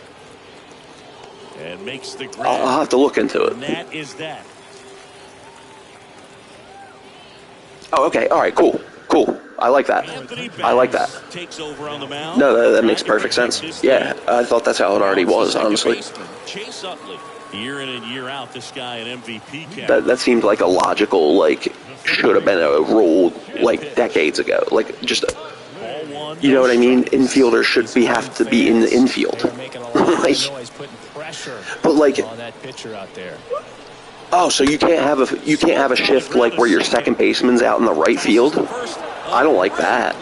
And makes the grab. I'll have to look into it. And that is that. Oh, okay. All right. Cool. I like that. I like that. Takes over on the mound. No, that makes perfect sense. Yeah, I thought that's how it already was, honestly. Chase Utley. Year in and year out, this guy an MVP. That seemed like a logical, like, should have been a rule, like, decades ago. Like, just you know what I mean? Infielders should have to be in the infield. But like, oh, so you can't have a shift like where your second baseman's out in the right field? I don't like that.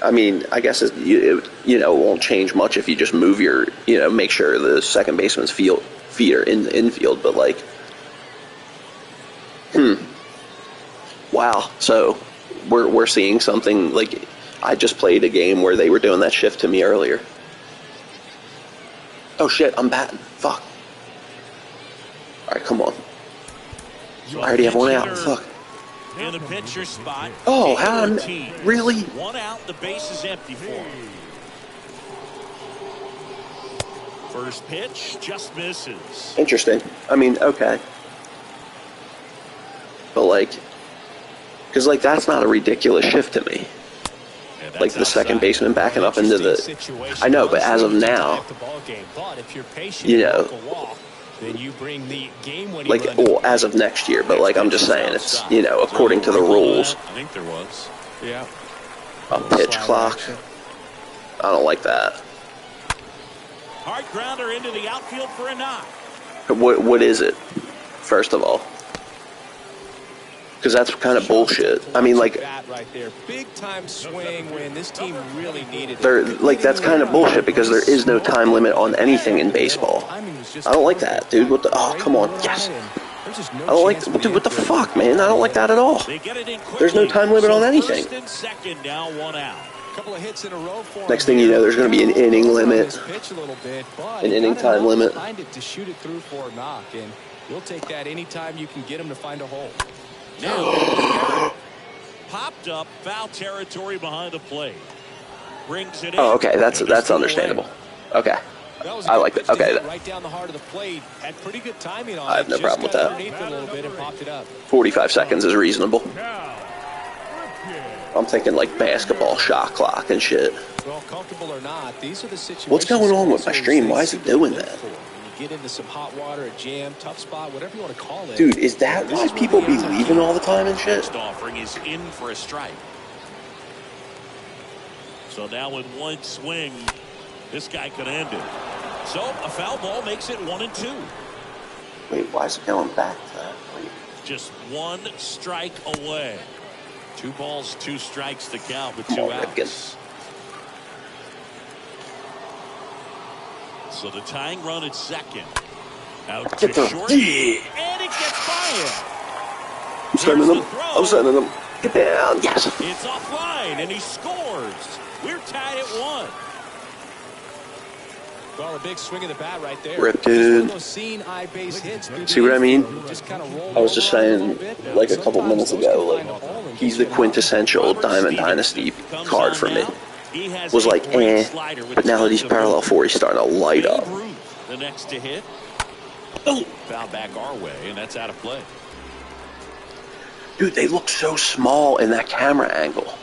I mean, I guess it won't change much if you just move your, make sure the second baseman's feet are in the infield. But like, wow. So we're seeing something like, I just played a game where they were doing that shift to me earlier. Oh shit, I'm batting. Fuck. Alright, come on. I already have one out. Fuck. In the pitcher spot. Oh, how? Really? One out, the base is empty for him. First pitch just misses. Interesting. I mean, okay. But like, because like that's not a ridiculous shift to me. Like the second baseman backing up into the. I know, but as of now, you know, like, well, as of next year. But like, I'm just saying, it's, you know, according to the rules. I think there was. Yeah. A pitch clock. I don't like that. Hard grounder into the outfield for a knock. What is it? First of all. Because that's kind of bullshit. I mean, like, big time swing when this team really needed it. Like, that's kind of bullshit because there is no time limit on anything in baseball. I don't like that, dude. What the? Oh, come on. Yes. I don't like. Dude, what the fuck, man? I don't like that at all. There's no time limit on anything. Next thing you know, there's going to be an inning limit, an inning time limit. Find it to shoot it through for a knock, and you'll take that anytime you can get him to find a hole. Now, popped up, foul territory behind the plate. Brings it in. Oh, okay, that's understandable. Okay, I like that. Okay, right down the heart of the plate. Had pretty good timing on it. I have no problem with that. Underneath it a little bit and popped it up. 45 seconds is reasonable. I'm thinking like basketball shot clock and shit. Well, comfortable or not, these are the situations. What's going on with my stream? Why is it doing that? Get into some hot water, a jam, tough spot, whatever you want to call it. Dude, is that why people be leaving all the time and shit? Next offering is in for a strike. So now with one swing, this guy could end it. So a foul ball makes it 1-2. Wait, why is it going back to that? Wait. Just one strike away. 2 balls, 2 strikes to count with 2 outs. So the tying run at second. Out to short. Yeah. And it gets by him. I'm sending them. I'm sending them. Get down. Yes. It's offline, and he scores. We're tied at 1. Well, a big swing of the bat right there. Rip, dude. See what I mean? I was just saying, like a couple minutes ago, like, he's the quintessential Diamond Dynasty card for me. Was like, but now that he's parallel 4, he's starting to light up. The next to hit. Foul back our way, and that's out of play. Dude, they look so small in that camera angle.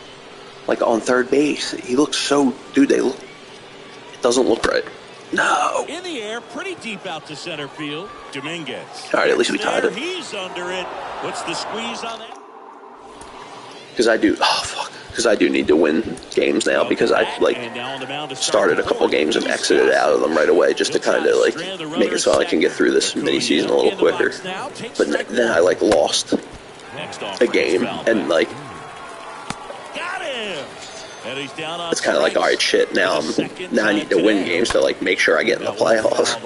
Like on third base. He looks so, dude, they look, it doesn't look right. No. In the air, pretty deep out to center field. Dominguez. All right, at least we tied it. He's under it. What's the squeeze on that? Because I do, because I do need to win games now, because I, like, started a couple games and exited out of them right away just to kind of, like, make it so I can get through this mini-season a little quicker. But then I, like, lost a game, and, like, it's kind of like, all right, shit, now I need to win games to, like, make sure I get in the playoffs.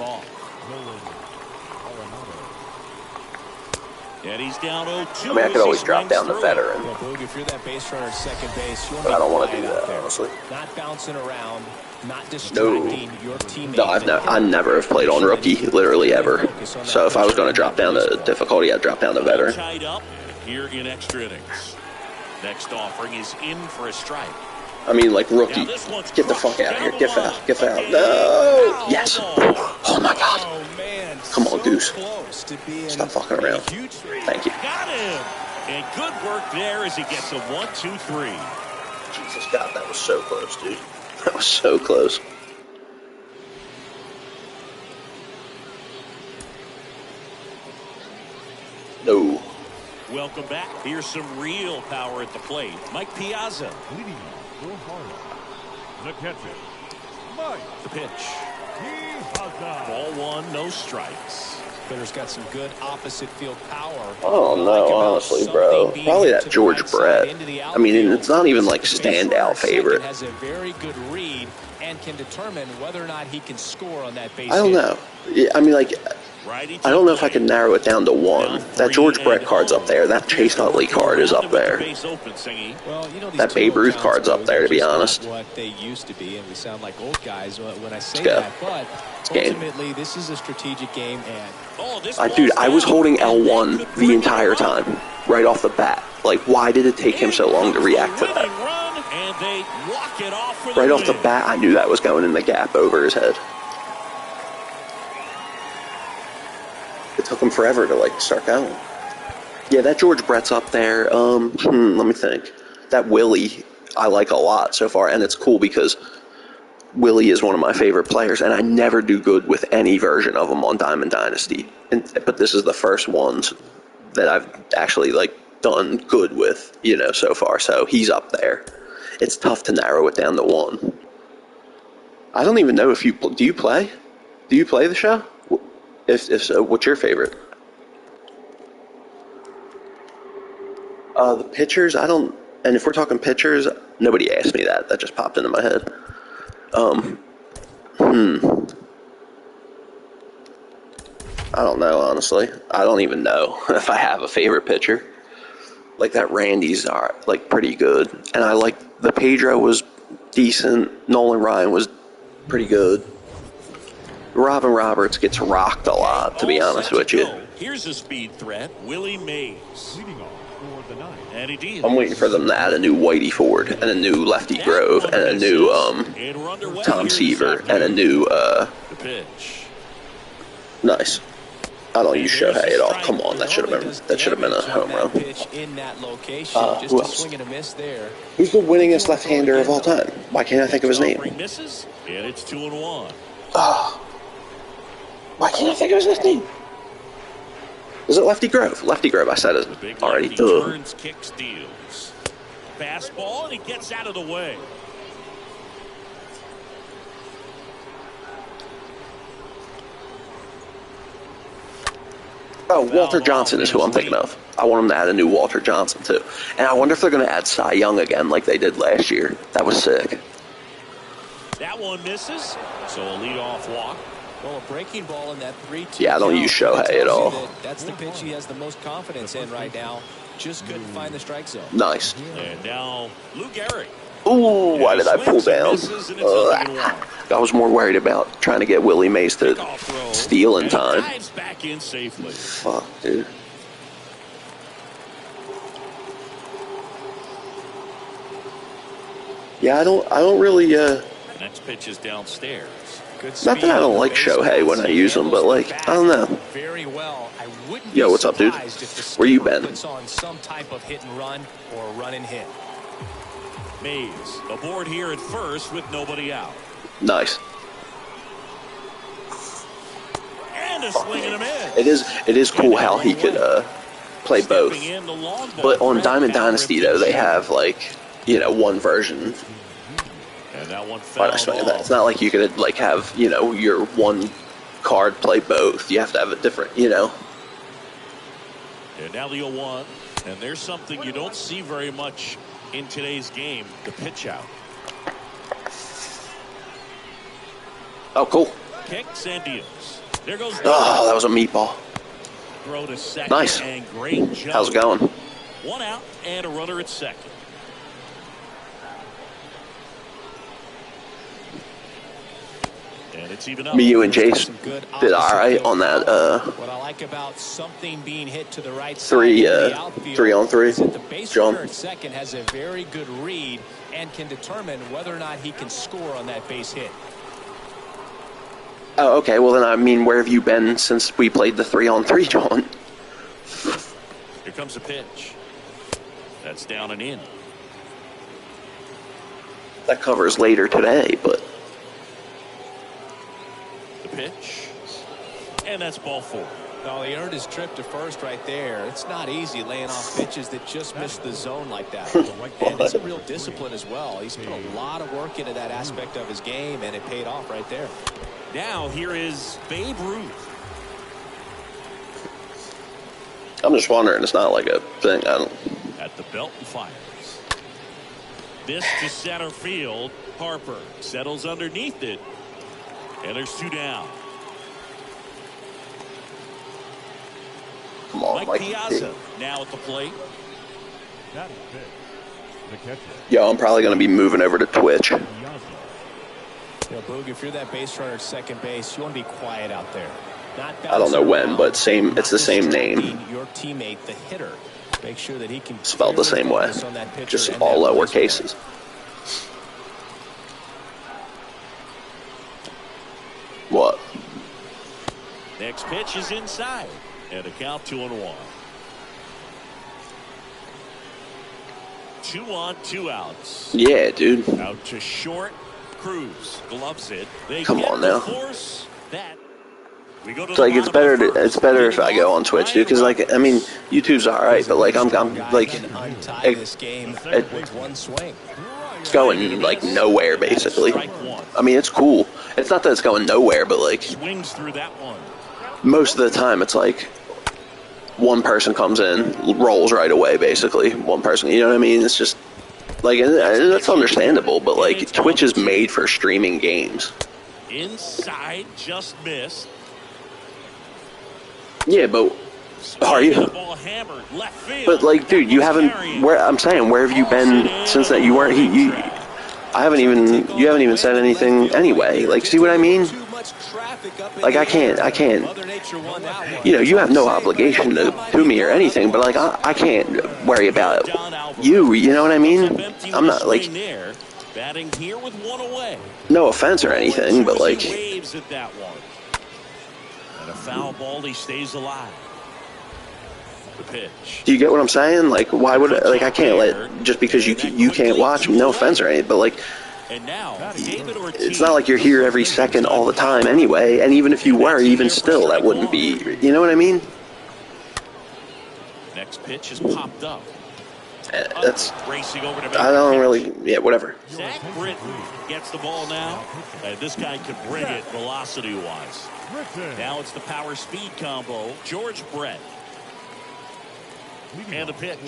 And he's down 0-2. I mean, I could always drop down the veteran, If you're that base runner at second base, but I don't want to do that, honestly. Not bouncing around, not distracting your teammates. No, I never have played on rookie, literally ever. So if I was going to drop down the difficulty, I'd drop down the veteran. Tied up here in extra innings. Next offering is in for a strike. I mean, like, rookie, get the fuck out of here. Get foul. Get foul. No! Yes! Oh, my God. Come on, Deuce. Stop fucking around. Thank you. Got him! And good work there as he gets a 1-2-3. Jesus, God, that was so close, dude. That was so close. No. Welcome back. Here's some real power at the plate. Mike Piazza. Leading off for Harlem. The catcher, Mike. The pitch. Piazza. Ball 1, no strikes. Hitter's got some good opposite field power. Oh, no, honestly, bro. Probably that George Brett. I mean, it's not even, like, standout favorite. Has a very good read and can determine whether or not he can score on that base. I don't know. I mean, like, I don't know if I can narrow it down to one. That George Brett card's up there. That Chase Utley card is up there. Well, you know, That Babe Ruth card's up there, to be honest. What they used to be, and we sound like old guys when I say Let's that. But ultimately, this is a strategic game, and dude, I was holding L1 the entire time, right off the bat. Like, why did it take him so long to react to that? Right off the bat, I knew that was going in the gap over his head. It took him forever to, like, start going. Yeah, that George Brett's up there. Let me think. That Willie, I like a lot so far, and it's cool because Willie is one of my favorite players, and I never do good with any version of him on Diamond Dynasty. But this is the first ones that I've actually, like, done good with, you know, so far. So he's up there. It's tough to narrow it down to one. I don't even know if you do you play? Do you play the show? If so, what's your favorite? The pitchers, I don't. And if we're talking pitchers, nobody asked me that. That just popped into my head. I don't know, honestly. I don't even know if I have a favorite pitcher. Like, that Randy's are, like, pretty good. And I like, the Pedro was decent. Nolan Ryan was pretty good. Robin Roberts gets rocked a lot, to be honest with you. Here's a speed threat, Willie Mays. I'm waiting for them to add a new Whitey Ford and a new Lefty Grove and a new Tom Seaver and a new nice. I don't use Shohei at all. Come on, that should have been a home run. Who else? Who's the winningest left-hander of all time? Why can't I think of his name? It's 2-1. Why can't I think of his name? Is it Lefty Grove? Lefty Grove, I said it already. Turns, kicks, deals. Fastball, and he gets out of the way. Oh, Walter Johnson is who I'm thinking of. I want them to add a new Walter Johnson, too. And I wonder if they're going to add Cy Young again like they did last year. That was sick. That one misses, so a leadoff walk. Well, a breaking ball in that 3-2. Yeah, I don't use Shohei at all. That's the pitch he has the most confidence in right now. Just couldn't find the strike zone. Nice. And now, Lou Gehrig. Ooh, why did I pull down? I was more worried about trying to get Willie Mays to steal in time. Back in safely. Fuck, dude. Yeah, I don't really, Next pitch is downstairs. Not that I don't like Shohei when I use him, but, like, I don't know. Very well. I wouldn't Yo, what's up, dude? Where you been? Puts on some type of hit and run or run and hit. Mays aboard here at first with nobody out. Nice. And a swing and a miss. It is cool how he could play both. But on Diamond Dynasty though, they have like, you know, one version. And that one Why did I swing at that? It's not like you could like have, you know, your one card play both. You have to have a different, you know. And now the 0-1, and there's something you don't see very much in today's game, the pitch out. Oh, cool. Kicks and deals. There goes. Oh, that was a meatball. Throw to second. Nice. And great job. How's it going? One out and a runner at second. And it's even up. Me, you, and Jace did all right on that. What I like about something being hit to the right three side on three. the base John runner at second has a very good read and can determine whether or not he can score on that base hit. Oh, okay. Well, then I mean, where have you been since we played the 3-on-3, John? Here comes a pitch. That's down and in. That covers later today, but. The pitch. And that's ball 4. No, he earned his trip to first right there. It's not easy laying off pitches that just miss the zone like that. And it's a real discipline as well. He's put a lot of work into that aspect of his game, and it paid off right there. Now here is Babe Ruth. I'm just wondering. It's not like a thing. I don't. At the belt and fires. This to center field. Harper settles underneath it. And there's 2 down. Come on, Mike Mike. Piazza now at the plate. That is big. The catcher. Yo, I'm probably going to be moving over to Twitch. Piazza. You know, Boog, if you're that base runner at second base, you want to be quiet out there. Not I don't know when, but it's the same name. Your teammate, the hitter, make sure that he can Spelled the same way. focus on that pitcher Just and all that lower release cases. What? Next pitch is inside. And a count 2-1. 2 on, 2 outs. Yeah, dude. Out to short. Cruz gloves it. They Come get on the now. force. That. We go to It's the like it's bottom of better. the It's better first. if I go on Twitch, dude. Because like, I mean, YouTube's all right, but like, I'm like, untie this game with one swing. it's going like nowhere basically. Strike one. I mean, it's cool. It's not that it's going nowhere, but like Swings through that one. most of the time, it's like one person comes in, rolls right away. Basically, one person. You know what I mean? It's just like, and that's understandable. But like, Twitch is made for streaming games. Inside, just missed. Yeah, but are you? The ball hammered left field. But like, dude, you haven't. Where I'm saying, where have you been since that? You weren't. You haven't even said anything anyway. Like, see what I mean? Like, I can't. You know, you have no obligation to me or anything. But like, I can't worry about you. You know what I mean? I'm not like. Batting here with one away. No offense or anything, but like. Waves at that one. And a foul ball, he stays alive. The pitch. Do you get what I'm saying? Like, why would like I can't let just because you can't watch. No offense or anything, but like. And now, David Ortiz. It's not like you're here every second all the time anyway, and even if you were, even still, that wouldn't be, you know what I mean? Next pitch is popped up. That's, Racing over to I don't really, yeah, whatever. Zach Britton gets the ball now. And this guy can bring it velocity-wise. Now it's the power-speed combo. George Brett. And the pitch.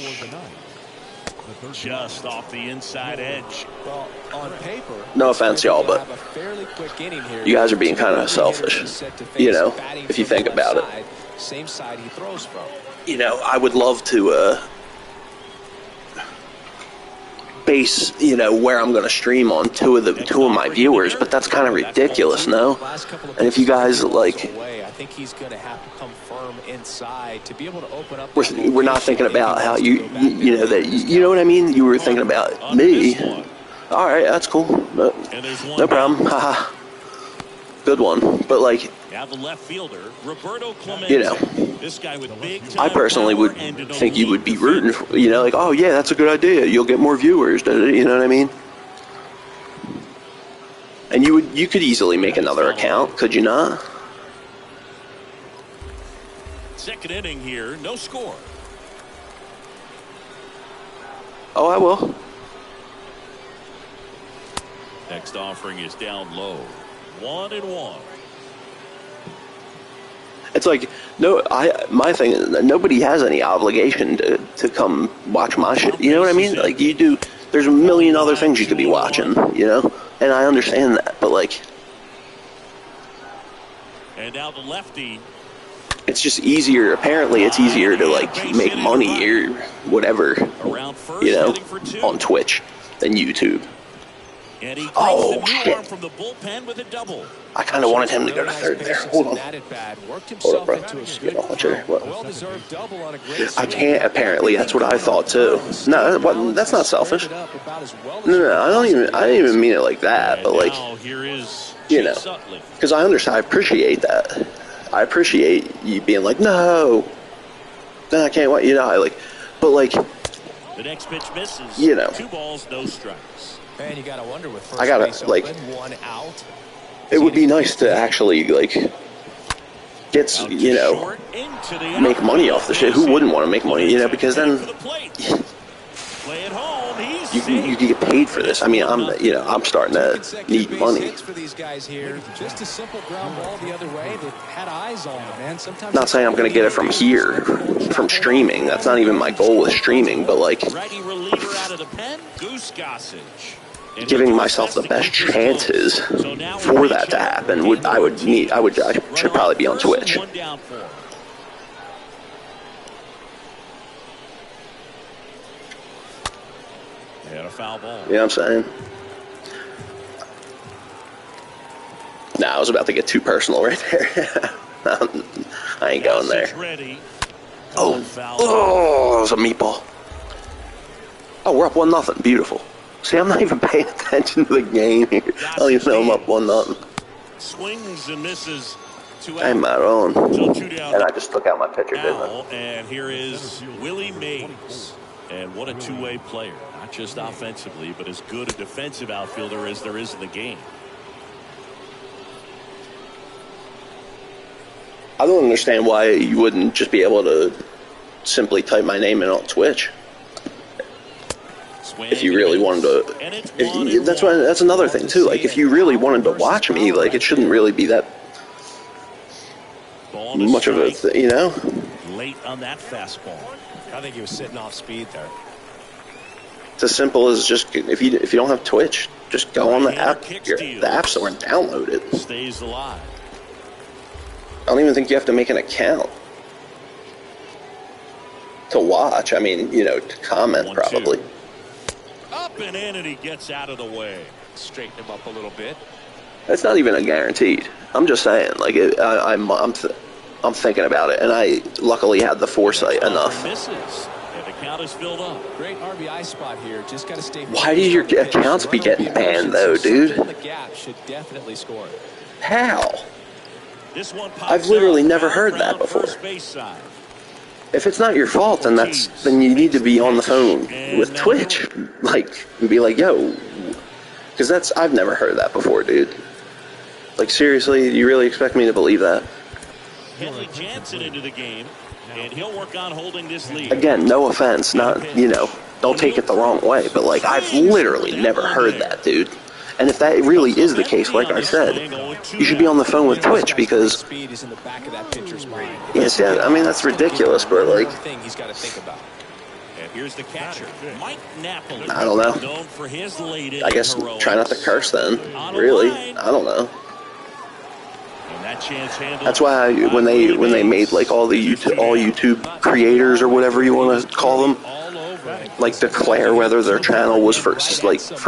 Just off the inside edge. Well, on paper, No offense, y'all, but have a fairly quick inning here. you guys are being kind of selfish, you know, if you think about it. Same side he throws from. You know, I would love to base, you know, where I'm going to stream on two of my viewers, but that's kind of ridiculous, no? And if you guys like, I think he's going to have to come firm inside to be able to open up. we're not thinking about how you know that, you know what I mean? You were thinking about me. All right, that's cool. No problem. Haha. Good one. But like, Now the left fielder, Roberto Clemente. you know, This guy with big I personally power would and an think you would be elite rooting for, you know, like, oh yeah, that's a good idea. You'll get more viewers. You know what I mean? And you could easily make another account, could you not? Second inning here, no score. Oh, I will. Next offering is down low. 1-1. It's like, no, my thing is that nobody has any obligation to come watch my shit. You know what I mean? Like, you do, there's a million other things you could be watching, you know? And I understand that, but like, And now the lefty. it's just easier, apparently it's easier to like make money or whatever, Around first, you know, hitting for two. on Twitch than YouTube. And he Oh, the new shit. arm from the bullpen with a double. I kind of wanted him to go to third there. Hold on. Hold up, bro. Get off my chair. What? I can't, apparently. That's what I thought, too. No, that's not selfish. No, I didn't even mean it like that, but like, Now here is you know, Sutcliffe. because I understand, I appreciate that. I appreciate you being like, no, then I can't wait, you know, I like, but like, The next pitch misses. You know. 2 balls, no strikes. Man, you got to wonder with first I gotta, base like, open, 1 out. it would be nice to actually, like, get, Out you to know, short, into the make money off the shit. Who wouldn't want to make money, you know, because then For the plate. Play it home. He's you safe. can get paid for this. I mean, I'm starting to need money. For these guys here, just a simple ground ball the other way that had eyes on them, man. Sometimes Not saying I'm going to get it from here, from streaming. That's not even my goal with streaming, but like, Righty reliever out of the pen. Goose Gossage. And giving myself the best chances for that to happen I should probably be on Twitch. One down for. And a foul ball. You know what I'm saying? Nah, I was about to get too personal right there. I ain't going there. Oh, it was a meatball. Oh, we're up 1-0. Beautiful. See, I'm not even paying attention to the game here. I don't even know I'm up 1-0. Swings and misses. I'm my own. And I just took out my pitcher, didn't I? And here is Willie Mays. And what a two-way player. Not just offensively, but as good a defensive outfielder as there is in the game. I don't understand why you wouldn't just be able to simply type my name in on Twitch. If you really wanted to, that's another thing too. Like, if you really wanted to watch me, like, it shouldn't really be that much of a thing, you know? Late on that fastball. I think he was sitting off speed there. It's as simple as just if you don't have Twitch, just go on the app store and download it. Stays alive. I don't even think you have to make an account to watch. I mean, you know, to comment probably. Up and in, and he gets out of the way. Straighten him up a little bit. It's not even a guaranteed. I'm just saying, like, I'm thinking about it, and I luckily had the foresight enough. Misses, and the count is filled up. Great RBI spot here. Just got to stay. Why do your accounts be getting banned though, dude? The gap should definitely score. How? This one I've literally never heard that before. If it's not your fault, then you need to be on the phone with Twitch, like, and be like, yo, because I've never heard that before, dude. Like, seriously, do you really expect me to believe that? Henry Jansen into the game, and he'll work on holding this lead. Again, no offense, not, you know, don't take it the wrong way, but, like, I've literally never heard that, dude. And if that really is the case, like I said, you should be on the phone with Twitch, because yes, yeah, I mean, that's ridiculous, but, like, and here's the catcher, Mike Napoli. I don't know. Known for his late I guess try not to curse then. Really, I don't know. That's why when they made, like, all YouTube creators or whatever you want to call them, like, declare whether their channel was for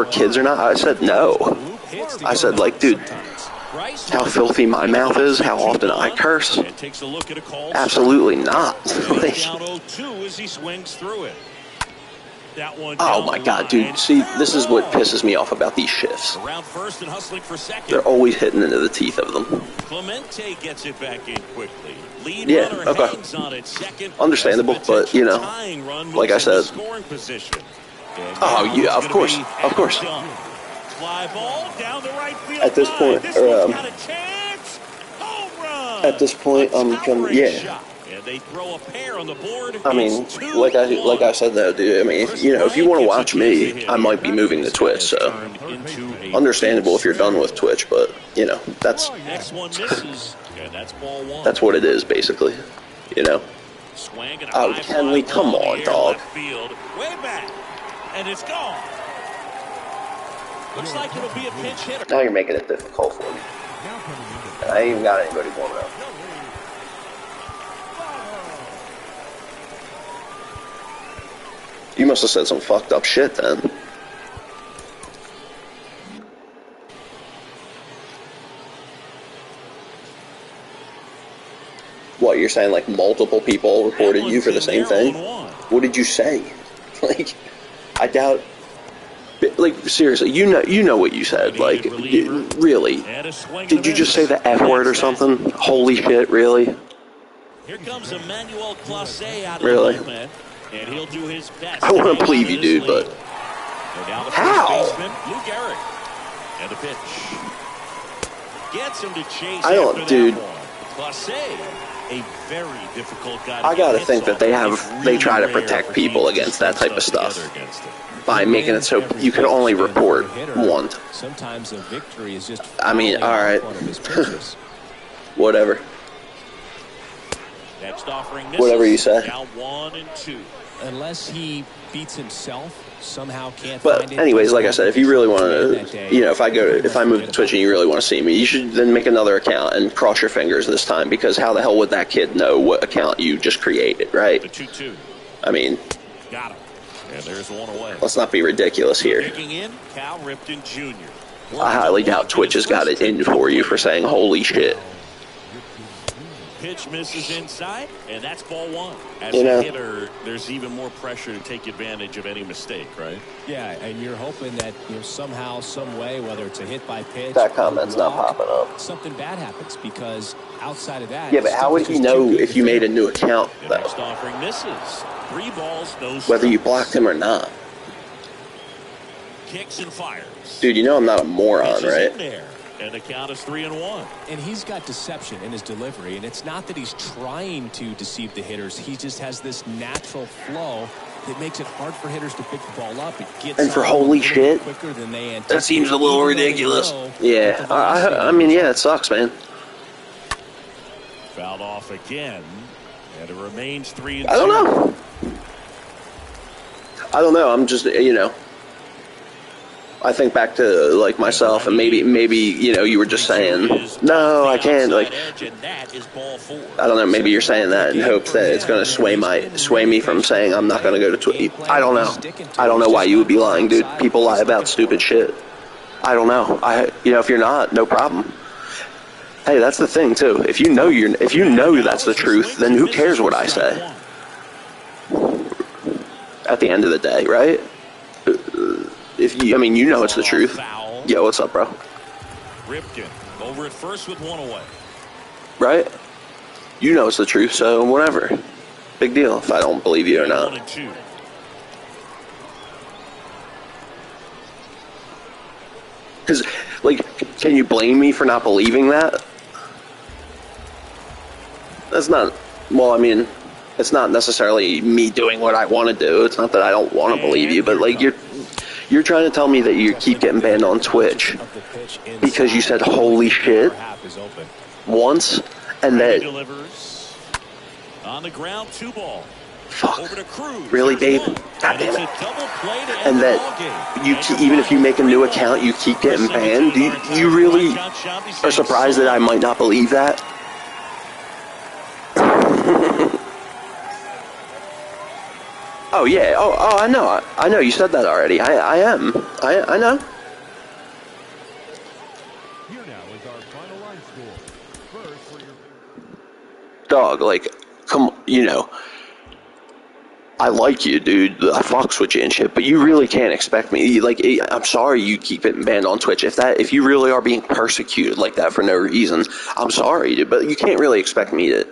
kids or not, I said no. I said, like, dude, how filthy my mouth is, how often I curse, absolutely not. Like, oh my god, dude, see, this is what pisses me off about these shifts. They're always hitting into the teeth of them. Clemente gets it back in quickly. Yeah, okay. Understandable, but, you know, like I said. Oh, yeah, of course. Of course. At this point, yeah. They throw a pair on the board. I mean, like I said though, dude, I mean, you know, if you want to watch me, I might be moving to Twitch, so understandable if you're done with Twitch, but, you know, that's what it is, basically, you know. Oh, Kenley, come on, dog. Way back, and it's gone. Looks like it'll be a pinch hitter. Now you're making it difficult for me. I ain't even got anybody warming up. You must have said some fucked up shit then. What, you're saying like multiple people reported you for the same thing? What did you say? Like, I doubt. Like, seriously, you know what you said. Like, really? Did you just say the F word or something? Holy shit, really? Here comes Emmanuel Clase out of really? the bullpen. And he'll do his best. I want to believe you, dude, but how? Luke Eric. And the pitch. Gets him to chase. I don't, dude. Clase, a very difficult guy. I gotta think that they try to protect people against that type of stuff by making it so you can only report one. Sometimes a victory is just. I mean, all right. Whatever. Next offering misses. Whatever you say. Now 1 and 2. Unless he beats himself, somehow can't. But anyways, like I said, if you really want to, you know, if I move to Twitch and you really want to see me, you should then make another account and cross your fingers this time, because how the hell would that kid know what account you just created, right? The 2-2. I mean, got him. And there's one away. Let's not be ridiculous here. Taking in Cal Ripken Jr. I highly doubt Twitch has got it in for you for saying holy shit. Pitch misses inside, and that's ball one. As You know, a hitter, there's even more pressure to take advantage of any mistake, right? Yeah, and you're hoping that somehow, some way, whether it's a hit by pitch, that comment's not popping up. something bad happens, because outside of that, Yeah, but how would he know if you made a new account, The though? next offering misses. 3 balls, no strikes. Whether you blocked him or not. Kicks and fires. Dude, you know I'm not a moron, Pitches right? in there, and the count is 3-1. And he's got deception in his delivery, and it's not that he's trying to deceive the hitters. He just has this natural flow that makes it hard for hitters to pick the ball up. It gets And for out holy a little shit, quicker than they that seems a little even though they ridiculous. know Yeah, that the velocity I mean, yeah, it sucks, man. Fouled off again, and it remains 3-2. I don't know. I don't know. I'm just, I think back to like myself, and maybe you were just saying, no, I can't. Like, I don't know. Maybe you're saying that in hopes that it's going to sway me from saying I'm not going to go to Twitch. I don't know. I don't know why you would be lying, dude. People lie about stupid shit. I don't know. If you're not, no problem. Hey, that's the thing too. If you know that's the truth, then who cares what I say? At the end of the day, right? You know it's the truth. Yo, what's up, bro? Ripken over at first with 1 away. Right? You know it's the truth, so whatever. Big deal if I don't believe you or not. 1-2. Because, can you blame me for not believing that? That's not, it's not necessarily me doing what I want to do. It's not that I don't want to believe you, but you're trying to tell me that you keep getting banned on Twitch because you said holy shit once, and that delivers on the ground, 2 ball. fuck, Over to Cruz. really, babe? God damn it! And that even if you make a new account, you keep getting banned. You really are surprised that I might not believe that? Oh yeah. Oh, I know. I know. You said that already. I am. I know. Here now is our final line score. First for your Dog, come, I like you, dude. I fucks with you and shit, but you really can't expect me. I'm sorry you keep getting banned on Twitch. If you really are being persecuted like that for no reason, I'm sorry, dude, but you can't really expect me to.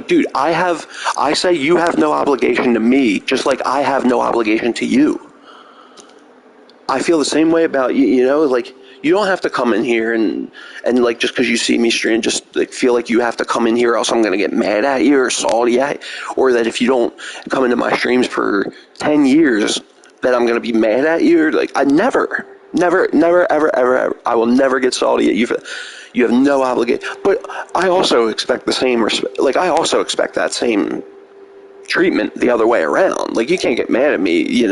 Dude, I say you have no obligation to me, just like I have no obligation to you. I feel the same way about you, you don't have to come in here and just because you see me stream, just feel like you have to come in here or else I'm going to get mad at you or salty at you, or that if you don't come into my streams for 10 years that I'm going to be mad at you. I never, ever, I will never get salty at you. You have no obligation. But I also expect the same respect. I also expect that same treatment the other way around. You can't get mad at me,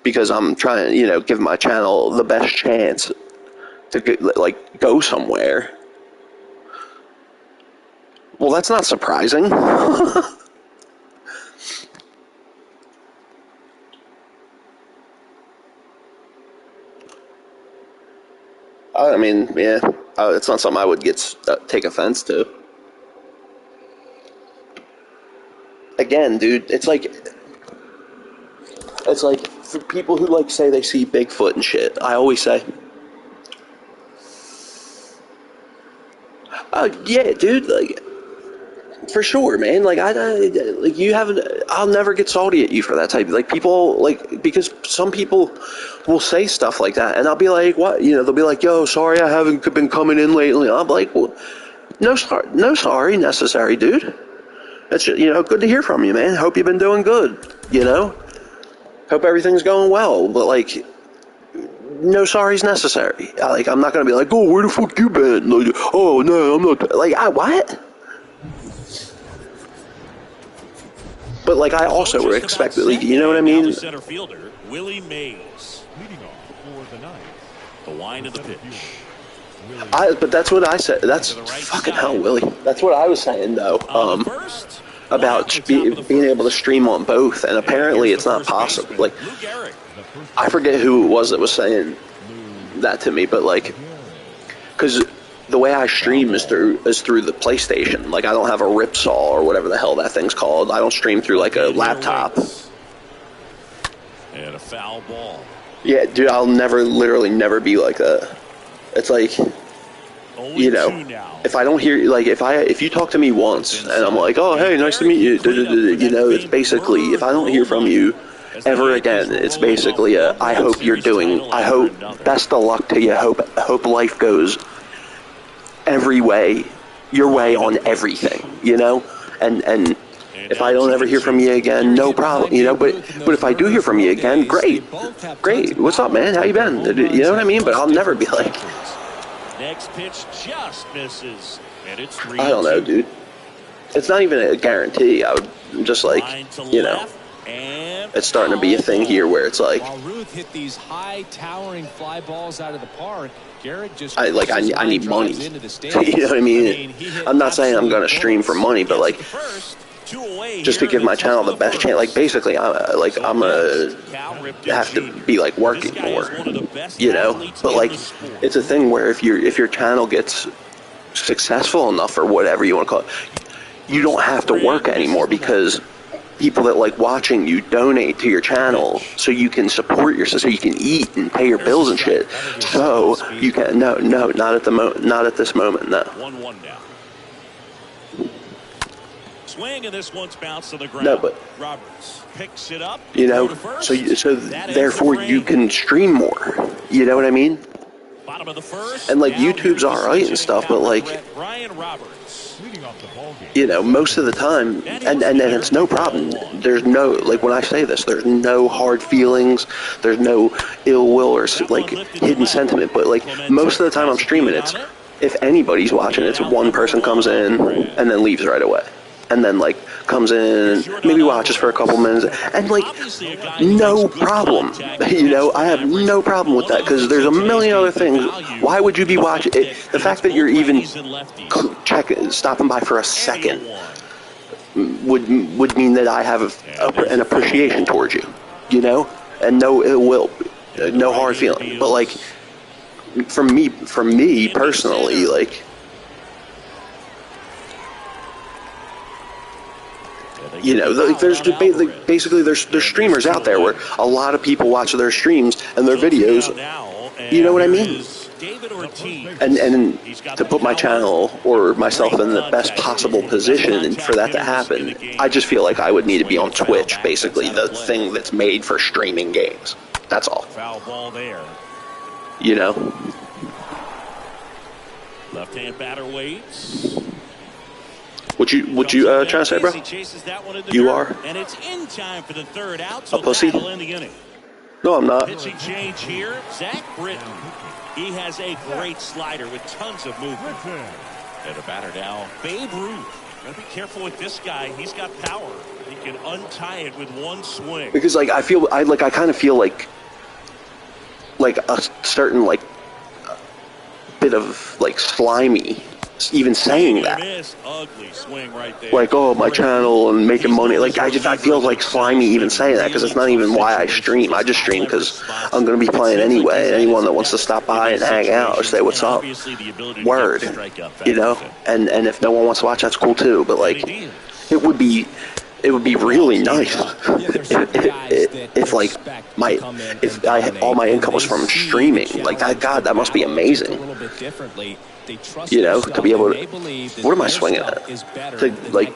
because I'm trying to, give my channel the best chance to go somewhere. Well, that's not surprising. Yeah, it's not something I would take offense to. Again, dude, it's like for people who say they see Bigfoot and shit, I always say, yeah, dude, for sure, man. You haven't. I'll never get salty at you for that type. People, because some people will say stuff like that, and I'll be like, what? They'll be like, yo, sorry, I haven't been coming in lately. I'm like, well, no sorry necessary, dude. It's good to hear from you, man. Hope you've been doing good. Hope everything's going well. But no sorry's necessary. I'm not gonna be like, oh, where the fuck you been? Oh no, I'm not. What? But I also expect that, you know what I mean? Center fielder Willie Mays. leading off for the ninth. The wind of the pitch. But that's what I said. That's fucking hell, Willie. That's what I was saying though. About being able to stream on both, and apparently it's not possible. Like, I forget who it was that was saying that to me, but like, because the way I stream is through the PlayStation. Like, I don't have a Ripsaw or whatever the hell that thing's called. I don't stream through like a laptop. And a foul ball. Yeah, dude, I'll literally never be like that. It's like, you know, if I don't hear, like, if you talk to me once and I'm like, oh, hey, nice to meet you, you know, it's basically, if I don't hear from you ever again, it's basically I hope best of luck to you, hope life goes your way on everything, you know, and if I don't ever hear from you again, no problem, you know, but if I do hear from you again, great, what's up, man, how you been, you know what I mean, but I'll never be like, next pitch just misses, and it's 3-2. I don't know, dude, it's not even a guarantee. I'm just like, you know, it's starting to be a thing here where it's like, while Ruth hit these high towering fly balls out of the park, Garrett just I need money. You know what I mean? I'm not saying I'm gonna stream for money, but like, just to give my channel the best chance. Like, basically, I'm gonna have to be like working more, you know. But like, it's a thing where if your channel gets successful enough, or whatever you want to call it, you don't have to work anymore, because people that like watching you donate to your channel so you can support yourself, so you can eat and pay your bills and shit. So you can not at this moment, no. 1-1 now. Swing, and this one's bounced to the ground. No, but Roberts picks it up. You know, so therefore you can stream more. You know what I mean? Bottom of the first. And like, YouTube's alright and stuff, but like, you know, most of the time, and it's no problem. There's no, like, when I say this, there's no hard feelings, there's no ill will or like hidden sentiment, but like, most of the time I'm streaming, it's, if anybody's watching, it's one person comes in and then leaves right away. And then, like, comes in, maybe watches for a couple minutes, and, like, no problem. You know, I have no problem with that, because there's a million other things. Why would you be watching it? The fact that you're even stopping by for a second would mean that I have an appreciation towards you, you know? And no ill will, no hard feeling. But, like, for me personally, like, you know, there's basically there's streamers out there where a lot of people watch their streams and their videos. You know what I mean? And to put my channel or myself in the best possible position for that to happen, I just feel like I would need to be on Twitch, basically the thing that's made for streaming games. That's all. Foul ball there. You know. Left-hand batter waits. What you trying to say, bro? You are and it's in time for the third out, a pussy? No, I'm not. Pitching change here. Zach Britton. He has a great slider with tons of movement. And a batter now, Babe Ruth. Gotta be careful with this guy. He's got power. He can untie it with one swing. Because like I kind of feel like a certain like bit of like slimy even saying that. Ugly swing right there. Like, oh, my channel and making money. Like, I feel like slimy even saying that, because it's not even why I stream. I just stream because I'm going to be playing anyway. Anyone that wants to stop by and hang out or say what's up, word, you know? And if no one wants to watch, that's cool too. But like, it would be really nice if like all my income was from streaming. Like, God, that must be amazing. You know, to be able to, what am I swinging at? To like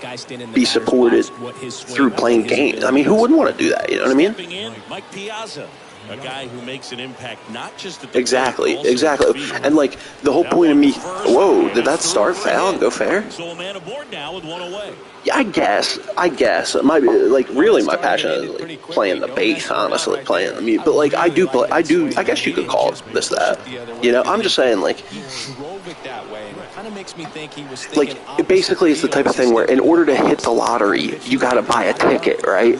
be supported through playing games. I mean, who wouldn't want to do that? You know what I mean? Mike Piazza, a guy who makes an impact not just at the exactly. And like the whole point of me, whoa, did that start foul and go fair? So a man aboard now with one away. Yeah, I guess. Like, really, my passion is like playing the bass, honestly, playing the music. But like, I guess you could call it this, that. You know, I'm just saying, like, kind of makes me think he was like, basically it's the type of thing where in order to hit the lottery, you got to buy a ticket, right?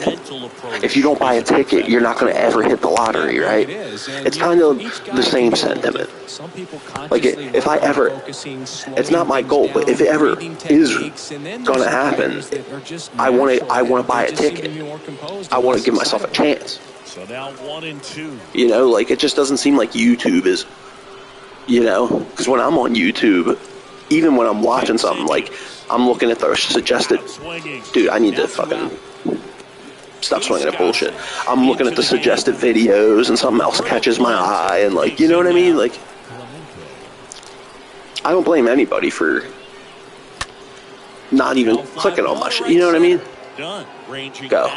If you don't buy a ticket, you're not going to ever hit the lottery, right? It's kind of the same sentiment. Like, if I ever, it's not my goal, but if it ever is going to happen, I want to buy a ticket. I want to give myself a chance. So now 1-2. You know, like, it just doesn't seem like YouTube is, you know, because when I'm on YouTube, even when I'm watching something, like, I'm looking at the suggested, dude, I need to fucking stop swinging at bullshit. I'm looking at the suggested videos and something else catches my eye and, like, you know what I mean? Like, I don't blame anybody for not even clicking on my shit, you know what I mean? Go.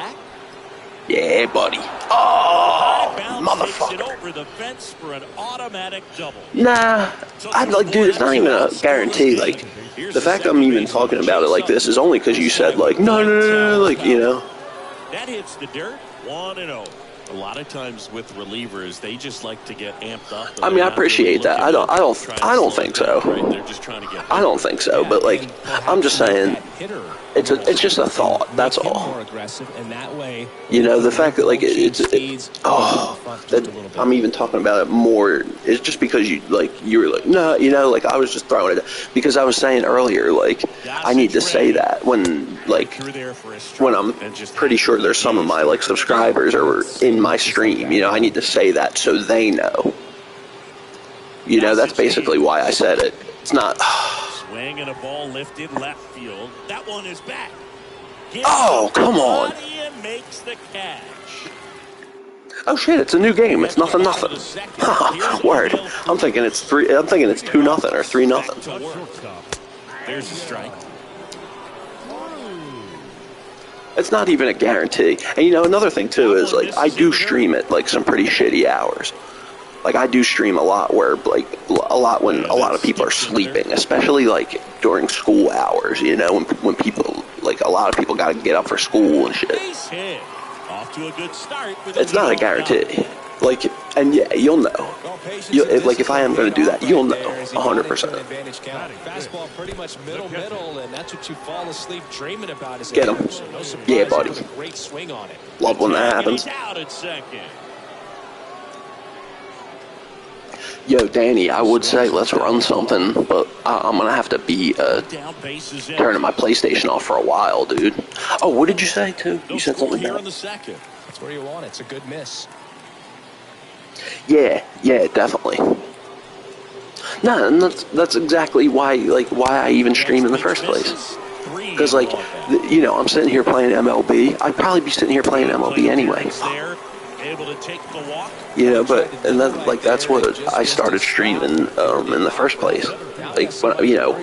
Yeah, buddy. Oh, motherfucker. Over the fence for an automatic double. Nah, I'm like, dude, it's not even a guarantee. Like, the fact I'm even talking about it like this is only because you said, like, no, like, you know. That hits the dirt. 1-0. A lot of times with relievers, they just like to get amped up. I mean, I appreciate that. I don't think so. They're just trying to get. I don't think so. But, like, I'm just saying, it's just a thought. That's all. You know, the fact that, like, that I'm even talking about it more is just because you were like, no, you know, like, I was just throwing it because I was saying earlier, like, I need to say that when I'm pretty sure there's some of my, like, subscribers or in my stream, you know, I need to say that so they know. You know, that's basically why I said it. It's not. Swing and a ball lifted left field. That one is back. Oh, come on. Makes the catch. Oh shit, it's a new game. It's nothing. Word. I'm thinking it's 2-0 or 3-0. There's a strike. It's not even a guarantee. And you know, another thing too is, like, I do stream at, like, some pretty shitty hours. Like, I do stream a lot where, like, a lot when a lot of people are sleeping, especially, like, during school hours, you know, when people, like, a lot of people got to get up for school and shit. Off to a good start. It's not a guarantee. Like, and yeah, you'll know. Like, if I am going to do that, you'll know 100%. Fastball pretty much middle, and that's what you fall asleep dreaming about. Get him. Yeah, buddy. Great swing on it. Love when that happens. Out at second. Yo, Danny, I would say let's run something, but I'm going to have to be turning my PlayStation off for a while, dude. Oh, what did you say, too? You said something here about in the second. That's where you want it. It's a good miss. Yeah, definitely. No, and that's exactly why I even stream in the first place. Because, like, you know, I'm sitting here playing MLB. I'd probably be sitting here playing MLB anyway. Able to take the walk. You know, and then, like, that's what I started streaming in the first place. Like, when, you know,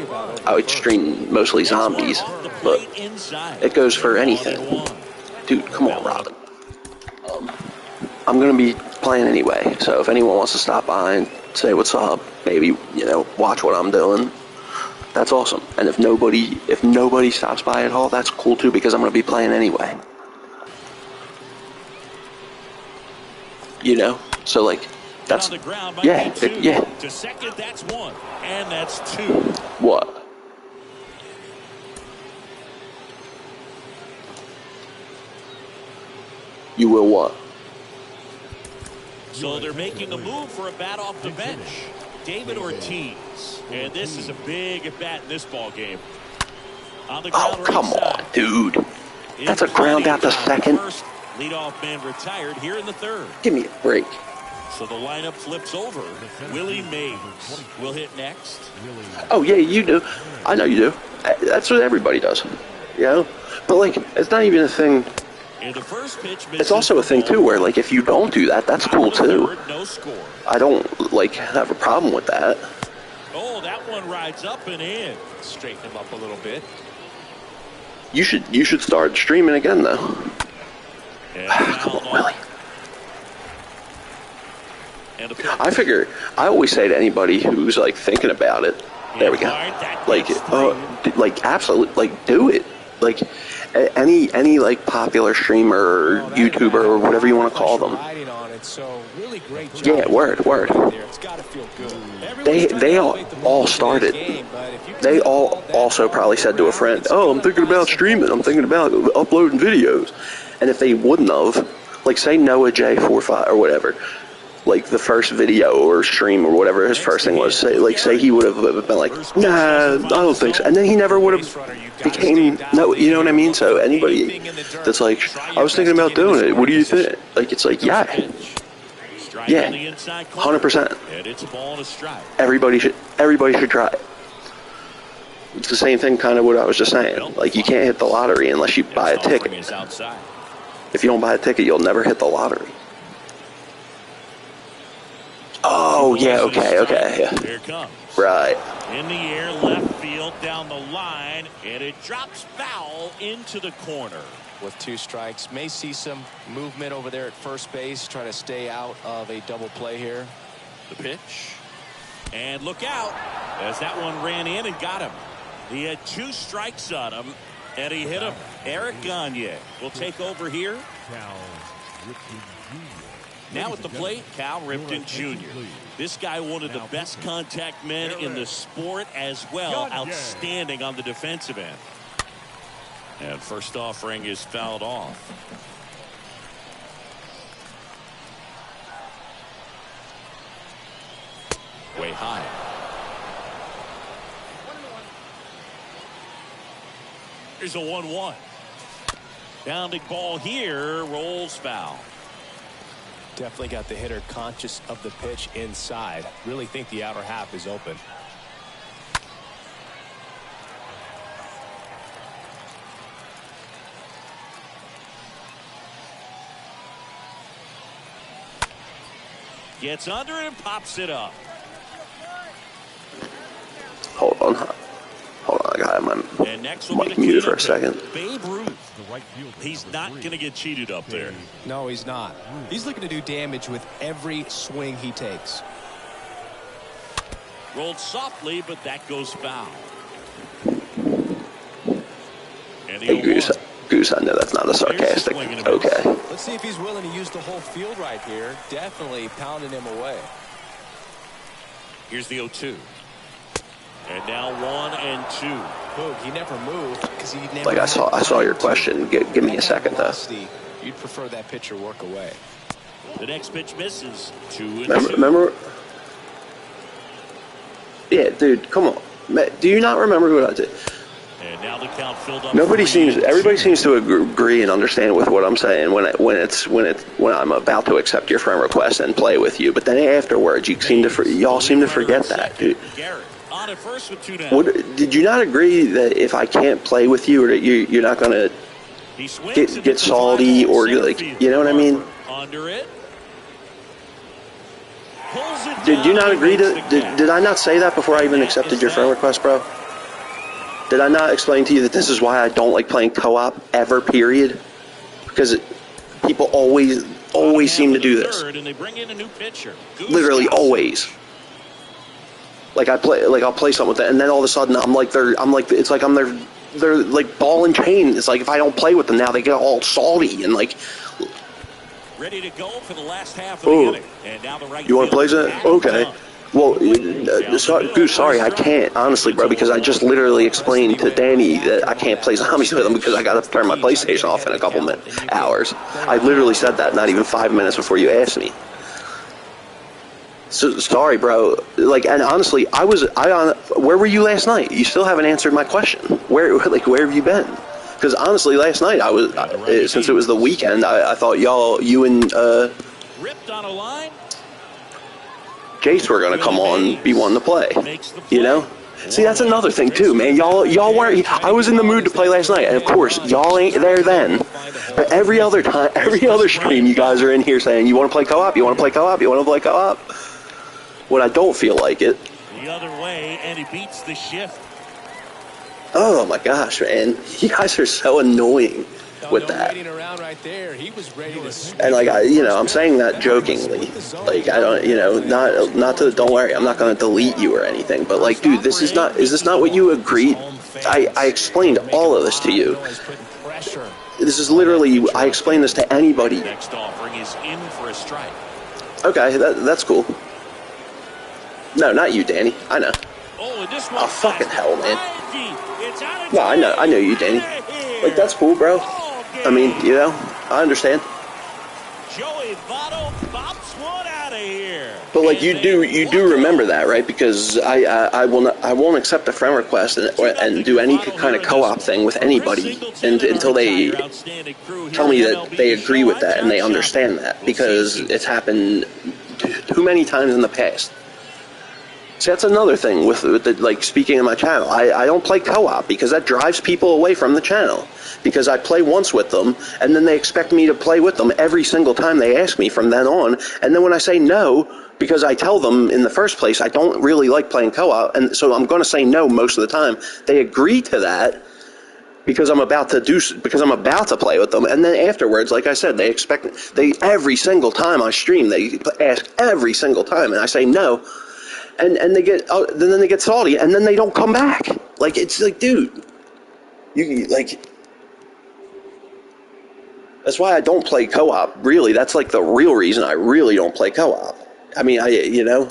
I would stream mostly zombies, but it goes for anything. Dude, come on, Robin. I'm gonna be playing anyway, so if anyone wants to stop by and say what's up, maybe, you know, watch what I'm doing, that's awesome. And if nobody stops by at all, that's cool too, because I'm gonna be playing anyway. You know, so, like, that's, yeah. To second, that's 1, and that's 2. What? You will what? So they're making a move for a bat off the bench. David Ortiz, and this is a big at bat in this ball game. On the ground, oh, come on, dude. That's a ground out to second. Leadoff man retired here in the third. Give me a break. So the lineup flips over. Willie Mays will hit next. Oh, yeah, you do. I know you do. That's what everybody does. You know? But, like, it's not even a thing. And the first pitch it's also a thing, too, where, like, if you don't do that, that's cool, too. No score. I don't, like, have a problem with that. Oh, that one rides up and in. Straighten him up a little bit. You should start streaming again, though. Come on, Willie. I figure, I always say to anybody who's, like, thinking about it, there we go, like, absolutely, like, do it. like any like popular streamer or YouTuber or whatever you want to call them. Yeah, word. They all started. They all also probably said to a friend, "Oh, I'm thinking about streaming. I'm thinking about uploading videos." And if they wouldn't have, like say Noah J45 or whatever, like the first video or stream or whatever his first thing was, say he would have been like, "Nah, I don't think so," and then he never would have became no, you know what I mean? So anybody that's like, "I was thinking about doing it. What do you think?" Like it's like, yeah, 100%. Everybody should try it. It's the same thing, kind of what I was just saying. Like you can't hit the lottery unless you buy a ticket. If you don't buy a ticket, you'll never hit the lottery. Oh, yeah, okay, yeah. Here it comes. Right. In the air, left field, down the line, and it drops foul into the corner. With 2 strikes, may see some movement over there at first base, trying to stay out of a double play here. The pitch. And look out, as that one ran in and got him. He had 2 strikes on him, and he hit him. Eric Gagne will take over here. Now at the plate, Cal Ripken Jr. This guy one of the best contact men in the sport as well. Outstanding on the defensive end. And first offering is fouled off. Way high. Here's a 1-1. Bounding ball here, rolls foul. Definitely got the hitter conscious of the pitch inside. Really think the outer half is open. Gets under it and pops it up. Hold on, I got my mic muted for a second. Babe Ruth. He's not going to get cheated up there. No, he's not. He's looking to do damage with every swing he takes. Rolled softly, but that goes foul. And hey, Goose, I know that's not a sarcastic. Okay. Let's see if he's willing to use the whole field right here. Definitely pounding him away. Here's the 0-2. And now 1-2. Boog, he never moved because he never. Like I saw your question. Give me a second though. You'd prefer that pitcher work away. The next pitch misses. 2-2. Remember? Yeah, dude, come on. Do you not remember what I did? And now the count filled up. Everybody seems to agree and understand with what I'm saying when I'm about to accept your friend request and play with you. But then afterwards, y'all seem to forget that, dude. On at first with 2 down. Did you not agree that if I can't play with you, or that you're not gonna get salty, or like, you know what I mean? Under it. Did you not agree to? Did I not say that before I even accepted your friend request, bro? Did I not explain to you that this is why I don't like playing co-op ever? Period. Because people always seem to do this. And they bring in a new pitcher. Literally always. Like I'll play something with it, and then all of a sudden I'm like their like ball and chain. It's like if I don't play with them now, they get all salty and like. Ready to go for the last half of the inning. And now the right. You want to play that? Okay. Well, sorry, I can't, honestly, bro, because I just literally explained to Danny that I can't play zombies with him because I got to turn my PlayStation off in a couple hours. I literally said that not even 5 minutes before you asked me. So sorry, bro. Like, and honestly, where were you last night? You still haven't answered my question. Where have you been? Because honestly, last night since it was the weekend, I thought you and ripped on a line. Jace were gonna come on, be one to play. You know? See, that's another thing too, man. Y'all weren't. I was in the mood to play last night, and of course, y'all ain't there then. But every other time, every other stream, you guys are in here saying, "You want to play co-op? You want to play co-op? You want to play co-op?" When I don't feel like it. The other way, and he beats the shift. Oh my gosh, man! You guys are so annoying with that. And like I'm saying that jokingly. Like I don't, not to. Don't worry, I'm not gonna delete you or anything. But like, dude, is this not what you agreed? I explained all of this to you. This is literally, I explained this to anybody. Next offering is in for a strike. Okay, that's cool. No, not you, Danny. I know. Oh, fucking hell, man. No, I know you, Danny. Like, that's cool, bro. I mean, you know, I understand. Joey Votto bops one out of here. But like, you do remember that, right? Because I won't accept a friend request and do any kind of co-op thing with anybody until they tell me that they agree with that and they understand that, because it's happened too many times in the past. See, that's another thing with the, like, speaking of my channel. I don't play co-op because that drives people away from the channel. Because I play once with them, and then they expect me to play with them every single time they ask me from then on. And then when I say no, because I tell them in the first place I don't really like playing co-op, and so I'm going to say no most of the time, they agree to that because I'm about to play with them. And then afterwards, like I said, they every single time I stream, they ask every single time, and I say no. And they get then they get salty, and then they don't come back. Like, it's like, dude, you like. That's why I don't play co-op. Really, that's like the real reason I really don't play co-op. I mean, you know,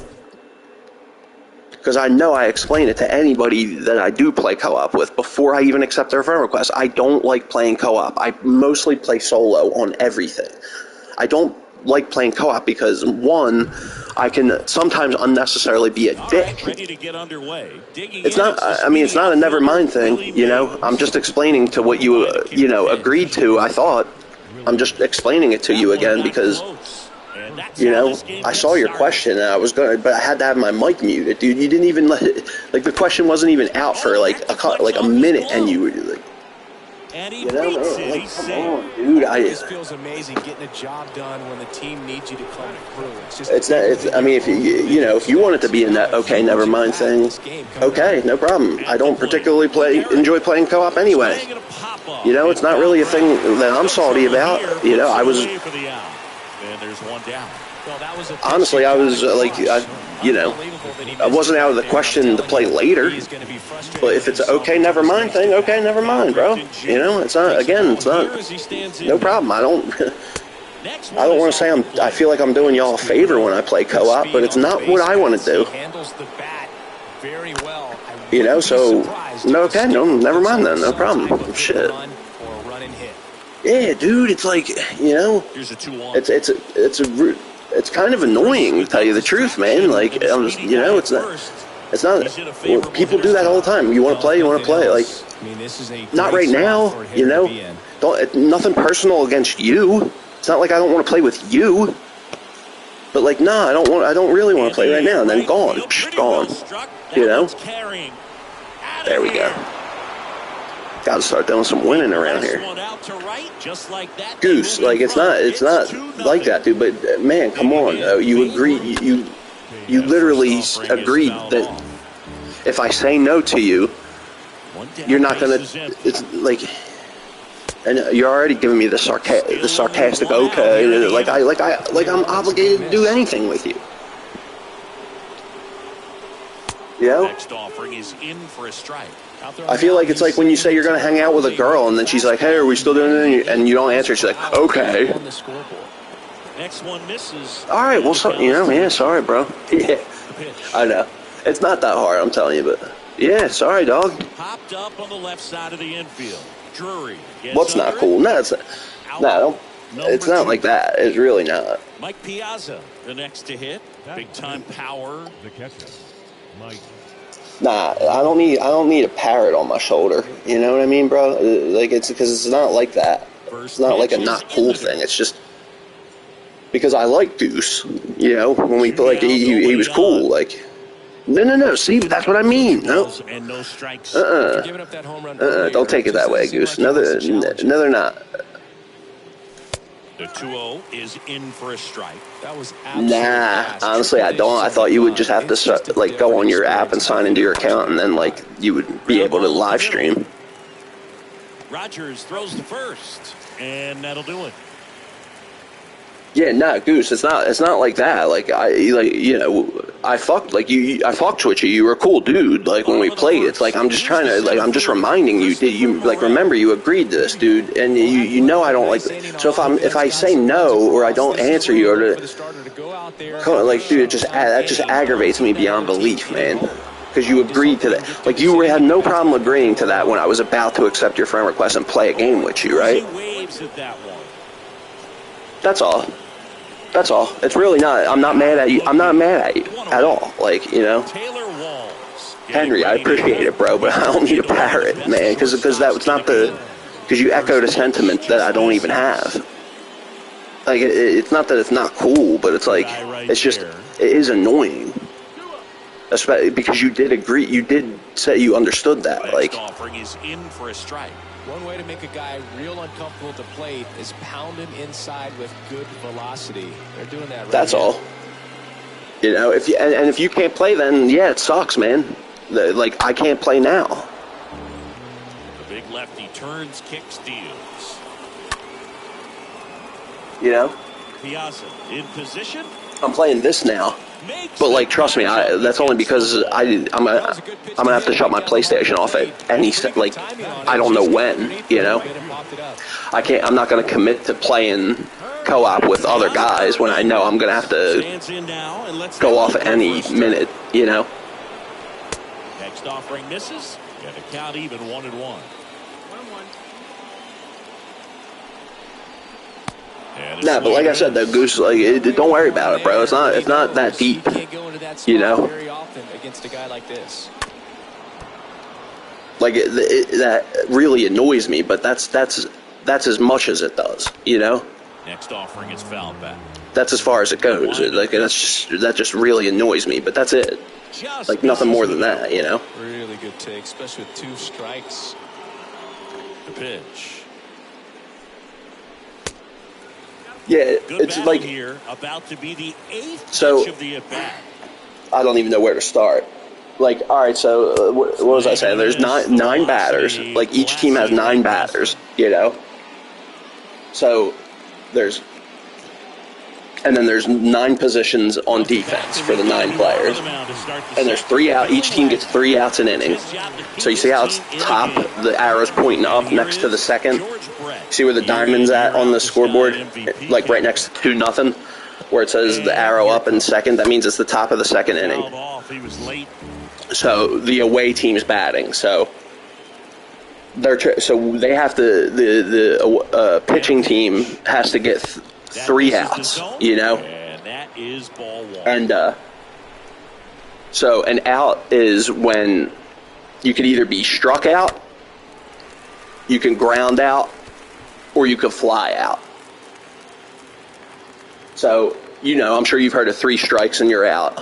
because I know I explain it to anybody that I do play co-op with before I even accept their friend request. I don't like playing co-op. I mostly play solo on everything. I don't like playing co-op because, one, I can sometimes unnecessarily be a dick. Ready to get underway. It's not, I mean, it's not a never mind thing, you know. I'm just explaining to what you, you know, agreed to, I thought. I'm just explaining it to you again because, you know, I saw your question and I was going to, but I had to have my mic muted, dude. You didn't even let it, like, the question wasn't even out for like a minute, and you were like, you know, man, like, come on, dude. It just feels amazing getting a job done when the team needs you to come through. I mean, if you know, if you want it to be a okay, never mind thing, okay, no problem. I don't particularly enjoy playing co-op anyway. You know, it's not really a thing that I'm salty about. You know, I was, honestly, I was you know, I wasn't out of the question to play later. But if it's an okay, never mind thing, okay, never mind, bro. You know, it's not, again, it's not, no problem. I don't want to say I feel like I'm doing y'all a favor when I play co-op, but it's not what I want to do. You know, so, no, okay, no, never mind then, no problem. Shit. Yeah, dude, it's like, you know, it's kind of annoying, to tell you the truth, man. Like, you know, it's not, well, people do that all the time. You want to play, like, not right now, you know. Nothing personal against you. It's not like I don't want to play with you. But, like, nah, I don't really want to play right now. And then gone. You know? There we go. Gotta start doing some winning around here. Goose, like, it's not like that, dude. But, man, come on. You agreed, you literally agreed that if I say no to you, you're not gonna, it's like, and you're already giving me the sarcastic okay, like I'm obligated to do anything with you. You know? Next offering is in for a strike. I feel like it's like when you say you're gonna hang out with a girl and then she's like, hey, are we still doing it? And you don't answer. She's like, okay. Next one misses. All right, well, so, you know, yeah, sorry, bro. Yeah, I know. It's not that hard, I'm telling you, but yeah, sorry, dog. Popped up on the left side of the infield. Drury. What's not cool? No, it's not like that. It's really not. Mike Piazza, the next to hit. Big time power. The catcher, Mike. Nah, I don't need a parrot on my shoulder. You know what I mean, bro? Like, it's because it's not like that. It's not like a not cool thing. It's just because I like Goose. You know, when we played, he was cool. Like, no. See, that's what I mean. No. Don't take it that way, Goose. No, they're not. The 2-0 is in for a strike. That was nah, honestly, I don't. I thought you would just have to like go on your app and sign into your account, and then like you would be able to live stream. Rogers throws to first, and that'll do it. Yeah, nah, Goose. It's not like that. Like you know, I fucked with you. You were a cool dude. Like when we played, it's like I'm just trying to I'm just reminding you. Did you remember you agreed to this, dude? And you know I don't like. So if I say no or I don't answer you or dude, that just aggravates me beyond belief, man. Because you agreed to that. Like you had no problem agreeing to that when I was about to accept your friend request and play a game with you, right? That's all. That's all. It's really not. I'm not mad at you. I'm not mad at you at all. Like, Henry, I appreciate it, bro, but I don't need a parrot, man, because that's not because you echoed a sentiment that I don't even have. Like, it's not that it's not cool, but it's like, it's just, it is annoying. Especially because you did agree, you did say you understood that. Like, offering is in for a strike. One way to make a guy real uncomfortable at the plate is pound him inside with good velocity. They're doing that right That's now. all. If you and if you can't play, then yeah, it sucks, man. Like I can't play now. The big lefty turns, kicks, deals. Piazza in position. I'm playing this now. But like, trust me, that's only because I'm gonna have to shut my PlayStation off at any I don't know when, I'm not gonna commit to playing co-op with other guys when I know I'm gonna have to go off at any minute, Next offering misses, and the count even 1-1. Nah, but like I said, though, Goose, don't worry about it, bro. It's not that deep, Very often against a guy like this. Like that really annoys me, but that's as much as it does, Next offering is fouled back. That's as far as it goes. That just really annoys me, but that's it. Like nothing more than that, Really good take, especially with 2 strikes. The pitch. Yeah, Good it's like here, about to be the 8th pitch of the at-bat. I don't even know where to start. Like, all right, so what was I saying? There's nine batters. Like each team has 9 batters, So then there's 9 positions on defense for the 9 players, and there's 3 out. Each team gets 3 outs an inning. So you see how it's top, the arrow's pointing up next to the second. See where the diamond's at on the scoreboard, like right next to 2-0, where it says the arrow up in second. That means it's the top of the second inning. So the away team's batting. So they have to the pitching team has to get 3 outs, And that is ball 1. And so an out is when you could either be struck out, you can ground out, or you could fly out. So, I'm sure you've heard of 3 strikes and you're out.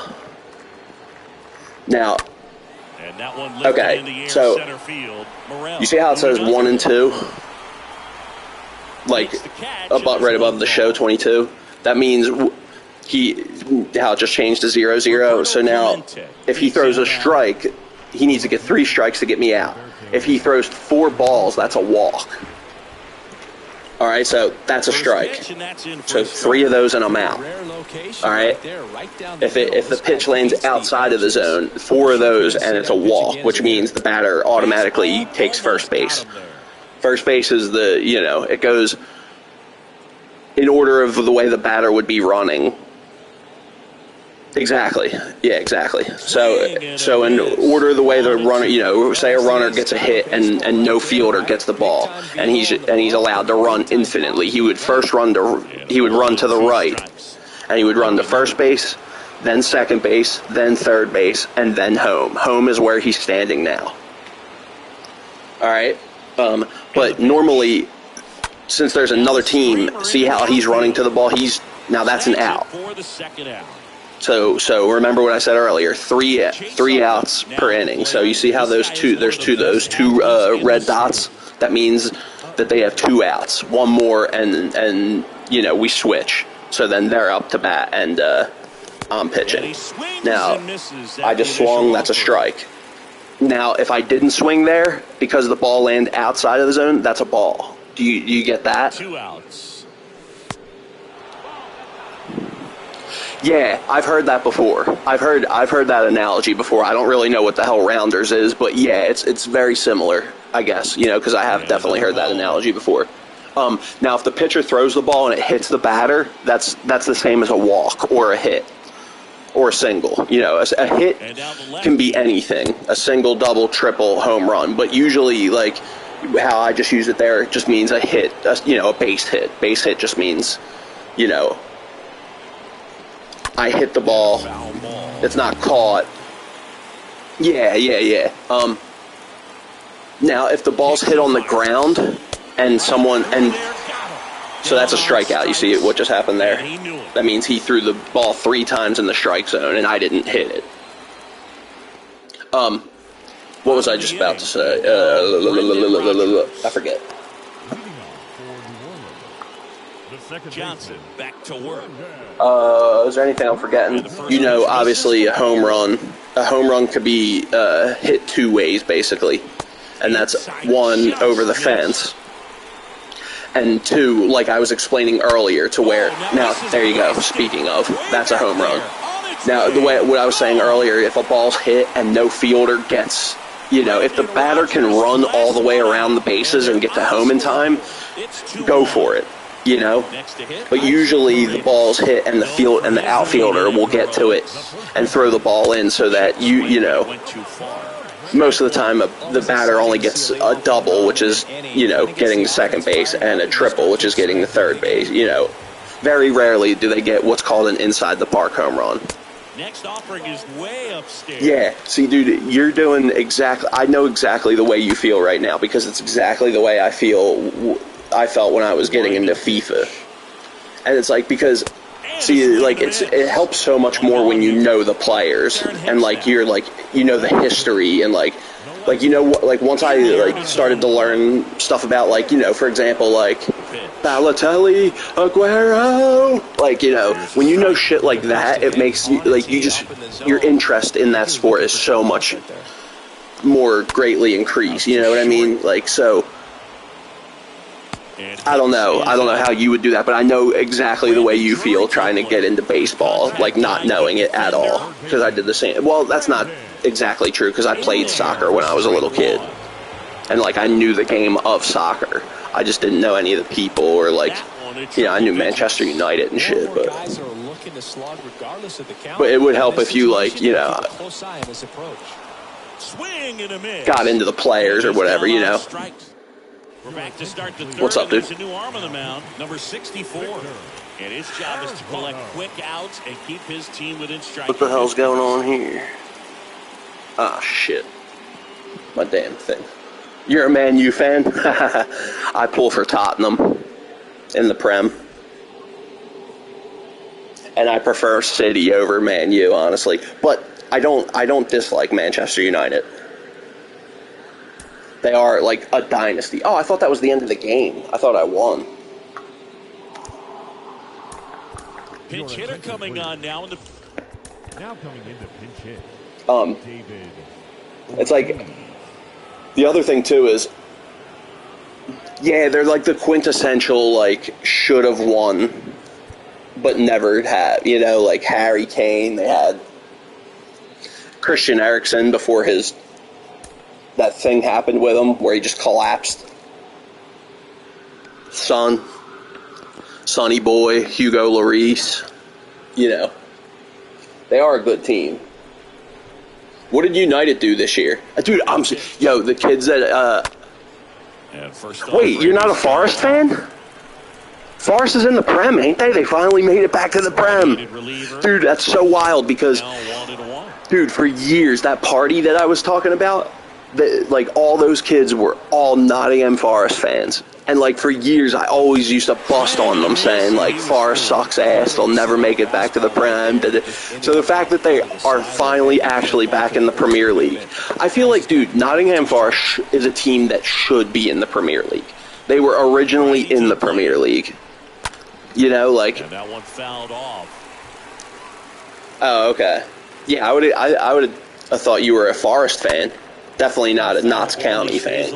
Now, and that one okay, in the air, so center field. You see how it says 1 and 2? Like, right above the show 22? That means how it just changed to 0-0. So now, if he throws a strike, he needs to get 3 strikes to get me out. If he throws 4 balls, that's a walk. All right, so that's a strike. So 3 of those and I'm out. All right. If the pitch lands outside of the zone, 4 of those and it's a walk, which means the batter automatically takes first base. First base is it goes in order of the way the batter would be running. Exactly. Yeah, exactly. So in order of the way the runner, say a runner gets a hit and no fielder gets the ball, and he's allowed to run infinitely. He would run to the right, and he would run to first base, then second base, then third base, and then home. Home is where he's standing now. All right. But normally, since there's another team, see how he's running to the ball? Now that's an out. So remember what I said earlier, 3 outs per inning. So you see how there's two red dots? That means that they have 2 outs, 1 more, and we switch. So then they're up to bat, and I'm pitching. Now, I just swung, that's a strike. Now, if I didn't swing there because the ball landed outside of the zone, that's a ball. Do you get that? 2 outs. Yeah, I've heard that before. I've heard that analogy before. I don't really know what the hell rounders is, but yeah, it's very similar, I guess, you know, because I have definitely heard that analogy before. Now, if the pitcher throws the ball and it hits the batter, that's the same as a walk or a hit or a single. You know, a hit can be anything, a single, double, triple, home run, but usually, like, how I just use it there, it just means a hit, you know, a base hit. Base hit just means, you know, I hit the ball, it's not caught. Yeah. Now, if the ball's hit on the ground and so that's a strikeout. You see what just happened there? That means he threw the ball 3 times in the strike zone and I didn't hit it. What was I just about to say? I forget. Johnson back to work. Is there anything I'm forgetting? You know, obviously a home run could be hit 2 ways, basically. And that's 1, over the fence, and 2, like I was explaining earlier, to where, now, there you go, speaking of, that's a home run. Now, what I was saying earlier, if a ball's hit and no fielder gets, you know, if the batter can run all the way around the bases and get to home in time, go for it. You know, but usually the ball's hit and the outfielder will get to it and throw the ball in, so that you know, most of the time the batter only gets a double, which is, you know, getting to second base, and a triple, which is getting to third base. You know, very rarely do they get what's called an inside the park home run. Next offering is way upstairs. Yeah, see, dude, you're doing exactly. I know exactly the way you feel right now, because it's exactly the way I felt when I was getting into FIFA. And it's like, because, see, like, it helps so much more when you know the players, and, like, you're, like, you know the history, and, like, you know, like, once I, like, started to learn stuff about, like, you know, for example, like, Balotelli, Aguero, like, you know, when you know shit like that, it makes you, like, your interest in that sport is so much more greatly increased, you know what I mean? Like, so, I don't know how you would do that, but I know exactly the way you feel trying to get into baseball, like not knowing it at all, because I did the same. Well, that's not exactly true, because I played soccer when I was a little kid, and like I knew the game of soccer. I just didn't know any of the people, or like, you know, I knew Manchester United and shit, but it would help if you, like, you know, got into the players or whatever, you know. We're back to start the third. What's up, dude? There's a new arm on the mound, number 64. And his job is to collect quick outs and keep his team within strike. What the hell's going on here? Ah, shit. My damn thing. You're a Man U fan? I pull for Tottenham in the Prem. And I prefer City over Man U, honestly. But I don't dislike Manchester United. They are, like, a dynasty. Oh, I thought that was the end of the game. I thought I won. Pinch hitter coming on now. Now coming into pinch hit. David. It's like, the other thing, too, is, yeah, they're, like, the quintessential, like, should have won, but never have. You know, like, Harry Kane, they had Christian Eriksen before that thing happened with him where he just collapsed. Sonny Boy, Hugo Lloris, you know, they are a good team. What did United do this year? Dude, the kids that, wait, you're not a Forest fan? Forest is in the Prem, ain't they? They finally made it back to the Prem. Dude, that's so wild, because, dude, for years, that party that I was talking about, like, all those kids were all Nottingham Forest fans. And, like, for years, I always used to bust on them, saying, like, Forest sucks ass, they'll never make it back to the Prem. So the fact that they are finally actually back in the Premier League, I feel like, dude, Nottingham Forest is a team that should be in the Premier League. They were originally in the Premier League. You know, like... And that one fouled off. Oh, okay. Yeah, I would have thought you were a Forest fan. Definitely not a Notts County fan.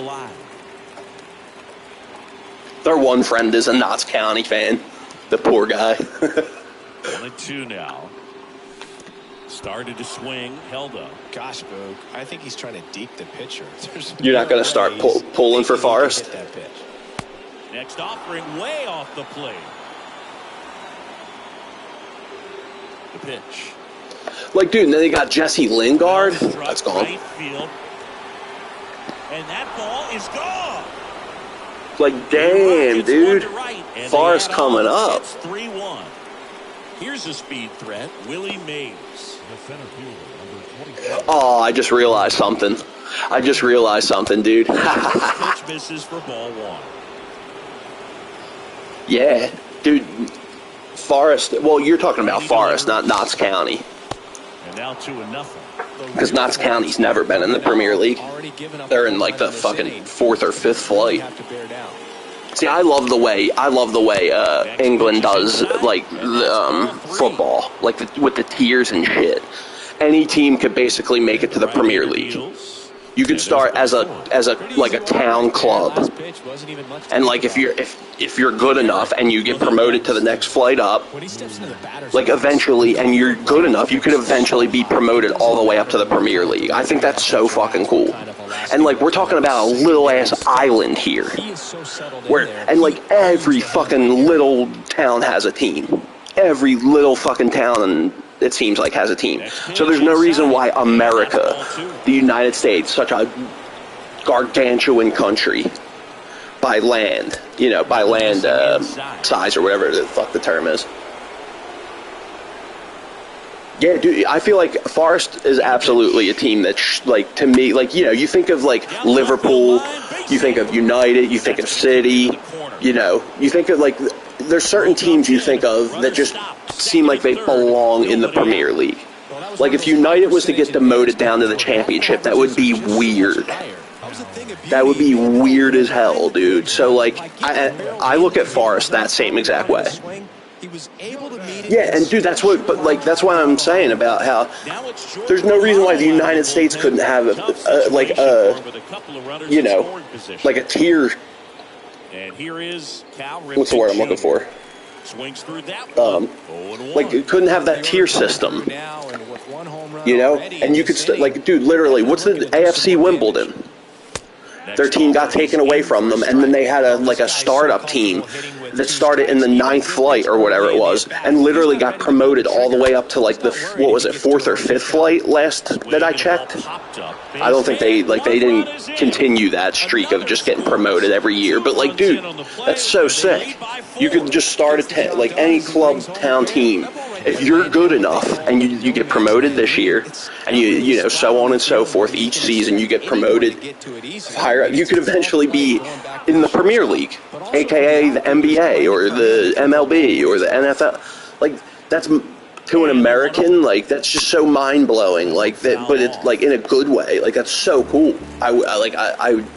Their one friend is a Notts County fan. The poor guy. 1-2 now. Started to swing, held up. Gosh, Boog, I think he's trying to deke the pitcher. You're not going to start pulling for Forrest? That pitch. Next offering way off the plate. The pitch. Like, dude, and then they got Jesse Lingard. That's gone. Right field. And that ball is gone. Like, damn, dude. Forrest coming up. It's 3-1. Here's a speed threat, Willie Mays. The center fielder, number 24. Oh, I just realized something. Dude. Pitch misses for ball one. Yeah, dude. Forrest. Well, you're talking about Forrest, not Notts County. And now 2-0. Because Notts County's never been in the Premier League. They're in like the fucking 4th or 5th flight. See, I love the way England does like football, like with the tiers and shit. Any team could basically make it to the Premier League. You could start as a like a town club, and like if you're good enough and you get promoted to the next flight up, like eventually, and you're good enough, you could eventually be promoted all the way up to the Premier League. I think that's so fucking cool. And like we're talking about a little ass island here, and like every fucking little town has a team. Every little fucking town, it seems like, has a team. So there's no reason why America, the United States, such a gargantuan country by land, size or whatever the fuck the term is. Yeah, dude, I feel like Forest is absolutely a team that's, like, to me, like, you think of, like, Liverpool, you think of United, you think of City, you think of, like, there's certain teams you think of that just seem like they belong in the Premier League. Like, if United was to get demoted down to the championship, that would be weird. That would be weird as hell, dude. So, like, I look at Forest that same exact way. Yeah, and dude, that's why I'm saying about how there's no reason why the United States couldn't have like a tier. And here is Cal. What's the word I'm looking for? Swings through that like it couldn't have that tier system. And you could like, dude, literally, what's the AFC Wimbledon? Their team got taken away from them, and then they had a startup team that started in the 9th flight or whatever it was, and literally got promoted all the way up to like the 4th or 5th flight last that I checked. I don't think they didn't continue that streak of just getting promoted every year, but like, dude, that's so sick. You could just start like any club town team. If you're good enough and you get promoted this year, and you so on and so forth, each season you get promoted higher up, you could eventually be in the Premier League, aka the NBA or the MLB or the NFL. Like, that's, to an American, like, that's just so mind-blowing, like that, but it's like in a good way. Like, that's so cool. I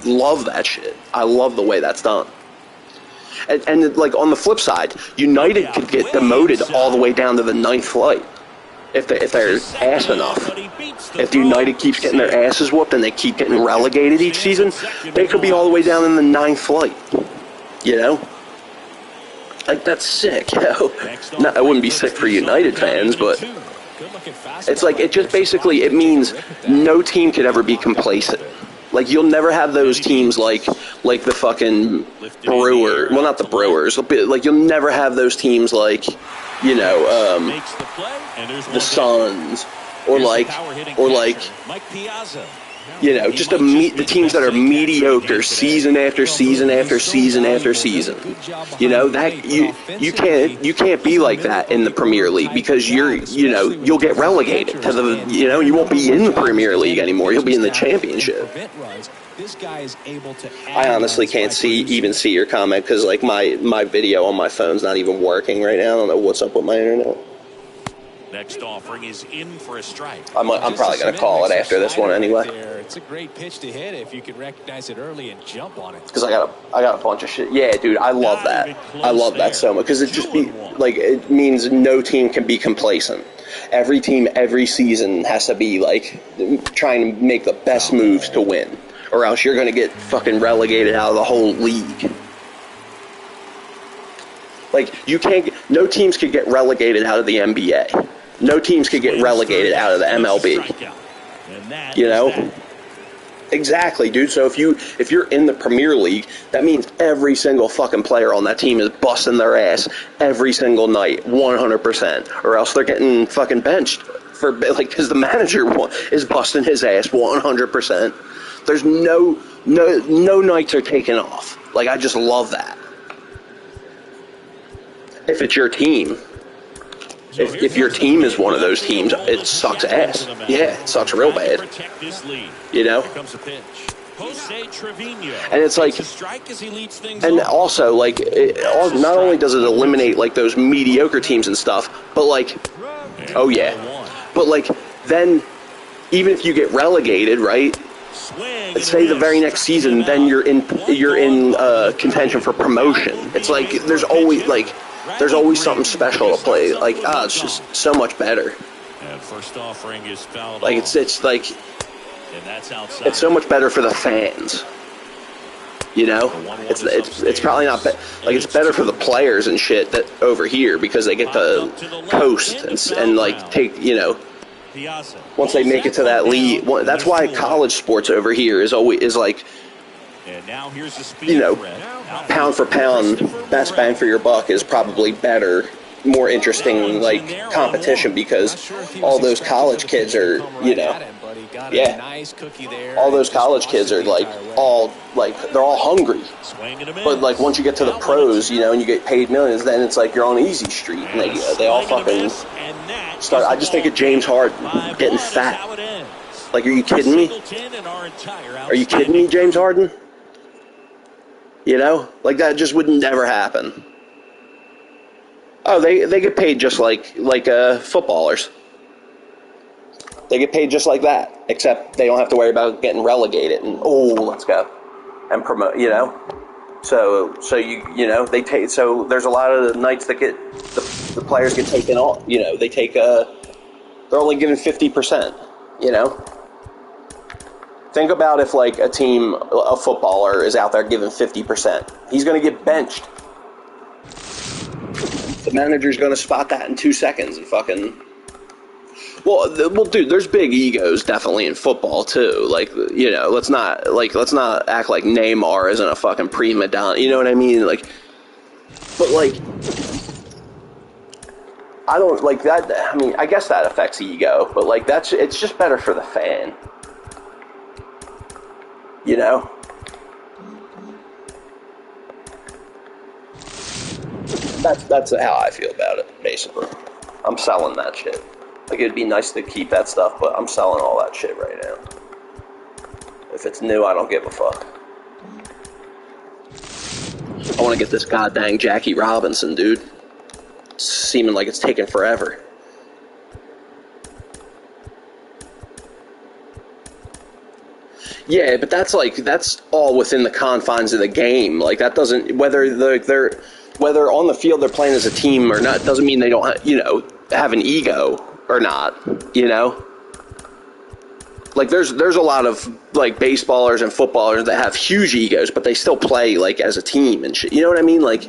love that shit. I love the way that's done. And like, on the flip side, United could get demoted all the way down to the 9th flight if they're ass enough. If United keeps getting their asses whooped and they keep getting relegated each season, they could be all the way down in the 9th flight. Like, that's sick, No, it wouldn't be sick for United fans, but it's like, it just basically, it means no team could ever be complacent. Like, you'll never have those teams like the fucking Brewers. Well, not the Brewers. Like, you'll never have those temes like, the Suns or like just the teams that are mediocre season after season after season after season. That you can't be like that in the Premier League, because you'll get relegated to the you won't be in the Premier League anymore. You'll be in the Championship. I honestly can't even see your comment, because like my video on my phone's not even working right now. I don't know what's up with my internet. Next offering is in for a strike. I'm probably going to call it after this one anyway. It's a great pitch to hit if you can recognize it early and jump on it. Because I got a bunch of shit. Yeah, dude, I love that. I love that so much, because it just it means no team can be complacent. Every team every season has to be like trying to make the best moves to win, or else you're going to get fucking relegated out of the whole league. Like, you can't No teams could get relegated out of the NBA. No teams could get relegated out of the MLB. You know? Exactly, dude. So if you're in the Premier League, that means every single fucking player on that team is busting their ass every single night, 100%, or else they're getting fucking benched for because the manager is busting his ass 100%. There's no nights are taken off. Like, I just love that. If it's your team. If your team is one of those teams, it sucks ass. Yeah, it sucks real bad. You know? And it's like, and also, like, not only does it eliminate, like, those mediocre teams and stuff, but, like, oh, yeah. But, like, then, even if you get relegated, right? Let's say the very next season, then you're in contention for promotion. It's like, there's always something special to play. Like, it's just so much better. First offering is fouled. Like, it's like, it's so much better for the fans. You know, it's probably not like it's better for the players and shit that over here because they get to post and like take, you know, once they make it to that league. That's why college sports over here is like, you know, pound for pound, best bang for your buck is probably better, more interesting, like, competition because all those college kids are, you know, yeah, all those college kids are like they're all hungry. But like once you get to the pros, you know, and you get paid millions, then it's like you're on easy street, and they all fucking start. I just think of James Harden getting fat. Like, are you kidding me? Are you kidding me, James Harden? You know, like that just would never happen. Oh, they get paid just like footballers. They get paid just like that, except they don't have to worry about getting relegated and let's go and promote. You know, so you know they take. So there's a lot of the nights that get the players get taken off. You know, they take they're only given 50%. You know. Think about if, like, a footballer is out there giving 50%. He's going to get benched. The manager's going to spot that in 2 seconds and fucking... Well, dude, there's big egos definitely in football, too. Like, you know, let's not act like Neymar isn't a fucking prima donna. You know what I mean? Like, but, like... I don't, like, that... I mean, I guess that affects ego, but, like, it's just better for the fan. You know? That's how I feel about it, basically. I'm selling that shit. Like, it'd be nice to keep that stuff, but I'm selling all that shit right now. If it's new, I don't give a fuck. I want to get this goddamn Jackie Robinson, dude. It's seeming like it's taking forever. Yeah, but that's all within the confines of the game. Like, that doesn't, whether on the field they're playing as a team or not, doesn't mean they don't, you know, have an ego or not, you know? Like, there's a lot of, like, baseballers and footballers that have huge egos, but they still play, like, as a team and shit. You know what I mean? Like,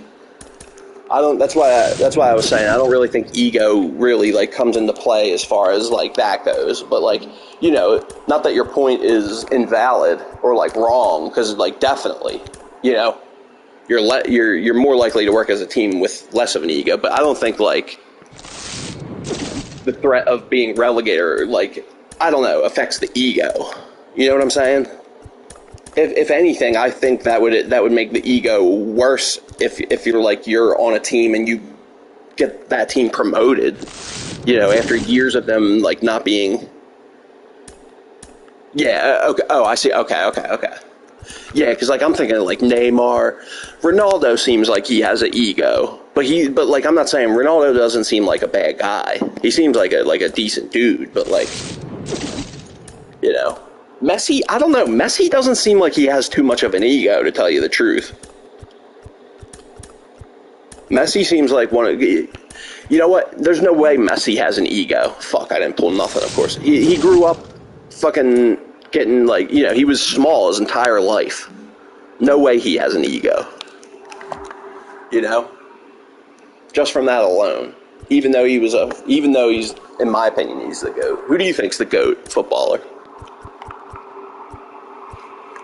that's why I was saying I don't really think ego really, like, comes into play as far as, like, that goes. But, like, you know, not that your point is invalid or, like, wrong, because, like, definitely, you know, you're more likely to work as a team with less of an ego. But I don't think, like, the threat of being relegated or, like, I don't know, affects the ego. You know what I'm saying? If anything, I think that would make the ego worse if you're on a team and you get that team promoted, you know, after years of them, like, not being. Yeah. Okay. Oh, I see. Okay. Yeah, because, like, I'm thinking like Neymar, Ronaldo seems like he has an ego, but like, I'm not saying Ronaldo doesn't seem like a bad guy. He seems like a decent dude, but, like, you know. Messi, I don't know. Messi doesn't seem like he has too much of an ego, to tell you the truth. Messi seems like one of... You know what? There's no way Messi has an ego. Fuck, I didn't pull nothing, of course. He grew up fucking getting, like, you know, he was small his entire life. No way he has an ego. You know? Just from that alone. Even though he's, in my opinion, he's the GOAT. Who do you think's the GOAT footballer?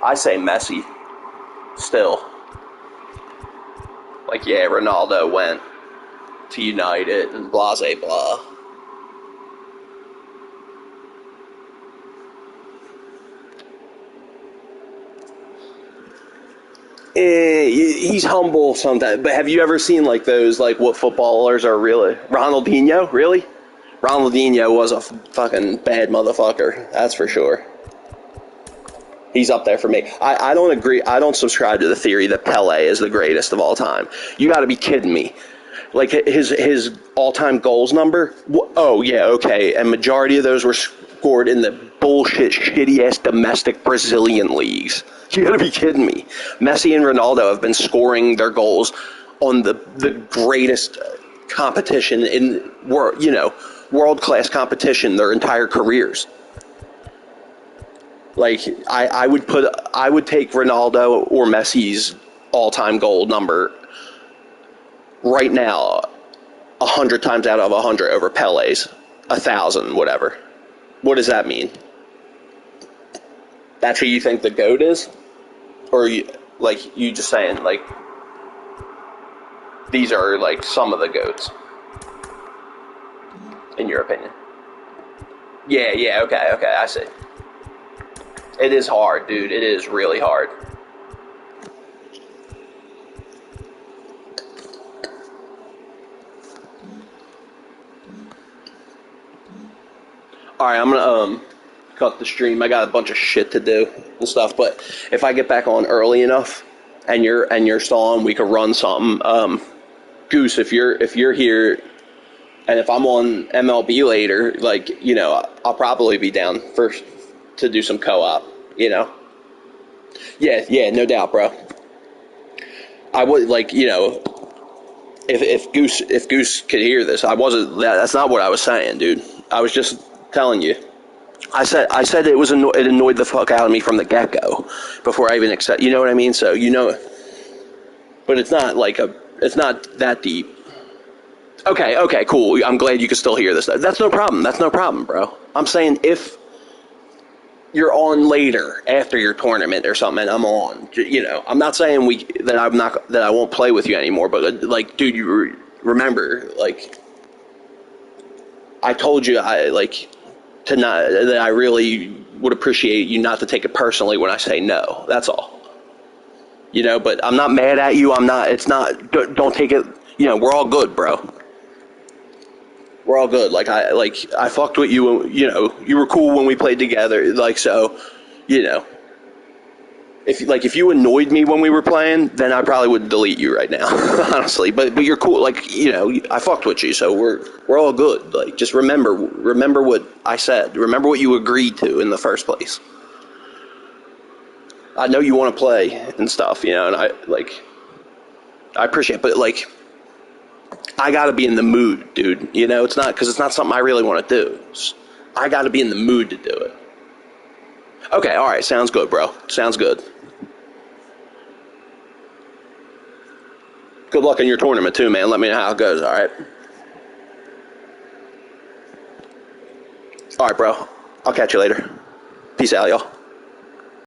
I say Messi. Still. Like, yeah, Ronaldo went to United and blah, blah. He's humble sometimes. But have you ever seen, like, those, like, what footballers are really? Ronaldinho? Really? Ronaldinho was a fucking bad motherfucker. That's for sure. He's up there for me. I don't agree. I don't subscribe to the theory that Pele is the greatest of all time. You got to be kidding me. Like, his all-time goals number? Oh, yeah, okay. And majority of those were scored in the bullshit, shitty-ass domestic Brazilian leagues. You got to be kidding me. Messi and Ronaldo have been scoring their goals on the greatest competition in world-class competition their entire careers. Like, I would take Ronaldo or Messi's all-time goal number right now 100 times out of 100 over Pele's, 1,000, whatever. What does that mean? That's who you think the GOAT is? Or you just saying, like, these are, like, some of the GOATs, in your opinion? Yeah, okay, I see. It is hard, dude. It is really hard. Alright, I'm gonna cut the stream. I got a bunch of shit to do and stuff, but if I get back on early enough and you're still on, we could run something. Goose, if you're here and if I'm on MLB later, like, you know, I'll probably be down to do some co-op, you know? Yeah, no doubt, bro. I would, like, you know, if Goose could hear this, that's not what I was saying, dude. I was just telling you. I said it annoyed the fuck out of me from the get-go before I even accept, you know what I mean? So, you know, but it's not that deep. Okay, cool. I'm glad you can still hear this. That's no problem, bro. I'm saying if you're on later after your tournament or something and I'm on, you know, I'm not saying that I won't play with you anymore, but, like, dude, you remember, like, I told you that I really would appreciate you not to take it personally when I say no. That's all. You know, but I'm not mad at you. Don't take it, you know, we're all good, bro. We're all good. Like, I fucked with you, you know, you were cool when we played together. Like, so, you know, if you annoyed me when we were playing, then I probably would delete you right now, honestly. But you're cool. Like, you know, I fucked with you, so we're all good. Like, just remember what I said. Remember what you agreed to in the first place. I know you want to play and stuff, you know, and I appreciate it, but, like, I gotta be in the mood, dude. You know, it's not something I really want to do. I gotta be in the mood to do it. Okay, all right, sounds good, bro. Sounds good. Good luck in your tournament too, man. Let me know how it goes, all right? All right, bro. I'll catch you later. Peace out, y'all.